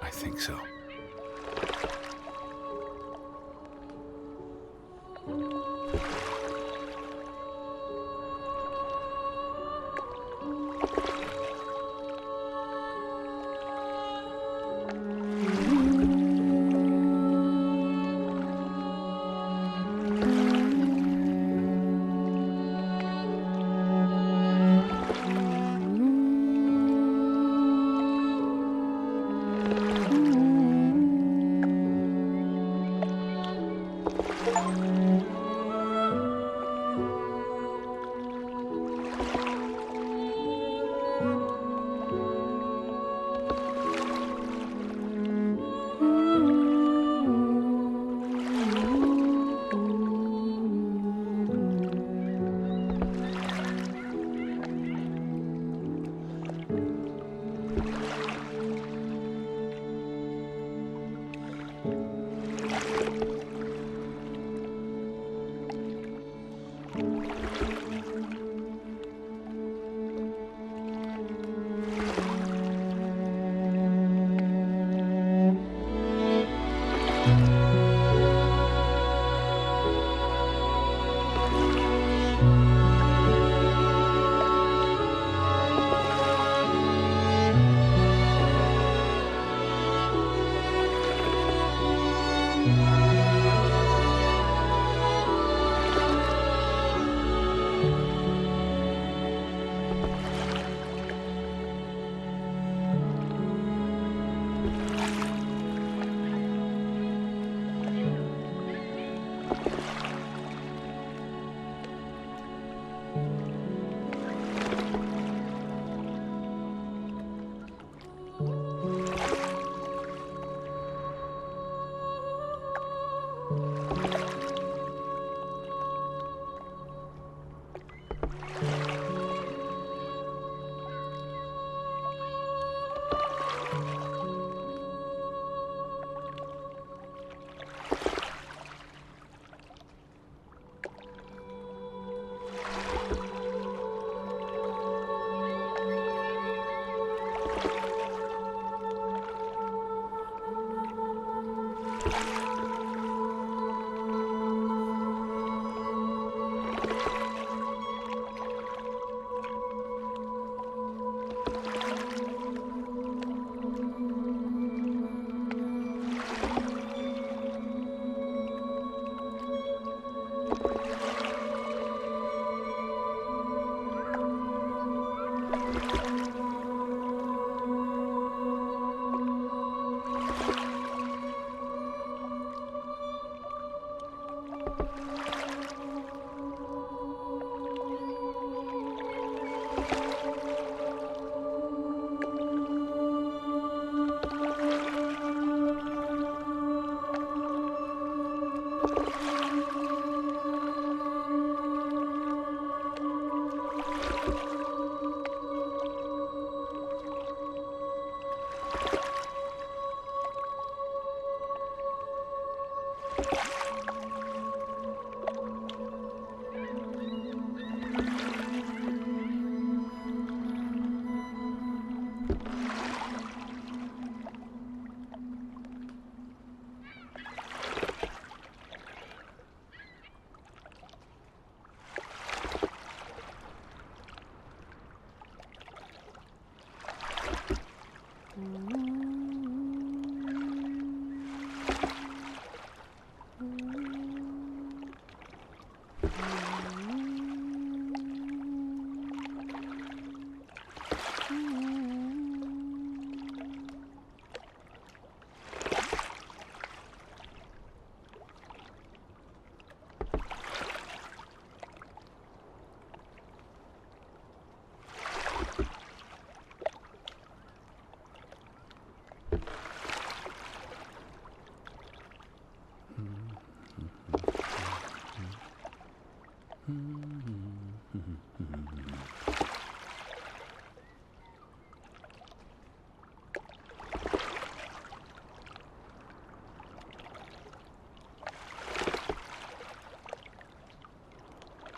I think so.